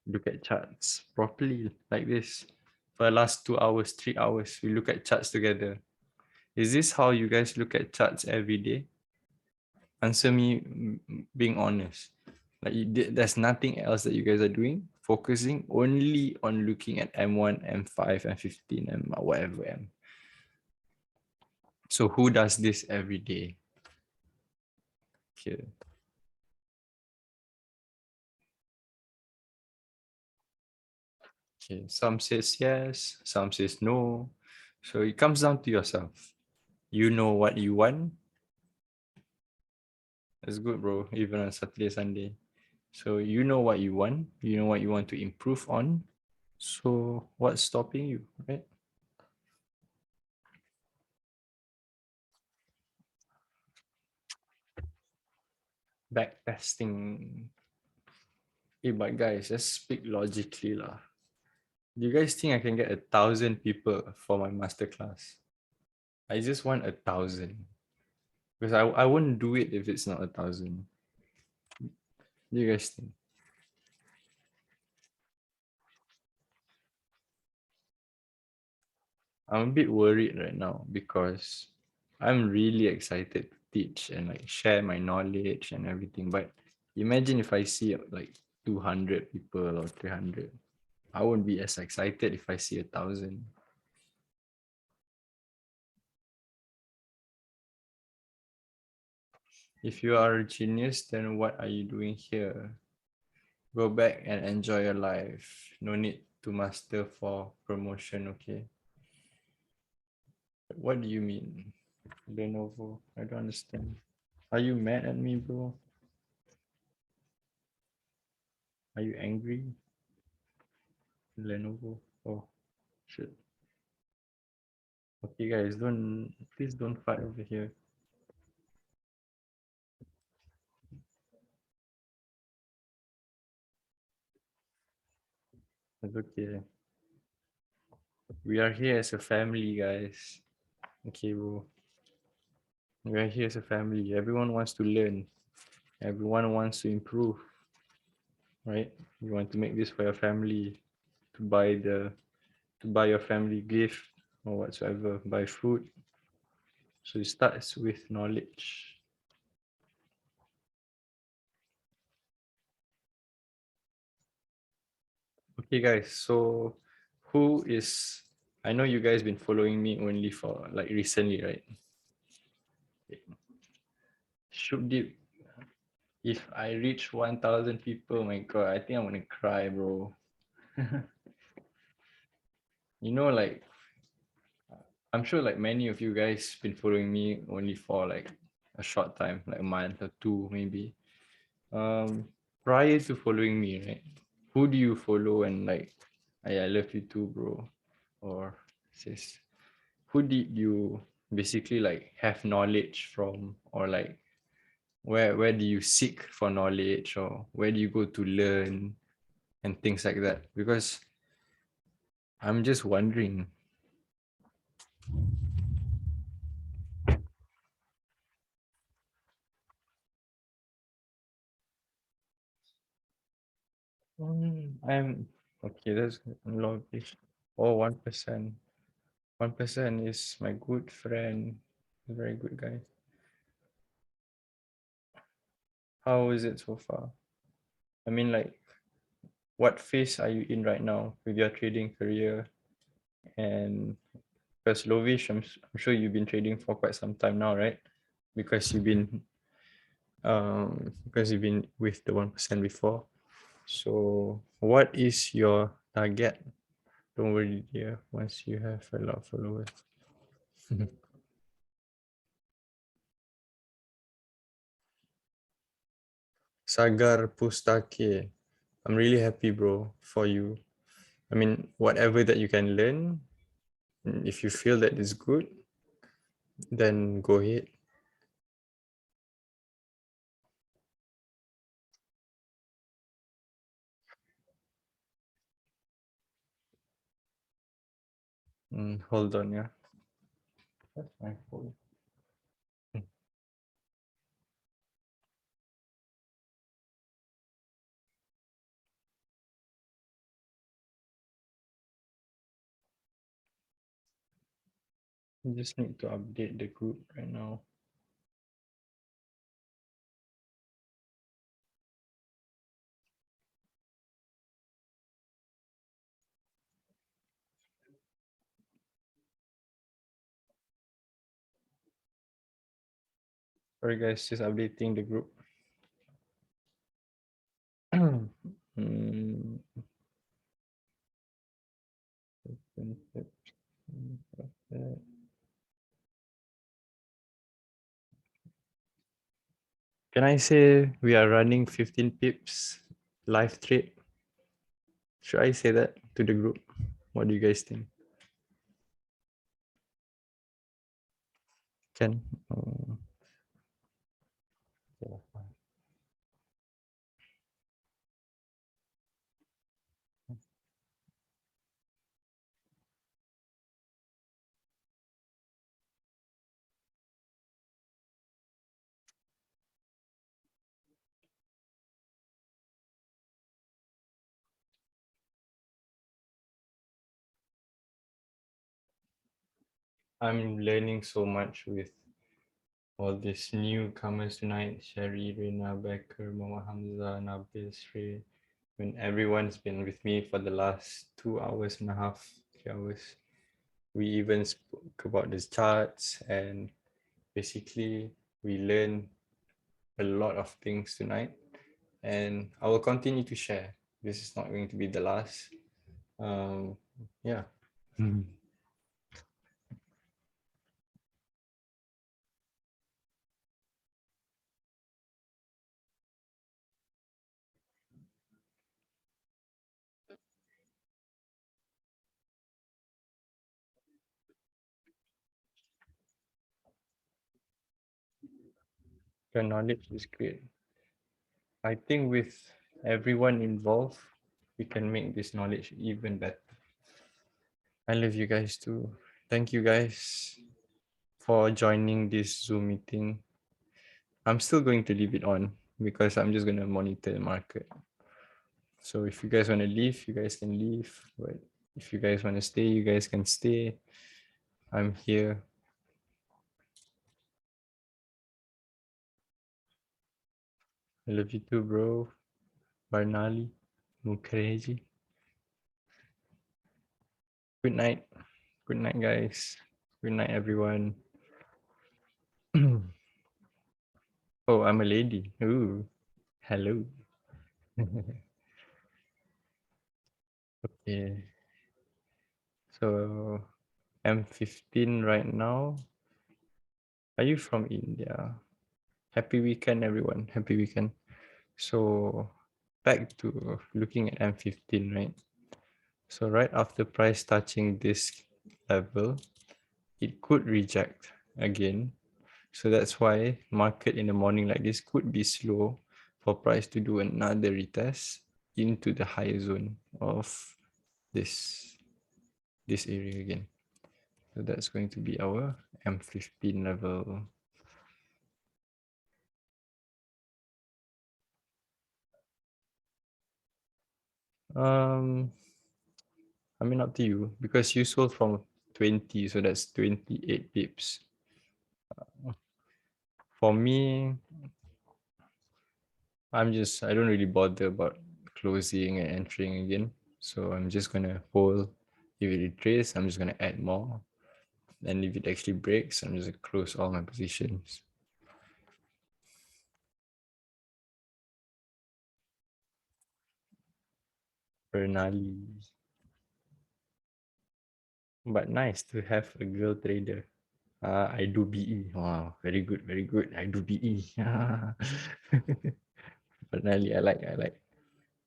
look at charts properly like this. For the last 2 hours, 3 hours, we look at charts together. Is this how you guys look at charts every day? Answer me being honest. Like there's nothing else that you guys are doing, focusing only on looking at M1, M5, M15, M whatever M. So who does this every day? Okay. Okay. Some says yes, some says no. So it comes down to yourself. You know what you want. That's good, bro. Even on Saturday, Sunday. So you know what you want. You know what you want to improve on. So what's stopping you, right? Backtesting. Hey, but guys, let's speak logically lah. Do you guys think I can get 1,000 people for my masterclass? I just want 1,000. Because I wouldn't do it if it's not 1,000. What do you guys think? I'm a bit worried right now because I'm really excited to teach and like share my knowledge and everything. But imagine if I see like 200 people or 300. I won't be as excited if I see 1,000. If you are a genius, then what are you doing here? Go back and enjoy your life. No need to master for promotion, okay? What do you mean? Lenovo? I don't understand. Are you mad at me, bro? Are you angry? Lenovo? Oh, shit. Okay, guys, please don't fight over here. It's okay. We are here as a family, guys. Okay, bro. We are here as a family. Everyone wants to learn. Everyone wants to improve, right? You want to make this for your family, to buy your family gift or whatsoever, buy food. So it starts with knowledge. Okay, guys. So who is? I know you guys been following me only for like recently, right? Should it, if I reach 1,000 people, my God, I think I'm gonna cry, bro. You know, like I'm sure like many of you guys been following me only for like a short time, like a month or two maybe. Um, Prior to following me, right? Who do you follow and like, I love you too, bro, or sis? Who did you basically like have knowledge from, or like where do you seek for knowledge, or where do you go to learn and things like that? Because I'm just wondering. I'm okay. That's a lot of this. Oh, 1%. 1% is my good friend. Very good guy. How is it so far? I mean, like, what phase are you in right now with your trading career? And because Lovish, I'm sure you've been trading for quite some time now, right? Because you've been with the 1% before. So what is your target? Don't worry, dear, once you have a lot of followers. Sagar Pustake. I'm really happy, bro, for you. I mean, whatever that you can learn, if you feel that is good, then go ahead. Hold on, yeah. That's my phone. I just need to update the group right now. Sorry, guys, just updating the group. Mm, Can I say we are running 15 pips live trade? Should I say that to the group? What do you guys think? Can? I'm learning so much with all these newcomers tonight. Sherry, Reina, Becker, Mama Hamza, Nabil, Sri. When everyone's been with me for the last 2 hours and a half, 3 hours. We even spoke about the charts, and basically we learned a lot of things tonight, and I will continue to share. This is not going to be the last. Yeah. The knowledge is great. I think with everyone involved, we can make this knowledge even better. I love you guys too. Thank you guys for joining this Zoom meeting. I'm still going to leave it on because I'm just going to monitor the market. So if you guys want to leave, you guys can leave. But if you guys want to stay, you guys can stay. I'm here. I love you too, bro. Barnali, Mukherjee. Good night. Good night, guys. Good night, everyone. Oh, I'm a lady. Ooh, hello. Okay. So I'm 15 right now. Are you from India? Happy weekend, everyone. Happy weekend. So back to looking at M15, right? So right after price touching this level, it could reject again. So that's why market in the morning like this could be slow for price to do another retest into the higher zone of this area again. So that's going to be our M15 level. I mean, up to you because you sold from 20, so that's 28 pips. For me, I don't really bother about closing and entering again. So I'm just gonna hold. If it retraces, I'm just gonna add more. And if it actually breaks, I'm just gonna close all my positions. Bernali. But nice to have a girl trader. I do BE. Wow, very good, very good. I do BE. Bernali, I like.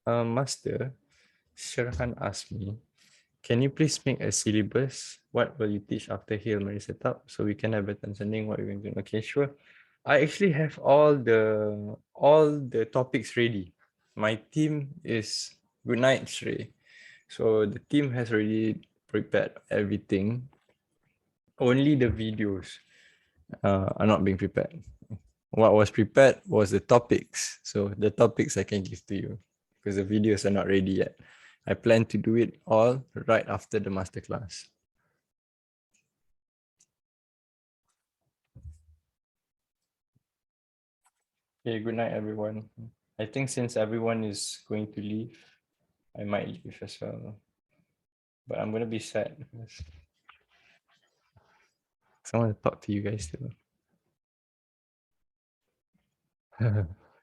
Master, Sherhan asked me, can you please make a syllabus? What will you teach after Hail Mary setup? So we can have better understanding what we're going to do. Okay, sure. I actually have all the topics ready. My team is good night, Shrey. So the team has already prepared everything. Only the videos are not being prepared. What was prepared was the topics. So the topics I can give to you because the videos are not ready yet. I plan to do it all right after the masterclass. Okay, good night, everyone. I think since everyone is going to leave, I might leave as well. But I'm gonna be sad because I want to talk to you guys too.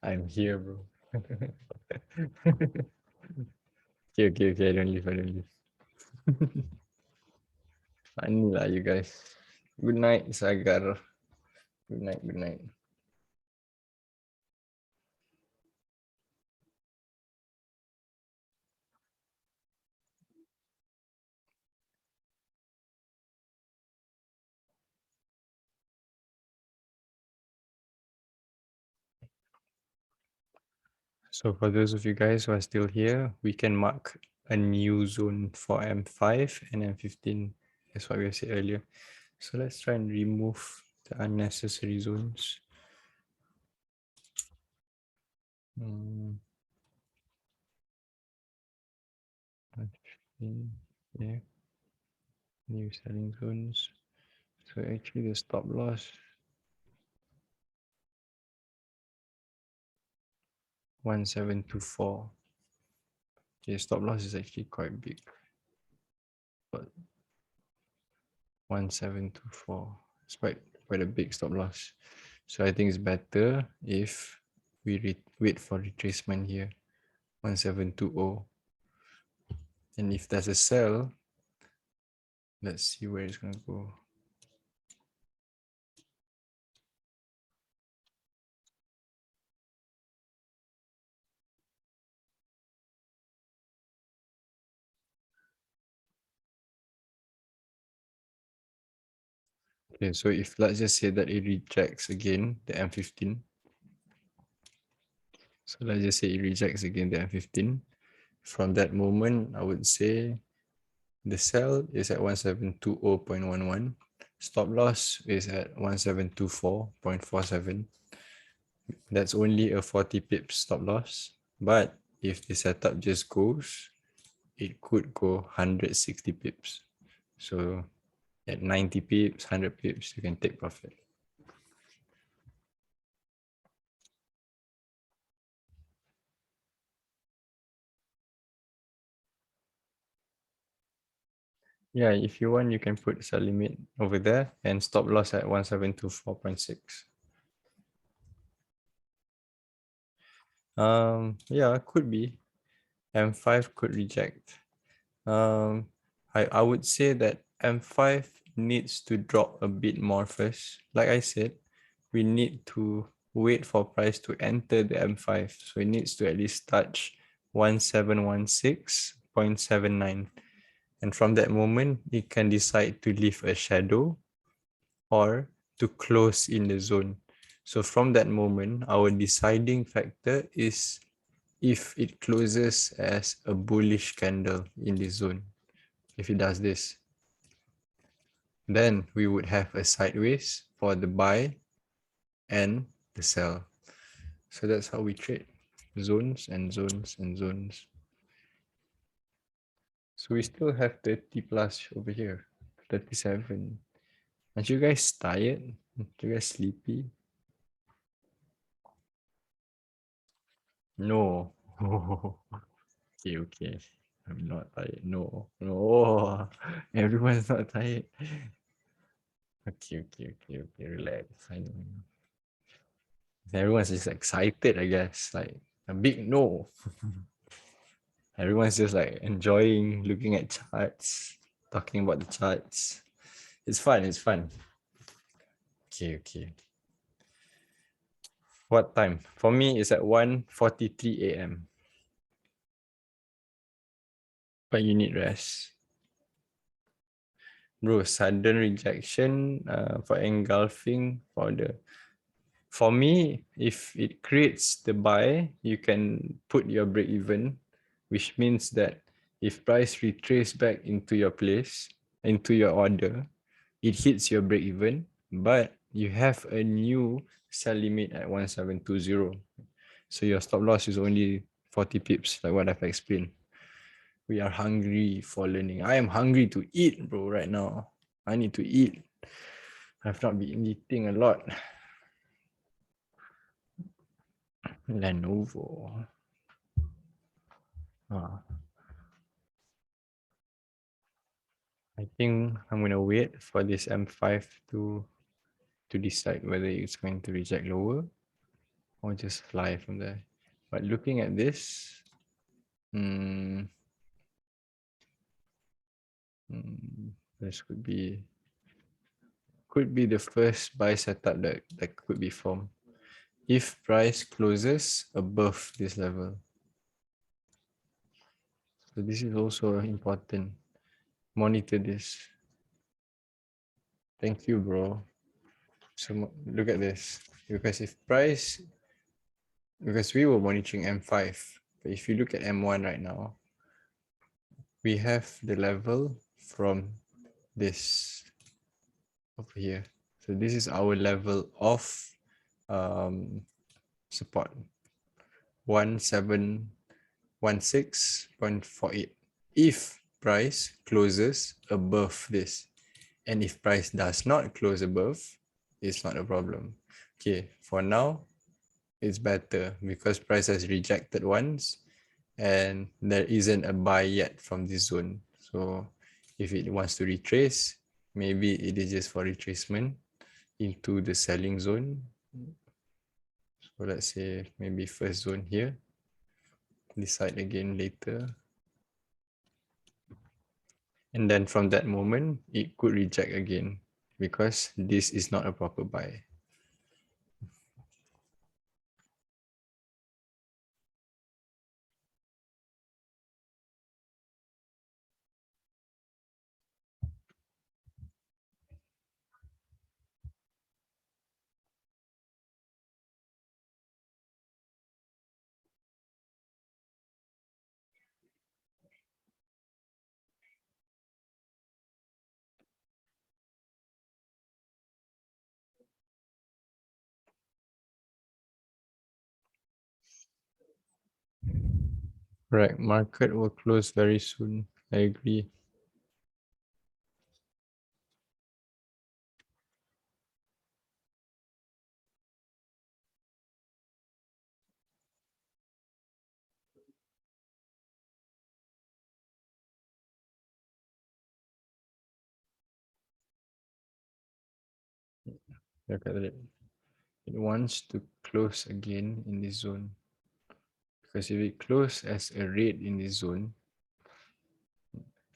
I'm here, bro. Okay. I don't leave. Funny lah, you guys. Good night, Sagar. Good night. So for those of you guys who are still here, we can mark a new zone for M5 and M15. That's what we said earlier. So let's try and remove the unnecessary zones. Yeah, new selling zones. So actually the stop loss 1724. Okay, stop loss is actually quite big. But 1724. It's quite a big stop loss. So I think it's better if we wait for retracement here. 1720. And if there's a sell, let's see where it's gonna go. Okay, so if let's just say that it rejects again the M15. So let's just say it rejects again the M15. From that moment, I would say the sell is at 1720.11. Stop loss is at 1724.47. That's only a 40 pips stop loss. But if the setup just goes, it could go 160 pips. So at 90 pips, 100 pips, you can take profit. Yeah, if you want, you can put sell limit over there and stop loss at 1724.6. Yeah, could be. M5 could reject. I would say that M5 needs to drop a bit more first. Like I said, we need to wait for price to enter the M5. So it needs to at least touch 1716.79. And from that moment, it can decide to leave a shadow or to close in the zone. So from that moment, our deciding factor is if it closes as a bullish candle in this zone. If it does this, then we would have a sideways for the buy and the sell. So that's how we trade. Zones and zones and zones. So we still have 30 plus over here. 37. Aren't you guys tired? Aren't you guys sleepy? No. Okay, okay. I'm not tired. No, no. Everyone's not tired. Okay, okay, okay, okay. Relax. I know. Everyone's just excited, I guess. Like a big no. Everyone's just like enjoying looking at charts, talking about the charts. It's fun, it's fun. Okay, okay. What time? For me, it's at 1:43 a.m. But you need rest. Bro, sudden rejection for engulfing for me, if it creates the buy, you can put your break even, which means that if price retrace back into your place, into your order, it hits your break even, but you have a new sell limit at 1720. So your stop loss is only 40 pips, like what I've explained. We are hungry for learning. I am hungry to eat, bro, right now. I need to eat. I've not been eating a lot. Lenovo. I think I'm gonna wait for this M5 to decide whether it's going to reject lower or just fly from there. But looking at this, this could be the first buy setup that could be formed if price closes above this level. So this is also important. Monitor this. Thank you, bro. So look at this. Because we were monitoring M5, but if you look at M1 right now, we have the level from this over here. So this is our level of support, 1716.48. If price closes above this, And if price does not close above, it's not a problem. Okay, for now, it's better because price has rejected once and there isn't a buy yet from this zone. So if it wants to retrace, maybe it is just for retracement into the selling zone. So let's say maybe first zone here, decide again later. And then from that moment, it could reject again because this is not a proper buy. Right, market will close very soon. I agree. Look at it. It wants to close again in this zone. Because if it closes as a red in this zone,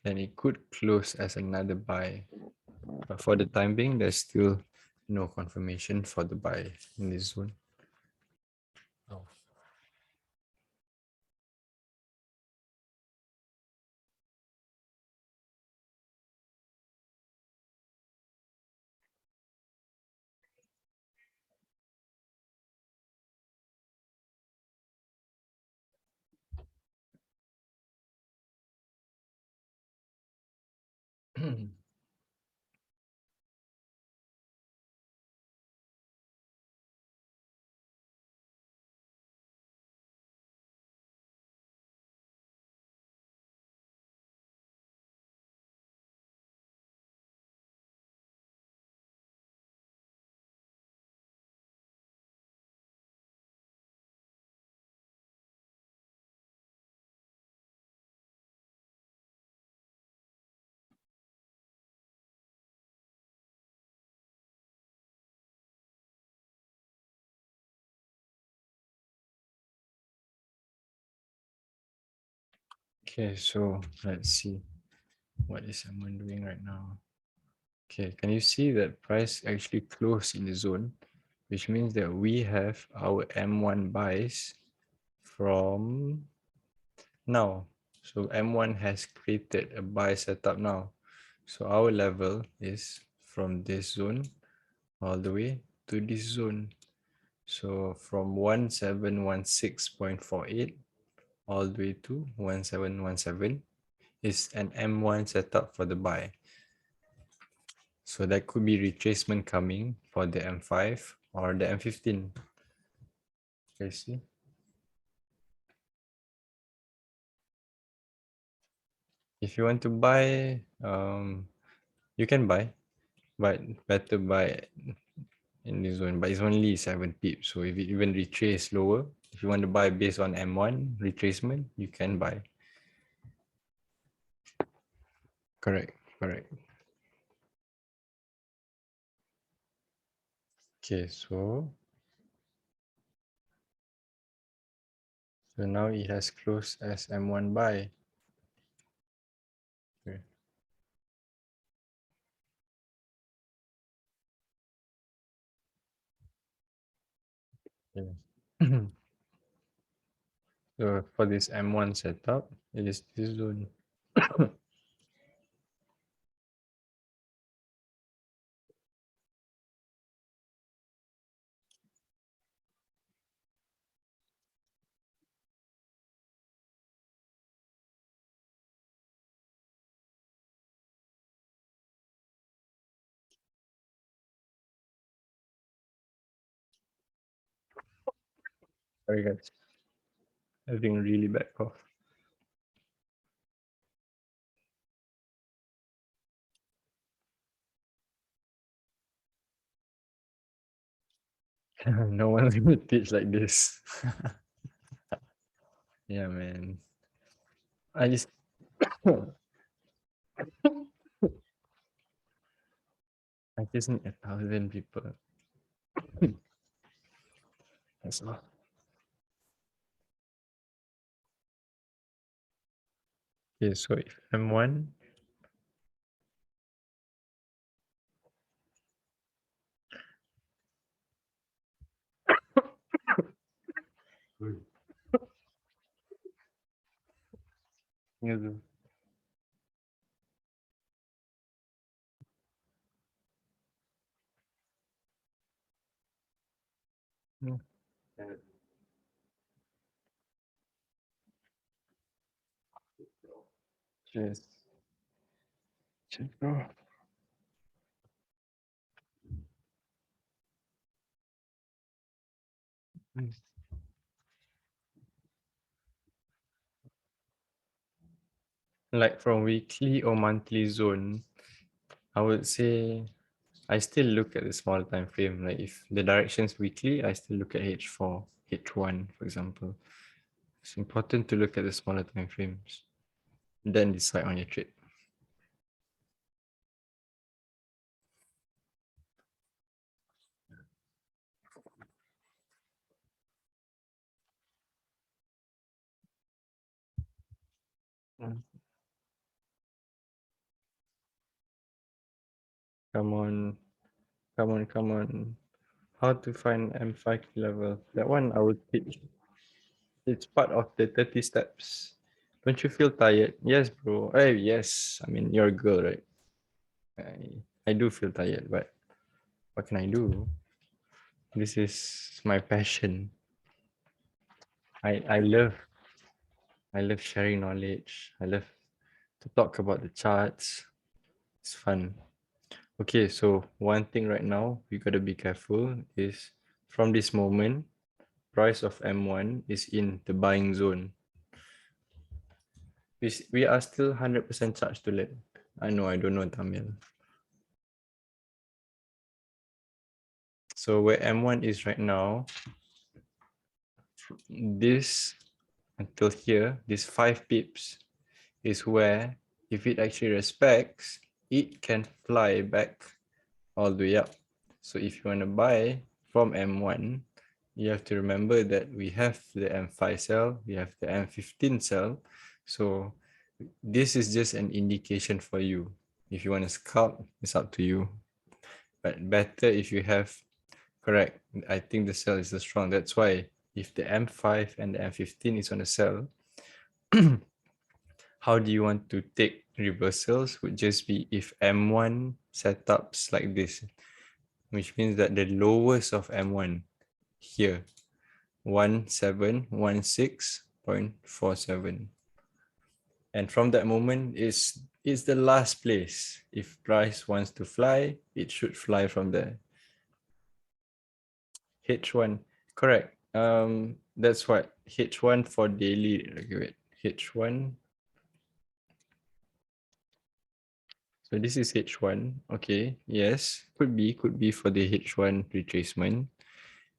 then it could close as another buy. But for the time being, there's still no confirmation for the buy in this zone. Oh. Okay, so let's see what is someone doing right now. Okay, can you see that price actually closed in the zone, which means that we have our M1 buys from now. So M1 has created a buy setup now. So our level is from this zone all the way to this zone. So from 1716.48 all the way to 1717 is an M1 setup for the buy. So that could be retracement coming for the M5 or the M15. Okay, see? If you want to buy, you can buy, but better buy in this zone. But it's only 7 pips. So if it even retrace lower, if you want to buy based on M1 retracement, you can buy. Correct, correct. Okay, so now it has closed as M1 buy. Okay. Yeah. So for this M1 setup, it is this zone. Sorry guys, having really bad cough. No one's gonna teach like this. Yeah, man. I just I just need 1,000 people. That's all. Okay, so if I'm one, you do. Cheers. Cheers, bro. Nice. Like from weekly or monthly zone, I would say I still look at the small time frame. Like if the direction's weekly, I still look at H4, H1, for example. It's important to look at the smaller time frames, then decide on your trade. Mm. Come on, come on, come on. How to find M5 level? That one I would teach. It's part of the 30 steps. Don't you feel tired? Yes, bro. Hey, yes. I mean, you're a girl, right? I do feel tired, but what can I do? This is my passion. I love sharing knowledge. I love to talk about the charts. It's fun. Okay, so one thing right now we gotta be careful is from this moment, price of M1 is in the buying zone. We are still 100% charged to let. I know, I don't know Tamil. So where M1 is right now, this until here, this 5 pips is where if it actually respects, it can fly back all the way up. So if you want to buy from M1, you have to remember that we have the M5 cell, we have the M15 cell. So this is just an indication for you. If you want to scalp, it's up to you. But better if you have, correct. I think the cell is the strong. That's why if the M5 and the M15 is on the cell, how do you want to take reversals would just be if M1 setups like this, which means that the lowest of M1 here, 1716.47. And from that moment is the last place. If price wants to fly, it should fly from there. H1, correct. That's what H1 for daily. Okay, wait. H1. So this is H1. Okay, yes, could be for the H1 retracement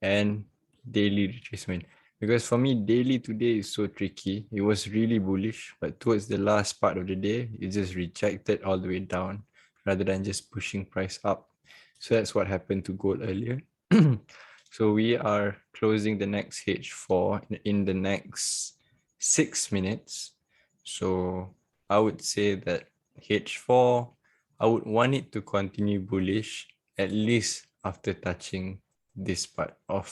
and daily retracement. Because for me, daily today is so tricky. It was really bullish, but towards the last part of the day, it just rejected all the way down rather than just pushing price up. So that's what happened to gold earlier. So we are closing the next H4 in the next 6 minutes. So I would say that H4, I would want it to continue bullish at least after touching this part of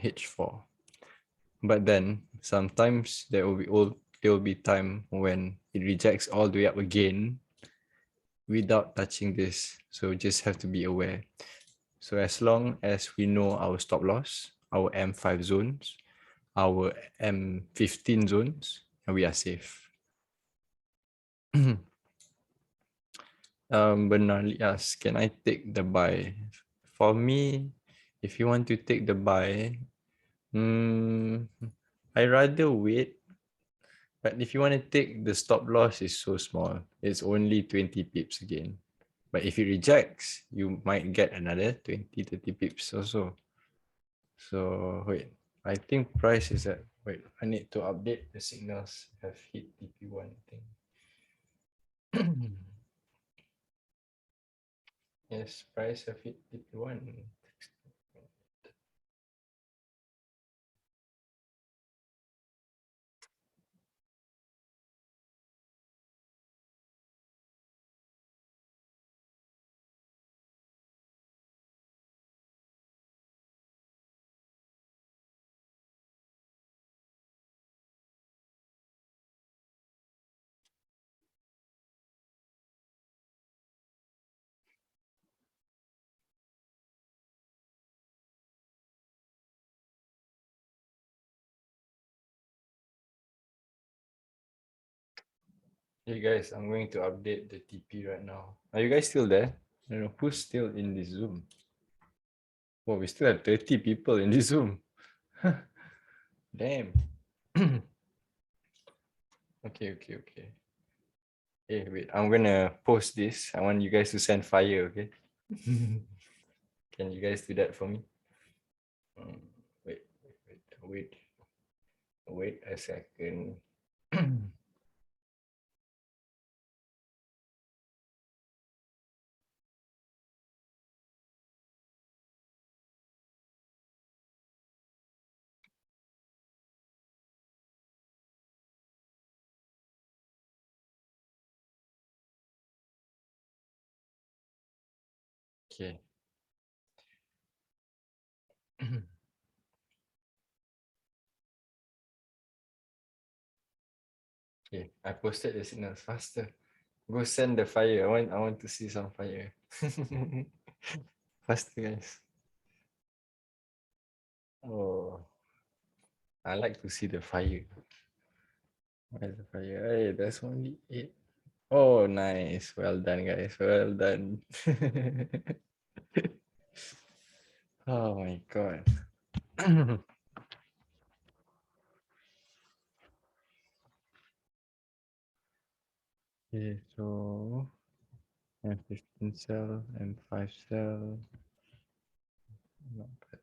H4. But then sometimes there will be time when it rejects all the way up again without touching this. So just have to be aware. So as long as we know our stop loss, our M5 zones, our M15 zones, we are safe. Bernali asks, can I take the buy? For me, if you want to take the buy, I rather wait. But if you want to take the stop loss is so small. It's only 20 pips again. But if it rejects, you might get another 20, 30 pips also. So wait, I think price is at, wait, I need to update the signals have hit TP1 thing. Yes, price have hit TP1. Hey guys, I'm going to update the TP right now. Are you guys still there? I don't know who's still in this Zoom. Oh, we still have 30 people in this Zoom. Damn. Okay. Hey, wait, I'm gonna post this. I want you guys to send fire, okay? Can you guys do that for me? Wait, wait a second. Okay. Okay, I posted the signals faster. Go send the fire. I want to see some fire. Faster, guys. Oh, I like to see the fire. Where's the fire? Hey, there's only 8. Oh, nice. Well done, guys. Well done. Oh my god. Okay, so M15 cell, M5 cell. Not bad.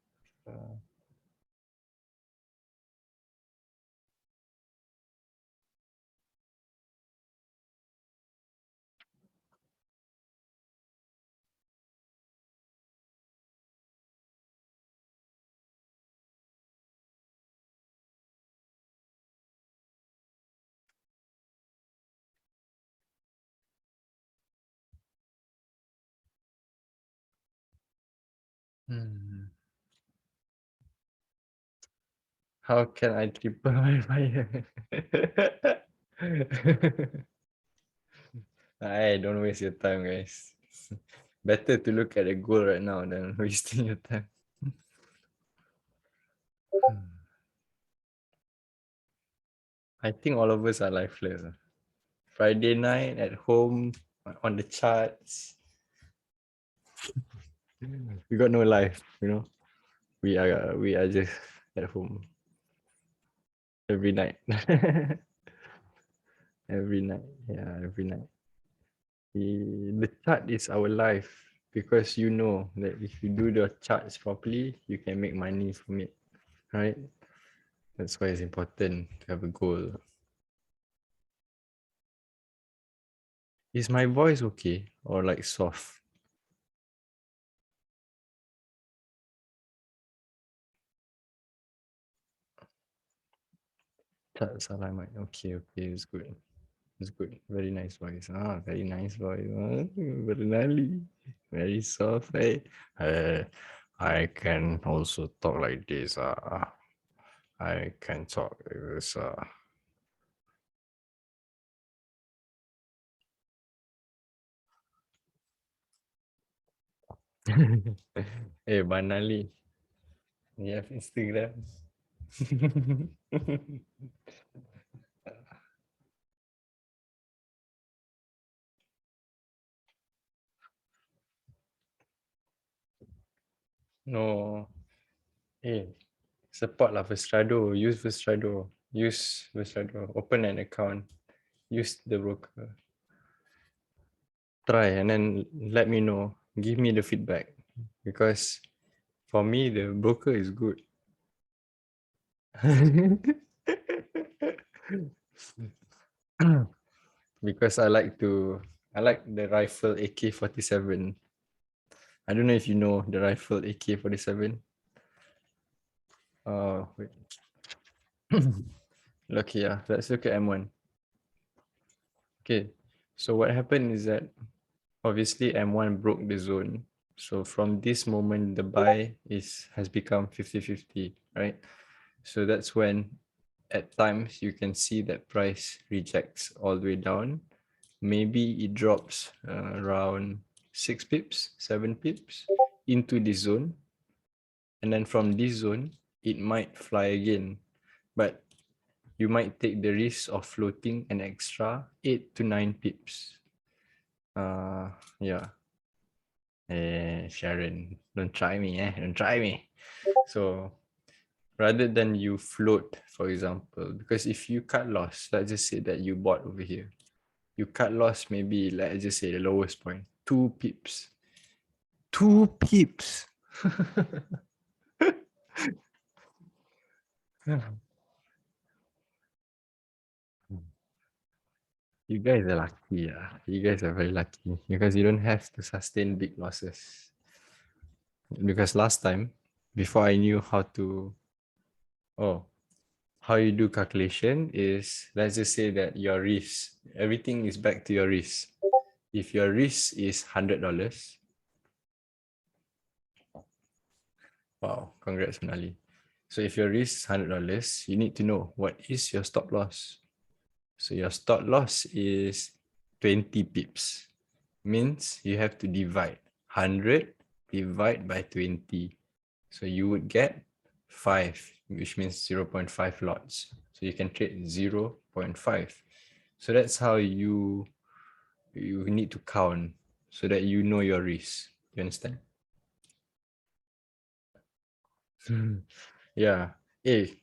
How can I triple my fire? I don't waste your time, guys. Better to look at the goal right now than wasting your time. I think all of us are lifeless. Friday night at home on the charts. We got no life, you know. We are just at home every night. Every night. Yeah, every night. The chart is our life because you know that if you do the charts properly, you can make money from it, right? That's why it's important to have a goal. Is my voice okay or like soft? Charts are like okay, it's good. It's good. Very nice voice. Very nice voice. Very gnarly. Very soft. Hey. I can also talk like this. I can talk like this. Hey, Banali. You have Instagram. No. Hey, support lah Vestrado. Use Vestrado. Use Vestrado. Open an account. Use the broker. try and then let me know. Give me the feedback. Because for me, the broker is good. Because I like the rifle AK-47. I don't know if you know the rifle AK-47. Wait. Look here. Let's look at M1. Okay. So what happened is that obviously M1 broke the zone. So from this moment, the buy has become 50-50, right? So that's when at times you can see that price rejects all the way down. Maybe it drops around 6 pips, 7 pips into this zone. And then from this zone, it might fly again. But you might take the risk of floating an extra 8 to 9 pips. Yeah. Sharon, don't try me, don't try me. So rather than you float, for example, because if you cut loss, let's just say that you bought over here, you cut loss, maybe let's just say the lowest point, 2 pips. 2 pips. You guys are lucky, yeah. You guys are very lucky because you don't have to sustain big losses. Because last time, before I knew how you do calculation is, let's just say that your risk, everything is back to your risk. If your risk is $100, wow, congrats, Manali. So if your risk is $100, you need to know what is your stop loss. So your stop loss is 20 pips. Means you have to divide 100 divide by 20. So you would get 5, which means 0.5 lots. So you can trade 0.5. So that's how you need to count so that you know your risk. You understand? Yeah. Hey,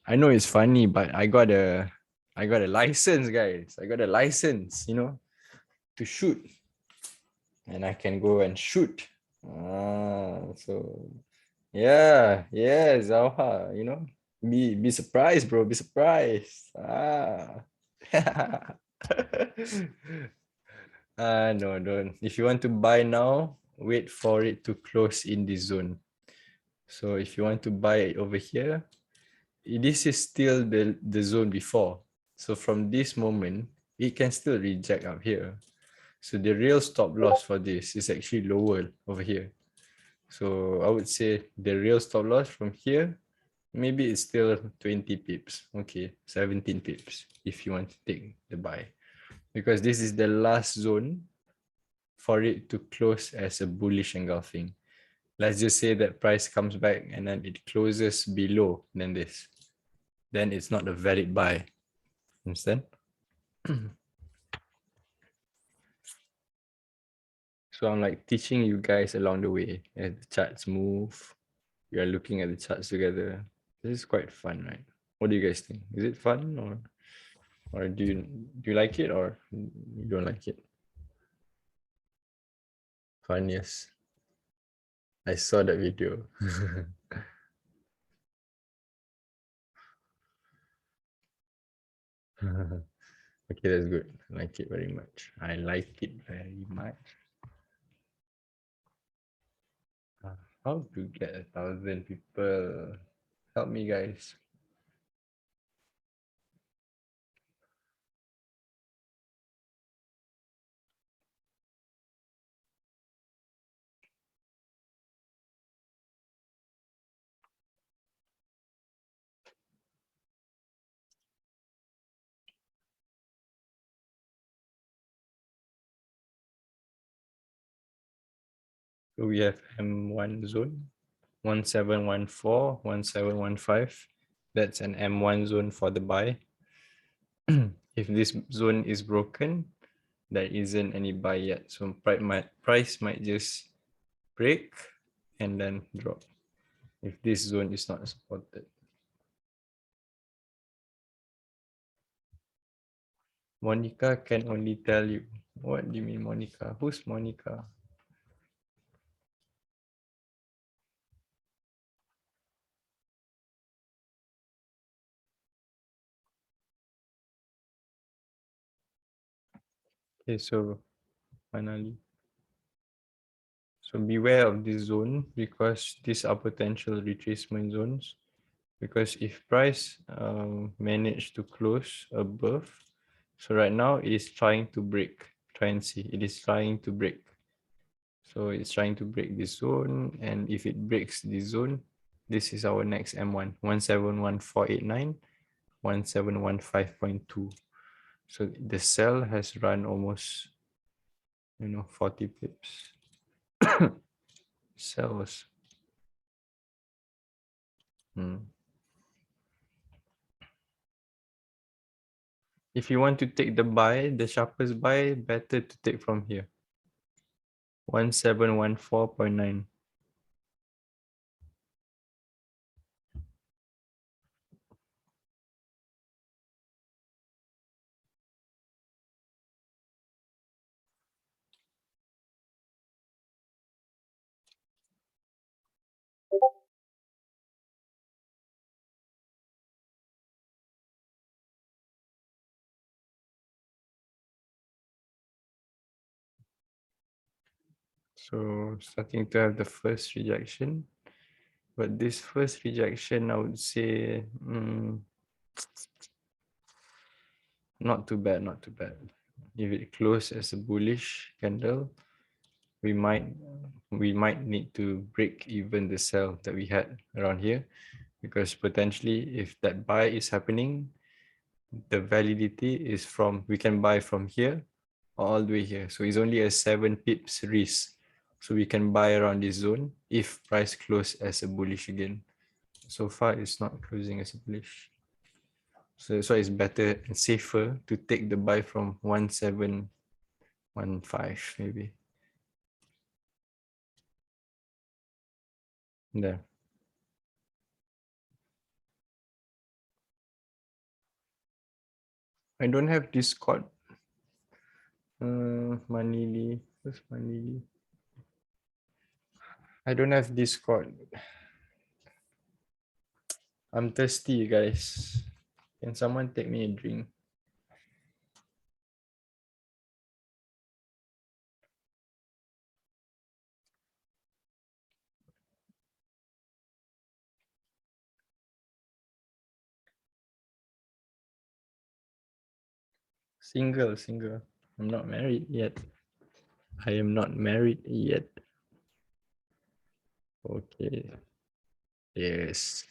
I know it's funny, but I got a license, guys. I got a license, to shoot. And I can go and shoot. So yeah, Zauha, be surprised, bro. Be surprised. No, don't. If you want to buy now, wait for it to close in this zone. So if you want to buy it over here, this is still the zone before. So from this moment, it can still reject up here. So the real stop loss for this is actually lower over here. So I would say the real stop loss from here, maybe it's still 20 pips. Okay, 17 pips if you want to take the buy. Because this is the last zone for it to close as a bullish engulfing. Let's just say that price comes back and then it closes below than this. Then it's not a valid buy. Understand? So I'm like teaching you guys along the way as the charts move. We are looking at the charts together. This is quite fun, right? What do you guys think? Is it fun or do you like it or you don't like it? Fun, yes. I saw that video. Okay, that's good. I like it very much. I like it very much. How to get 1,000 people? Help me, guys. So we have M1 zone, 1714, 1715. That's an M1 zone for the buy. If this zone is broken, there isn't any buy yet. So price might just break and then drop if this zone is not supported. Monica can only tell you What do you mean Monica? Who's Monica? Okay, so finally. So beware of this zone because these are potential retracement zones. Because if price manage to close above, so right now it is trying to break. Try and see, it is trying to break. So it's trying to break this zone, and if it breaks this zone, this is our next M1, 171489, 1715.2. So the sell has run almost 40 pips. Sells. If you want to take the buy, the sharpest buy, better to take from here. 1714.9. So starting to have the first rejection. But this first rejection, I would say, not too bad, not too bad. If it closed as a bullish candle, we might need to break even the sell that we had around here, because potentially if that buy is happening, the validity is from, we can buy from here all the way here. So it's only a 7 pips risk. So we can buy around this zone if price close as a bullish again. So far it's not closing as a bullish. So that's why it's better and safer to take the buy from 1715 maybe. There. I don't have Discord. Manili. Where's Manili? I don't have Discord. I'm thirsty, guys. Can someone take me a drink? Single, single. I'm not married yet. I am not married yet. Okay. Yes.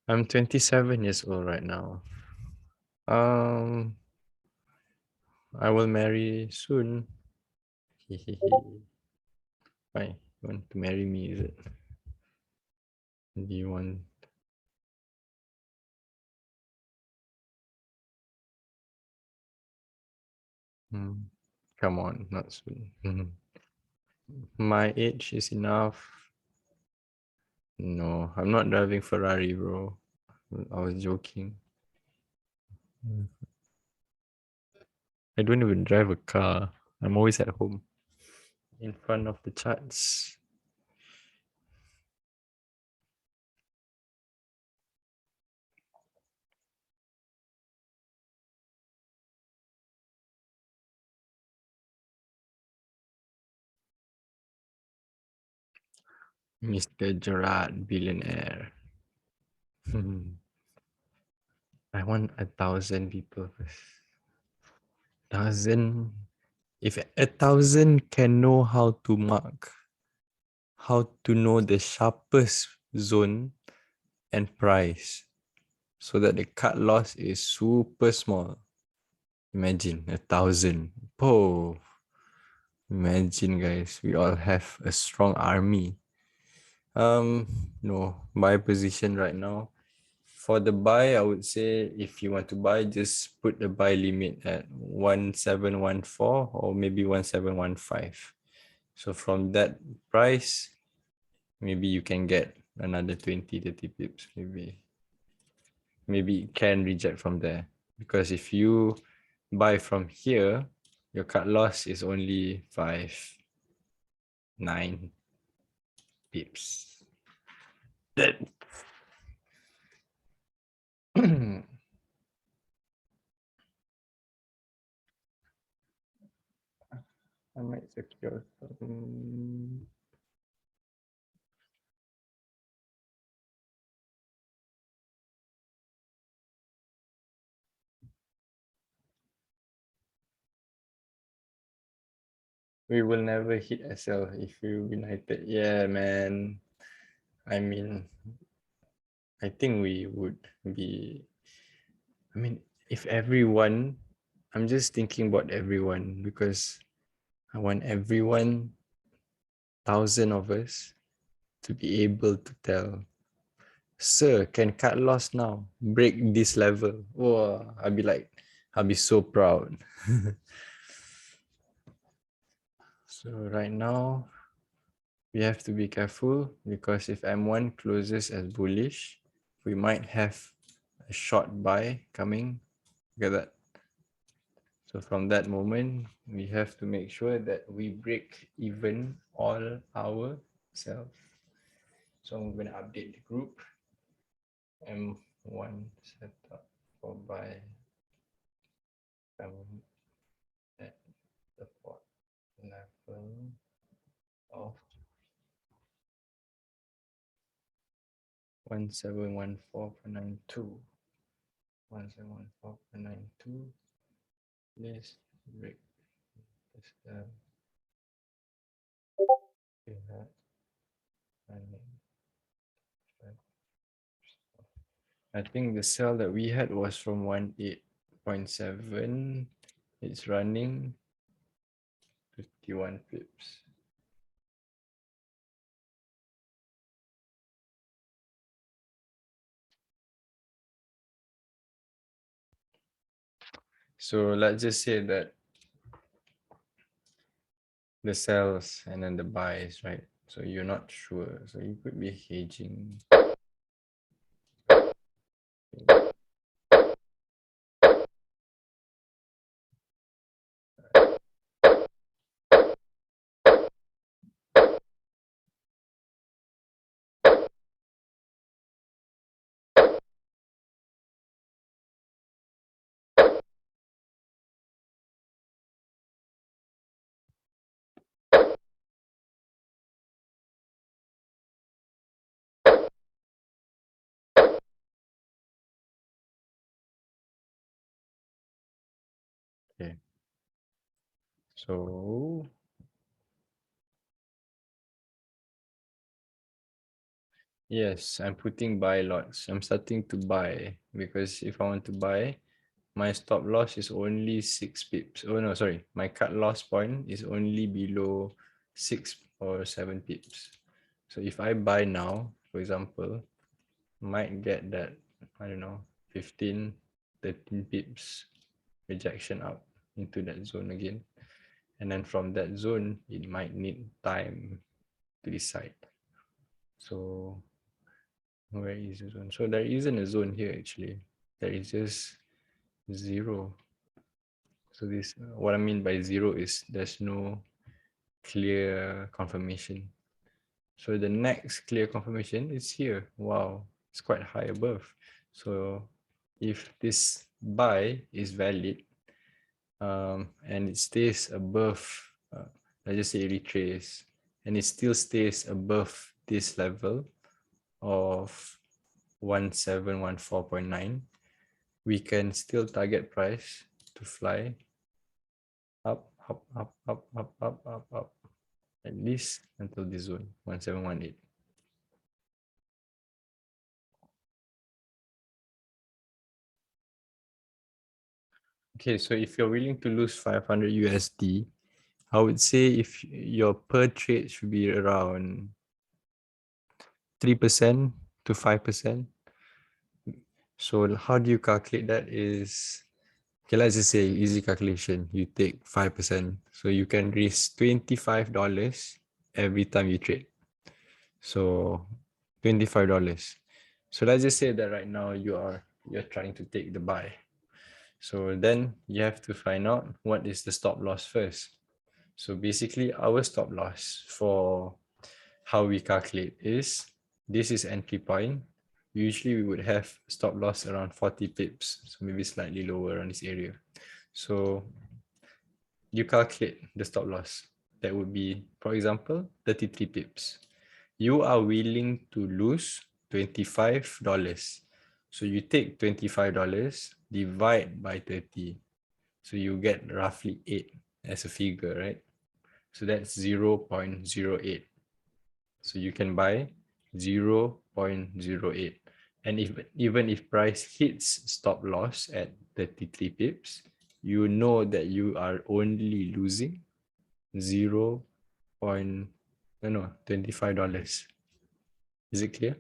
I'm 27 years old right now. I will marry soon. Why? You want to marry me, is it? Do you want? Come on, not soon. My age is enough. No, I'm not driving Ferrari, bro. I was joking. I don't even drive a car. I'm always at home in front of the charts. Mr. Gerrard, billionaire. I want 1,000 people first. 1,000. If 1,000 can know how to mark, how to know the sharpest zone and price, so that the cut loss is super small. Imagine 1,000. Oh, imagine, guys, we all have a strong army. No, buy position right now. For the buy, I would say if you want to buy, just put the buy limit at 1714 or maybe 1715. So from that price, maybe you can get another 20, 30 pips, maybe. Maybe it can reject from there. Because if you buy from here, your cut loss is only 9 pips. That I might secure some. We will never hit SL if we united. Yeah, man. I mean, I think we would be. I mean, if everyone, I'm just thinking about everyone because I want everyone, 1,000 of us, to be able to tell, sir, can cut loss now, break this level. Oh, I'll be so proud. So right now, we have to be careful because if M1 closes as bullish, we might have a short buy coming. Look at that. So from that moment, we have to make sure that we break even all our self. So I'm going to update the group. M1 setup for buy at the port level of 1714.92. 1714.92. Let's break this down. I think the sell that we had was from 18.7. It's running 51 pips. So let's just say that the sells and then the buys, right? So you're not sure. So you could be hedging. Okay. So yes, I'm putting buy lots. I'm starting to buy because if I want to buy, my stop loss is only 6 pips. Oh no, sorry. My cut loss point is only below 6 or 7 pips. So if I buy now, for example, might get that, I don't know, 15, 13 pips rejection up into that zone again. And then from that zone, it might need time to decide. So where is the zone? So there isn't a zone here actually. There is just 0. So this, what I mean by 0 is there's no clear confirmation. So the next clear confirmation is here. Wow, it's quite high above. So if this buy is valid, and it stays above, let's just say it retrace, and it still stays above this level of 1714.9, we can still target price to fly up, up, up, up, up, up, up, up, at least until this zone, 1718. Okay, so if you're willing to lose 500 USD, I would say if your per trade should be around 3% to 5%. So how do you calculate that is, okay, let's just say easy calculation. You take 5%. So you can risk $25 every time you trade. So $25. So let's just say that right now you're trying to take the buy. So then you have to find out what is the stop loss first. So basically our stop loss for how we calculate is, this is entry point. Usually we would have stop loss around 40 pips, so maybe slightly lower on this area. So you calculate the stop loss. That would be, for example, 33 pips. You are willing to lose $25. So you take $25, divide by 30. So you get roughly 8 as a figure, right? So that's 0.08. So you can buy 0.08. And even if price hits stop loss at 33 pips, you know that you are only losing 0. No, $25. Is it clear?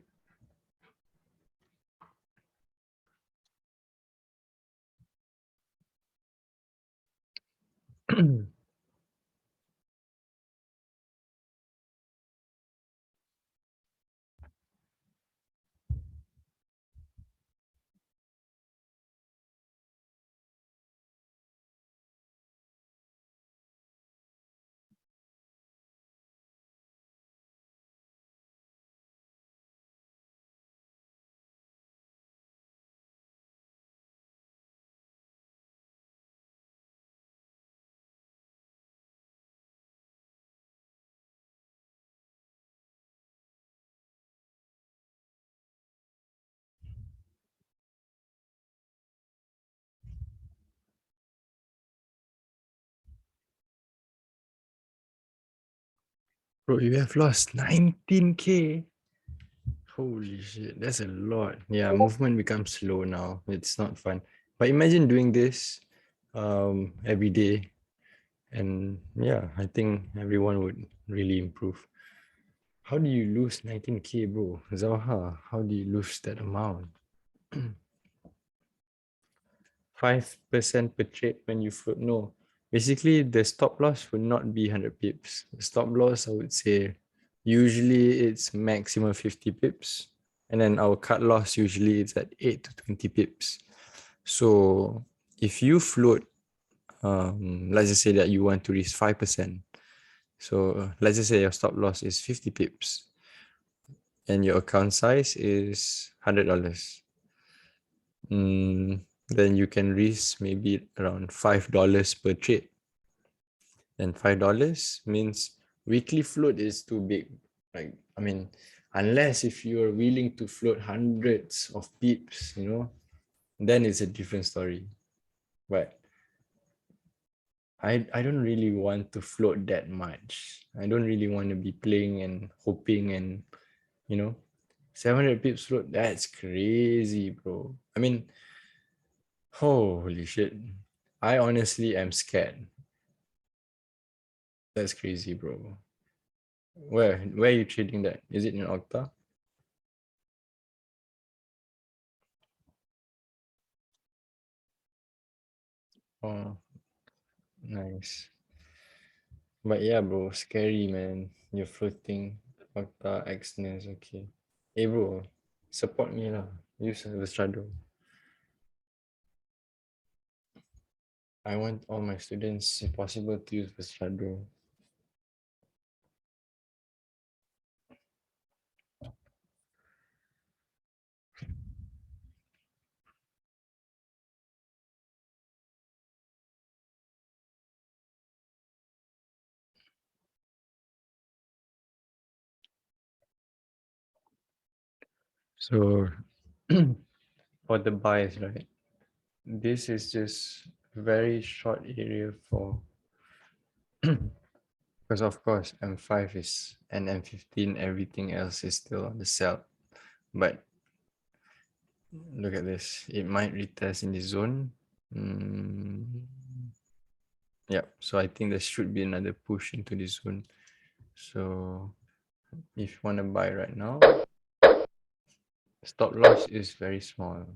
Bro, you have lost 19K. Holy shit, that's a lot. Yeah, movement becomes slow now. It's not fun. But imagine doing this every day. And yeah, I think everyone would really improve. How do you lose 19K, bro? Zawha, how do you lose that amount? 5% per trade when you float. No, basically the stop loss would not be 100 pips. The stop loss, I would say, usually it's maximum 50 pips. And then our cut loss usually it's at 8 to 20 pips. So if you float, let's just say that you want to risk 5%. So let's just say your stop loss is 50 pips and your account size is $100. Then you can risk maybe around $5 per trade. And $5 means weekly float is too big. Like, I mean, unless if you're willing to float hundreds of pips, then it's a different story. But I don't really want to float that much. I don't really want to be playing and hoping and, you know, 700 pips float, that's crazy, bro. I mean, holy shit. I honestly am scared. That's crazy, bro. Where are you trading that? Is it in Octa? Oh, nice. But yeah, bro, scary, man. You're floating Octa Xness, okay. Hey, bro, support me lah. Use the shadow. I want all my students, if possible, to use the shadow. So for the bias, right? This is just very short area for because of course M5 is and M15, everything else is still on the sell. But look at this. It might retest in the zone. Yeah, so I think there should be another push into the zone. So if you want to buy right now, Stop loss is very small.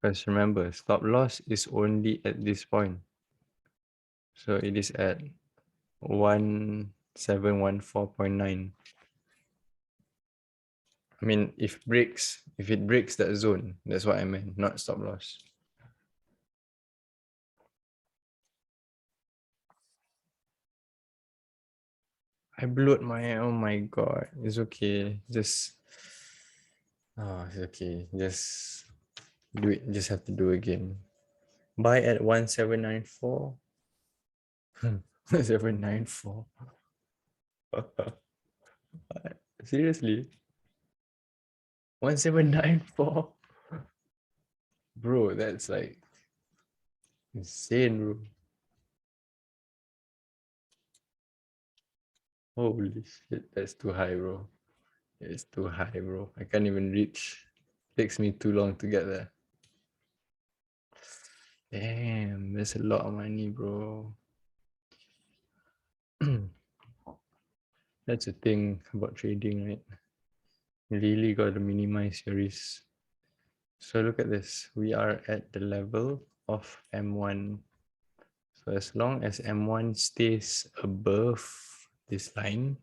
Because remember, stop loss is only at this point. So it is at 1714.9. I mean, if it breaks that zone, that's what I meant, not stop loss. I blew oh my god. It's okay. It's okay. Just do it. Just have to do again. Buy at 1794. 794. Seriously? 1794? Bro, that's like insane, bro. Holy shit, that's too high, bro. It's too high, bro. I can't even reach. Takes me too long to get there. Damn, that's a lot of money, bro. That's the thing about trading, right? You really got to minimize your risk. So look at this. We are at the level of M1. So as long as M1 stays above this line,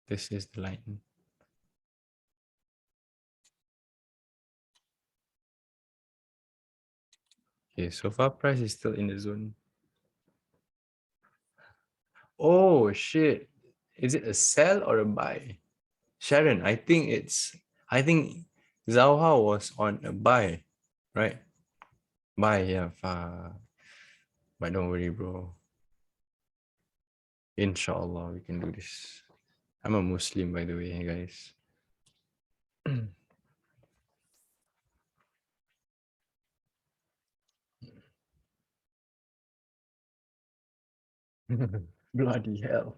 this is the line. Okay, so far price is still in the zone. Oh shit. Is it a sell or a buy? Sharon, I think Zauha was on a buy, right? Buy, yeah. But don't worry, bro. Inshallah, we can do this. I'm a Muslim, by the way, guys. Bloody hell.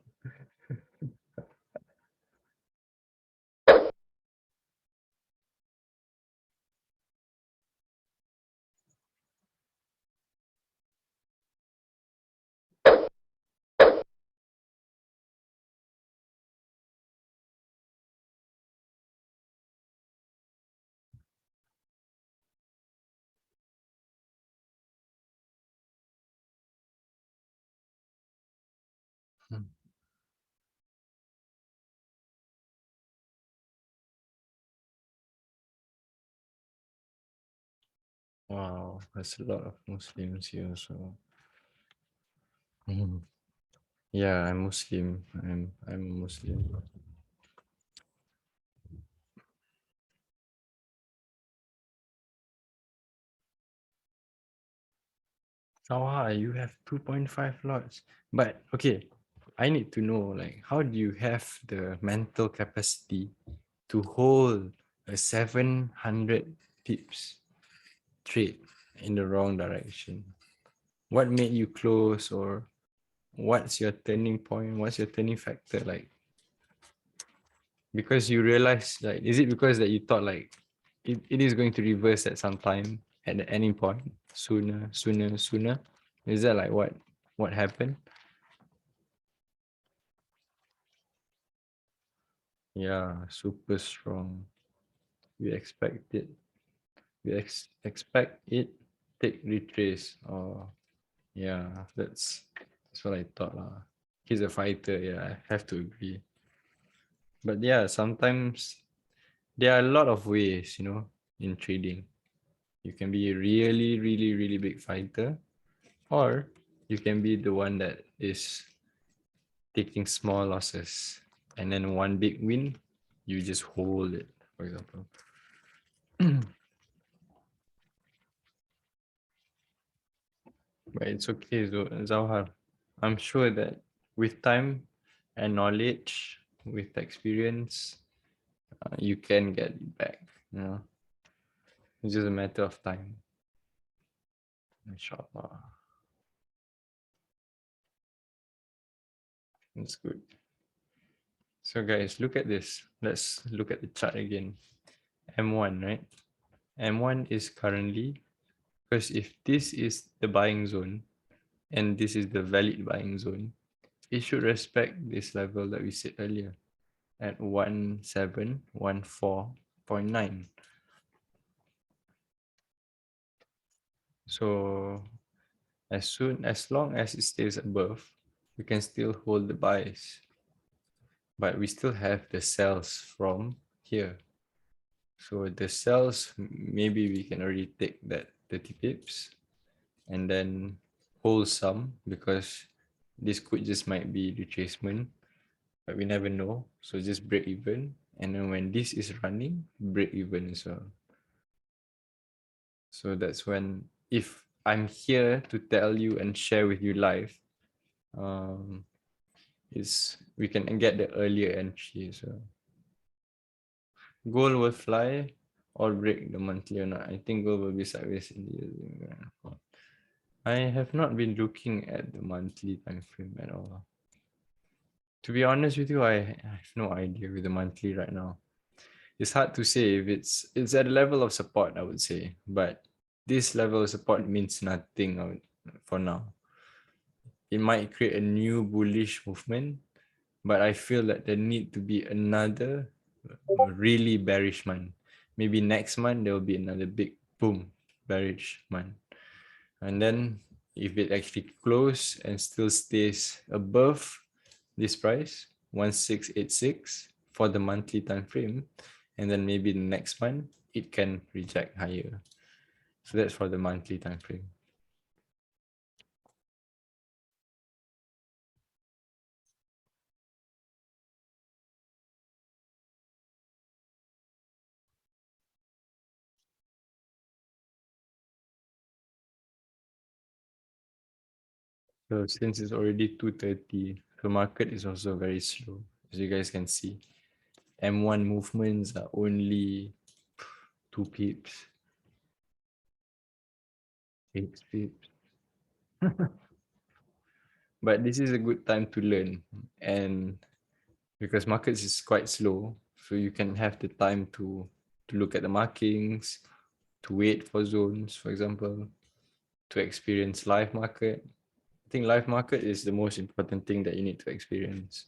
Wow, there's a lot of Muslims here, so yeah, I'm Muslim. I'm a Muslim. Sawa, you have 2.5 lots. But okay, I need to know, like, how do you have the mental capacity to hold a 700 pips trade in the wrong direction? What made you close, or what's your turning point? What's your turning factor? Like, because you realize, like, is it because that you thought like it is going to reverse at some time at any point, sooner? Is that like what happened? Yeah, super strong. We expect it. Expect it. Take retrace. Oh, yeah, that's what I thought lah. He's a fighter. Yeah, I have to agree. But yeah, sometimes there are a lot of ways, in trading. You can be a really, really, really big fighter, or you can be the one that is taking small losses, and then one big win, you just hold it, for example. But it's okay, Zawhar. I'm sure that with time and knowledge, with experience, you can get it back. It's just a matter of time. Inshallah. That's good. So guys, look at this. Let's look at the chart again. M1, right? M1 is currently, because if this is the buying zone and this is the valid buying zone, it should respect this level that we said earlier at 1714.9. So as long as it stays above, we can still hold the buys, but we still have the sells from here. So the sells, maybe we can already take that 30 pips and then hold some, because this could just might be retracement, but we never know. So just break even, and then when this is running, break even as well. So that's when, if I'm here to tell you and share with you live, is we can get the earlier entry. So gold will fly or break the monthly or not. I think gold will be sideways in the. I have not been looking at the monthly time frame at all. To be honest with you, I have no idea with the monthly right now. It's hard to say if it's at a level of support, I would say, but this level of support means nothing for now. It might create a new bullish movement, but I feel that there need to be another really bearish month. Maybe next month there will be another big boom bearish month, and then if it actually close and still stays above this price 1686 for the monthly time frame, and then maybe the next month it can reject higher. So that's for the monthly time frame. So since it's already 2:30, the market is also very slow, as you guys can see. M1 movements are only 2 pips, 8 pips. But this is a good time to learn, and because markets is quite slow, so you can have the time to look at the markings, to wait for zones, for example, to experience live market. I think live market is the most important thing that you need to experience.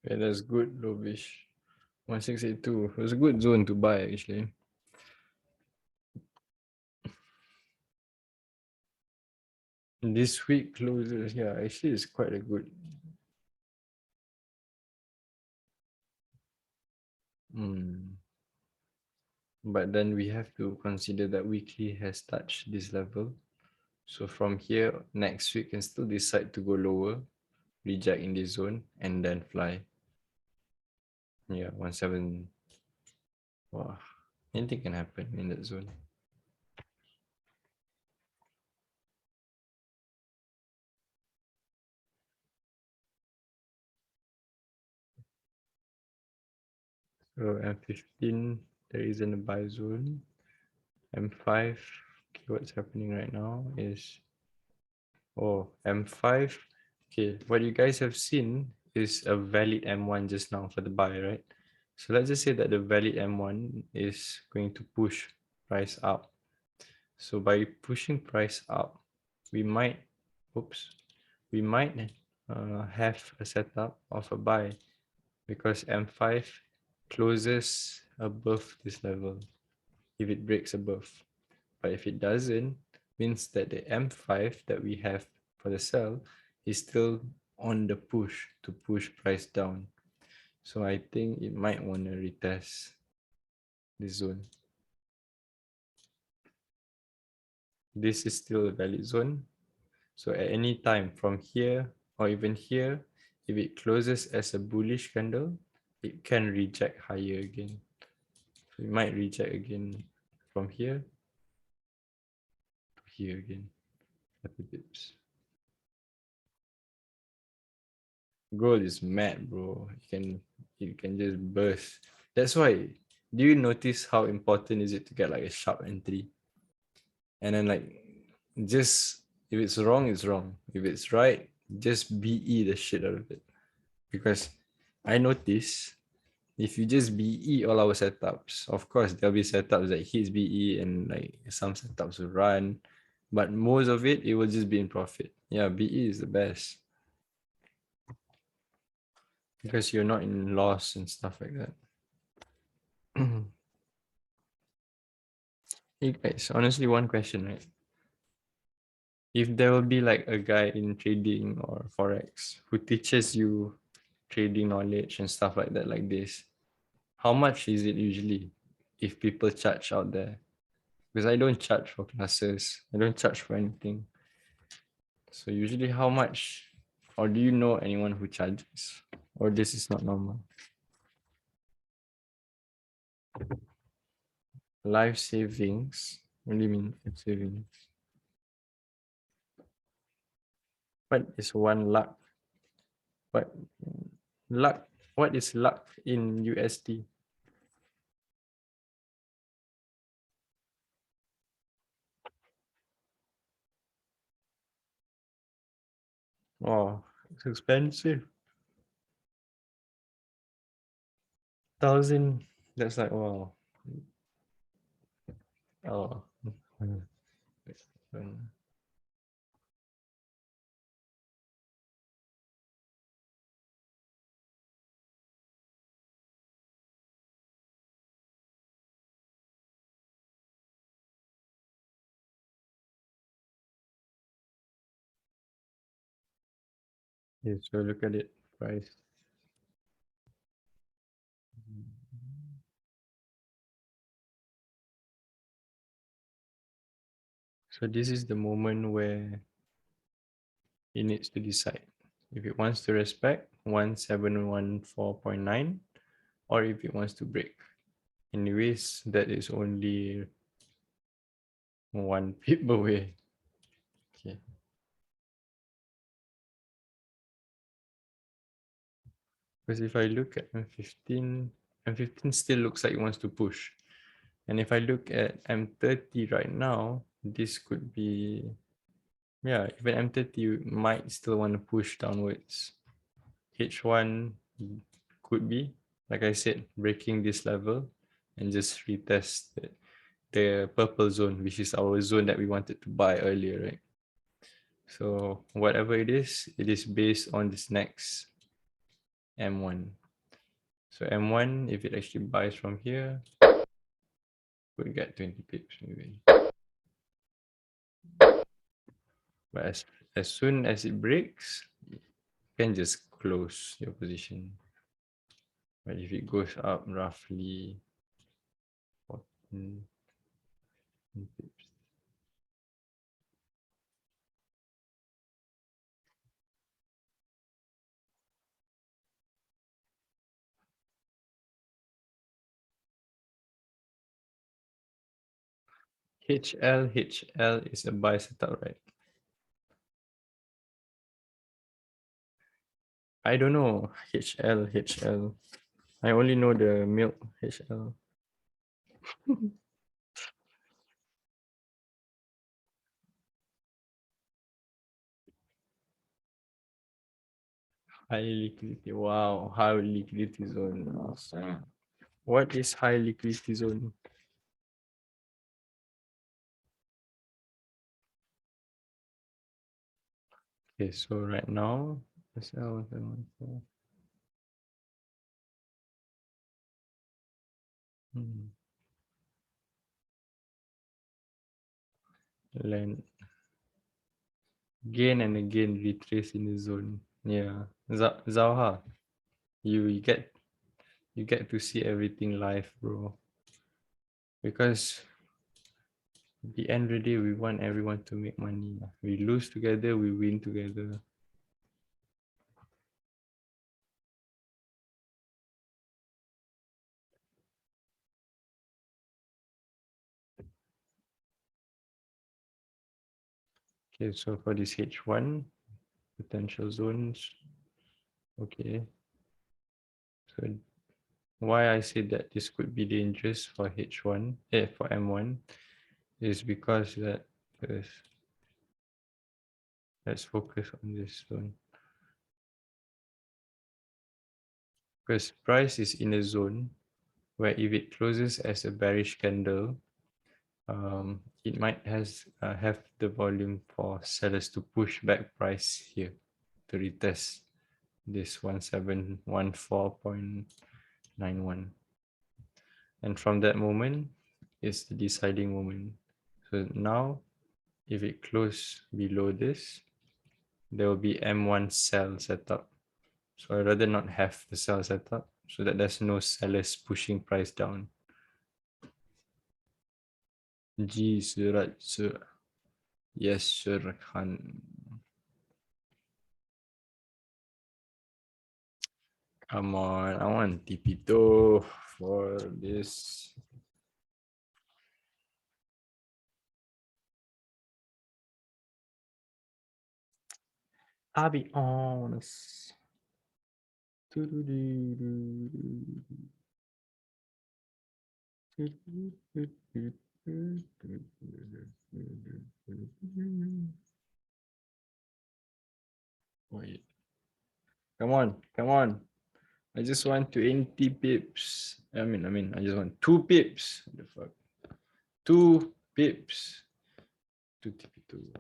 Yeah, that's good, Lovish. 1682. It was a good zone to buy actually. This week closes, yeah, actually it's quite a good. But then we have to consider that weekly has touched this level. So from here, next week can still decide to go lower, reject in this zone, and then fly. Yeah, 17. Wow, anything can happen in that zone. So M15, there isn't a buy zone. M5, okay, what's happening right now is, oh, M5. Okay, what you guys have seen is a valid M1 just now for the buy, right? So let's just say that the valid M1 is going to push price up. So by pushing price up, we might, oops, we might have a setup of a buy because M5 closes above this level if it breaks above. But if it doesn't, means that the M5 that we have for the sell is still on the push to push price down. So I think it might want to retest this zone. This is still a valid zone. So at any time from here or even here, if it closes as a bullish candle, it can reject higher again. So it might reject again from here to here again. 30 pips. Gold is mad, bro. You can just burst. That's why. Do you notice how important is it to get like a sharp entry? And then like just if it's wrong, it's wrong. If it's right, just BE the shit out of it. Because I notice if you just BE all our setups, of course there'll be setups that hits BE and like some setups will run, but most of it will just be in profit. Yeah, BE is the best because you're not in loss and stuff like that. Hey guys, honestly, one question, right? If there will be like a guy in trading or forex who teaches you trading knowledge and stuff like that, like this, how much is it usually if people charge out there? Because I don't charge for classes, I don't charge for anything. So usually how much, or do you know anyone who charges, or this is not normal? Life savings, what do you mean life savings? What is one lakh? What luck? What is luck in USD? Oh, it's expensive. 1,000. That's like wow. Oh. Yes, so look at it. Price. So this is the moment where it needs to decide if it wants to respect 1714.9 or if it wants to break. Anyways, that is only one pip away. Okay. Because if I look at M15, M15 still looks like it wants to push. And if I look at M30 right now, this could be, yeah, even M30 might still want to push downwards. H1 could be, like I said, breaking this level and just retest the purple zone, which is our zone that we wanted to buy earlier, right? So whatever it is based on this next M1. So M1, if it actually buys from here, we get 20 pips maybe. But as soon as it breaks, you can just close your position. But if it goes up roughly 14 pips, HL is a buy setup, right? I don't know HL. I only know the milk HL. High liquidity. Wow, high liquidity zone. Awesome. What is high liquidity zone? Okay, so right now, land again and again retrace in the zone. Yeah, Zauha, you get to see everything live, bro. Because at the end of the day, we want everyone to make money. We lose together, we win together. Okay, so for this H1, potential zones. Okay. So why I say that this could be dangerous for H1, for M1, is because that first, let's focus on this zone. Because price is in a zone where if it closes as a bearish candle, it might have the volume for sellers to push back price here to retest this 1714.91. And from that moment, it's the deciding moment. So now, if it closes below this, there will be M1 sell setup. So I'd rather not have the sell setup so that there's no sellers pushing price down. Ji Surat Sir. Yes, Sir Khan. Come on, I want TP2 for this. I'll be honest. Wait. Come on, come on. I just want 20 pips. I mean, I just want 2 pips. What the fuck? 2 pips. 2 TP2.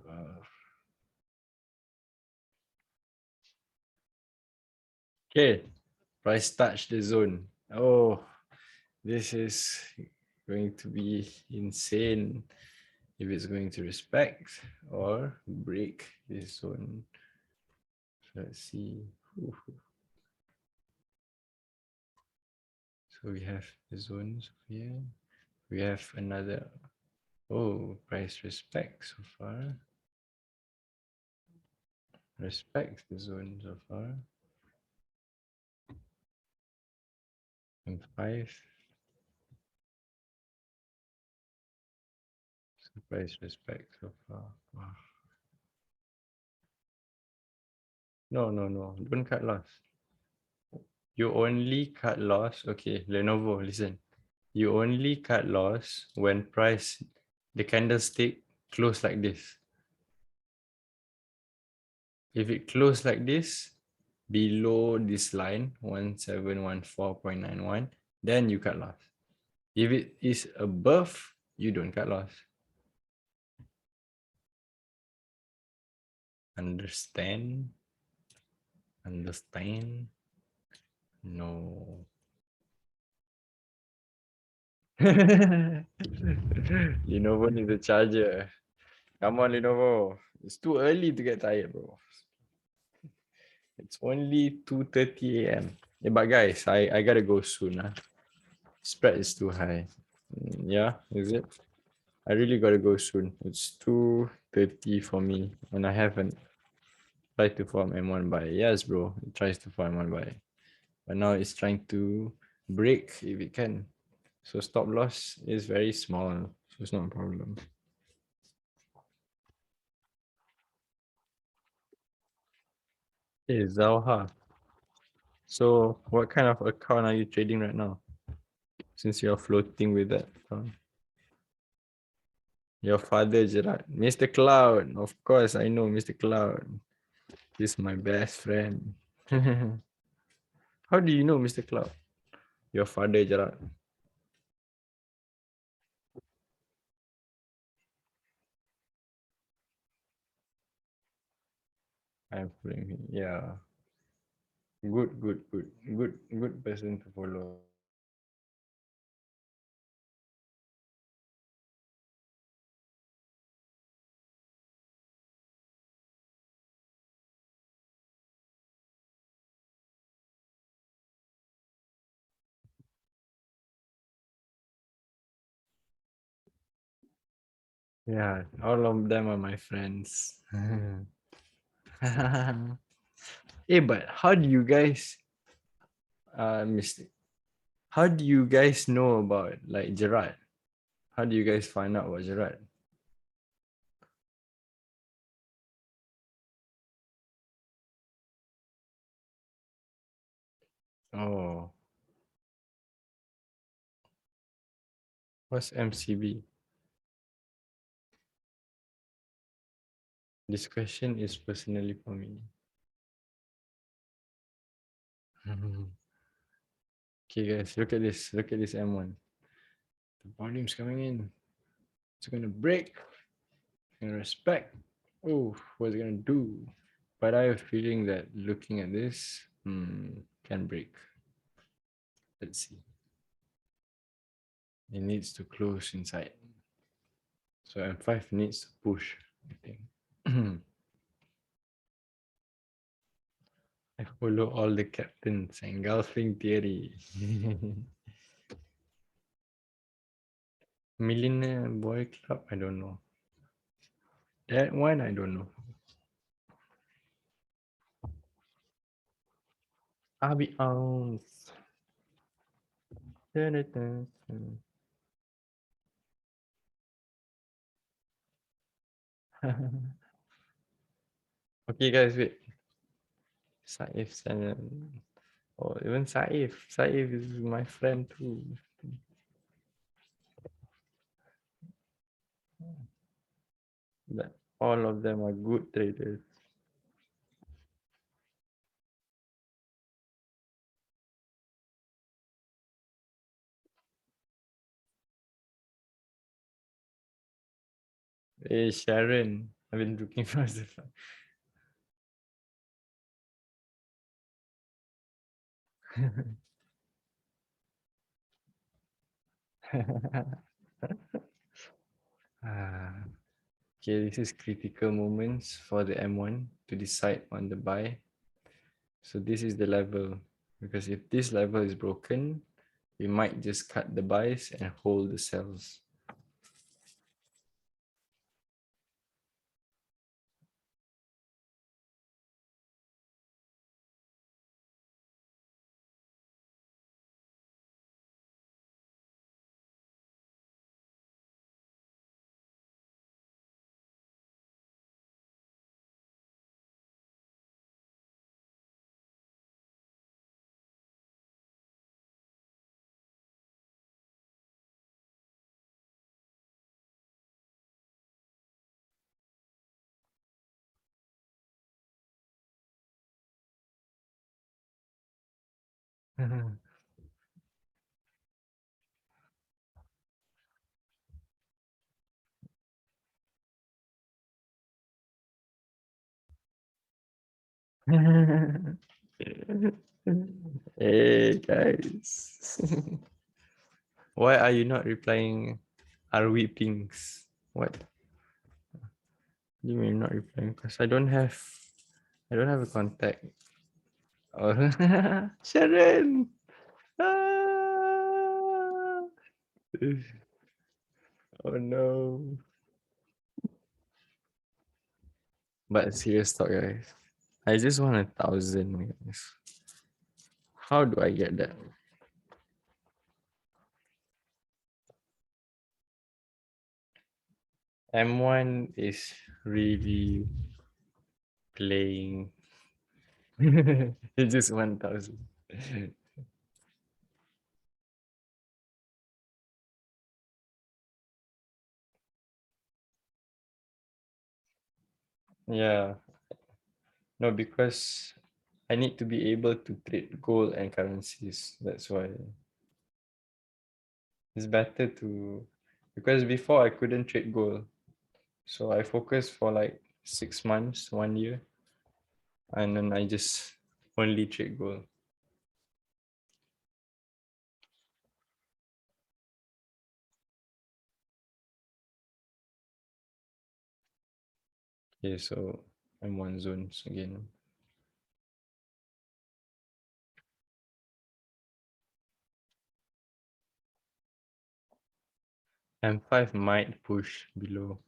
Okay. Price touch the zone. Oh, this is going to be insane if it's going to respect or break this zone. So let's see. So we have the zones here. We have another. Oh, price respect so far. Respects the zone so far. M5. So price respect so far. Wow. No. Don't cut loss. You only cut loss. Okay, Lenovo, listen. You only cut loss when price, the candlestick close like this. If it close like this, below this line, 1714.91, then you cut loss. If it is above, you don't cut loss. Understand? Understand? No. Lenovo needs a charger. Come on, Lenovo. It's too early to get tired, bro. It's only 2:30 a.m. Yeah, but guys, I gotta go soon. Spread is too high. Yeah, is it? I really gotta go soon. It's 2:30 for me, and I haven't tried to form M1 buy. Yes, bro, it tries to form M1 buy, but now it's trying to break if it can. So stop loss is very small, so it's not a problem. Hey, Zauha. So what kind of account are you trading right now? Since you're floating with that account. Your father, Gerrard. Mr. Cloud. Of course, I know Mr. Cloud. He's my best friend. How do you know Mr. Cloud? Your father, Gerrard. I'm following him. Yeah. Good person to follow. Yeah, all of them are my friends. Hey, but how do you guys mistake? How do you guys know about like Gerrard? How do you guys find out about Gerrard? Oh, what's MCB? This question is personally for me. Okay, guys, look at this. Look at this M1. The volume's coming in. It's gonna break. It's gonna respect. Oh, what's it gonna do? But I have a feeling that looking at this, can break. Let's see. It needs to close inside. So M5 needs to push, I think. I follow all the captains. Engulfing theory. Millionaire Boy Club, I don't know. That one, I don't know. I'll be honest. Okay, guys, wait. Saif, or even Saif. Saif is my friend too. But all of them are good traders. Hey, Sharon, I've been looking for the Ah, okay, this is critical moments for the M1 to decide on the buy. So this is the level, because if this level is broken, we might just cut the buys and hold the sells. Hey guys. Why are you not replying? Are we pings? What do you mean not replying? Because I don't have a contact. Oh, Sharon. Ah! Oh no. But serious talk, guys. I just want 1,000, guys. How do I get that? M1 is really playing. It's just 1,000. Yeah. No, because I need to be able to trade gold and currencies. That's why it's better to, because before I couldn't trade gold. So I focused for like 6 months, 1 year. and then I just only trade gold. Okay, so I'm one zones again. M5 might push below.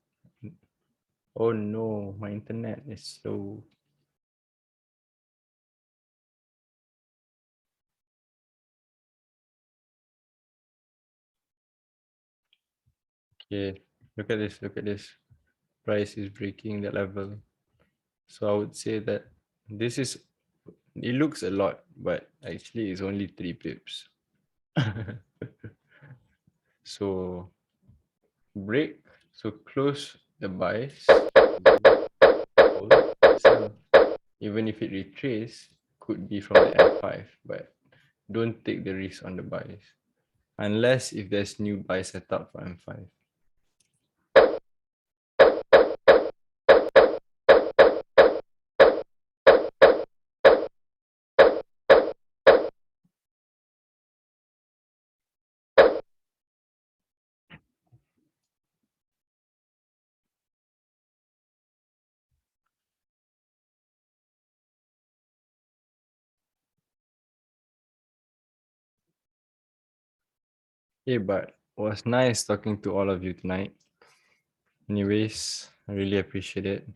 Oh no, my internet is slow. Okay, look at this, look at this. Price is breaking the level. So I would say that this is, it looks a lot, but actually it's only 3 pips. So break, so close the buys, hold, sell. Even if it retraces, could be from the M5, but don't take the risk on the buys. Unless if there's new buy setup for M5. Okay, but it was nice talking to all of you tonight. Anyways, I really appreciate it.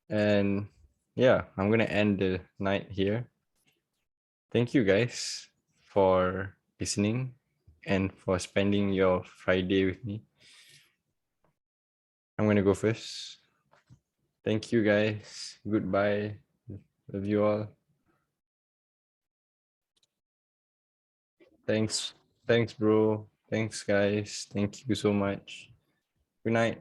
And yeah, I'm gonna end the night here. Thank you guys for listening and for spending your Friday with me. I'm gonna go first. Thank you guys. Goodbye. Love you all. Thanks. Thanks, bro. Thanks, guys. Thank you so much. Good night.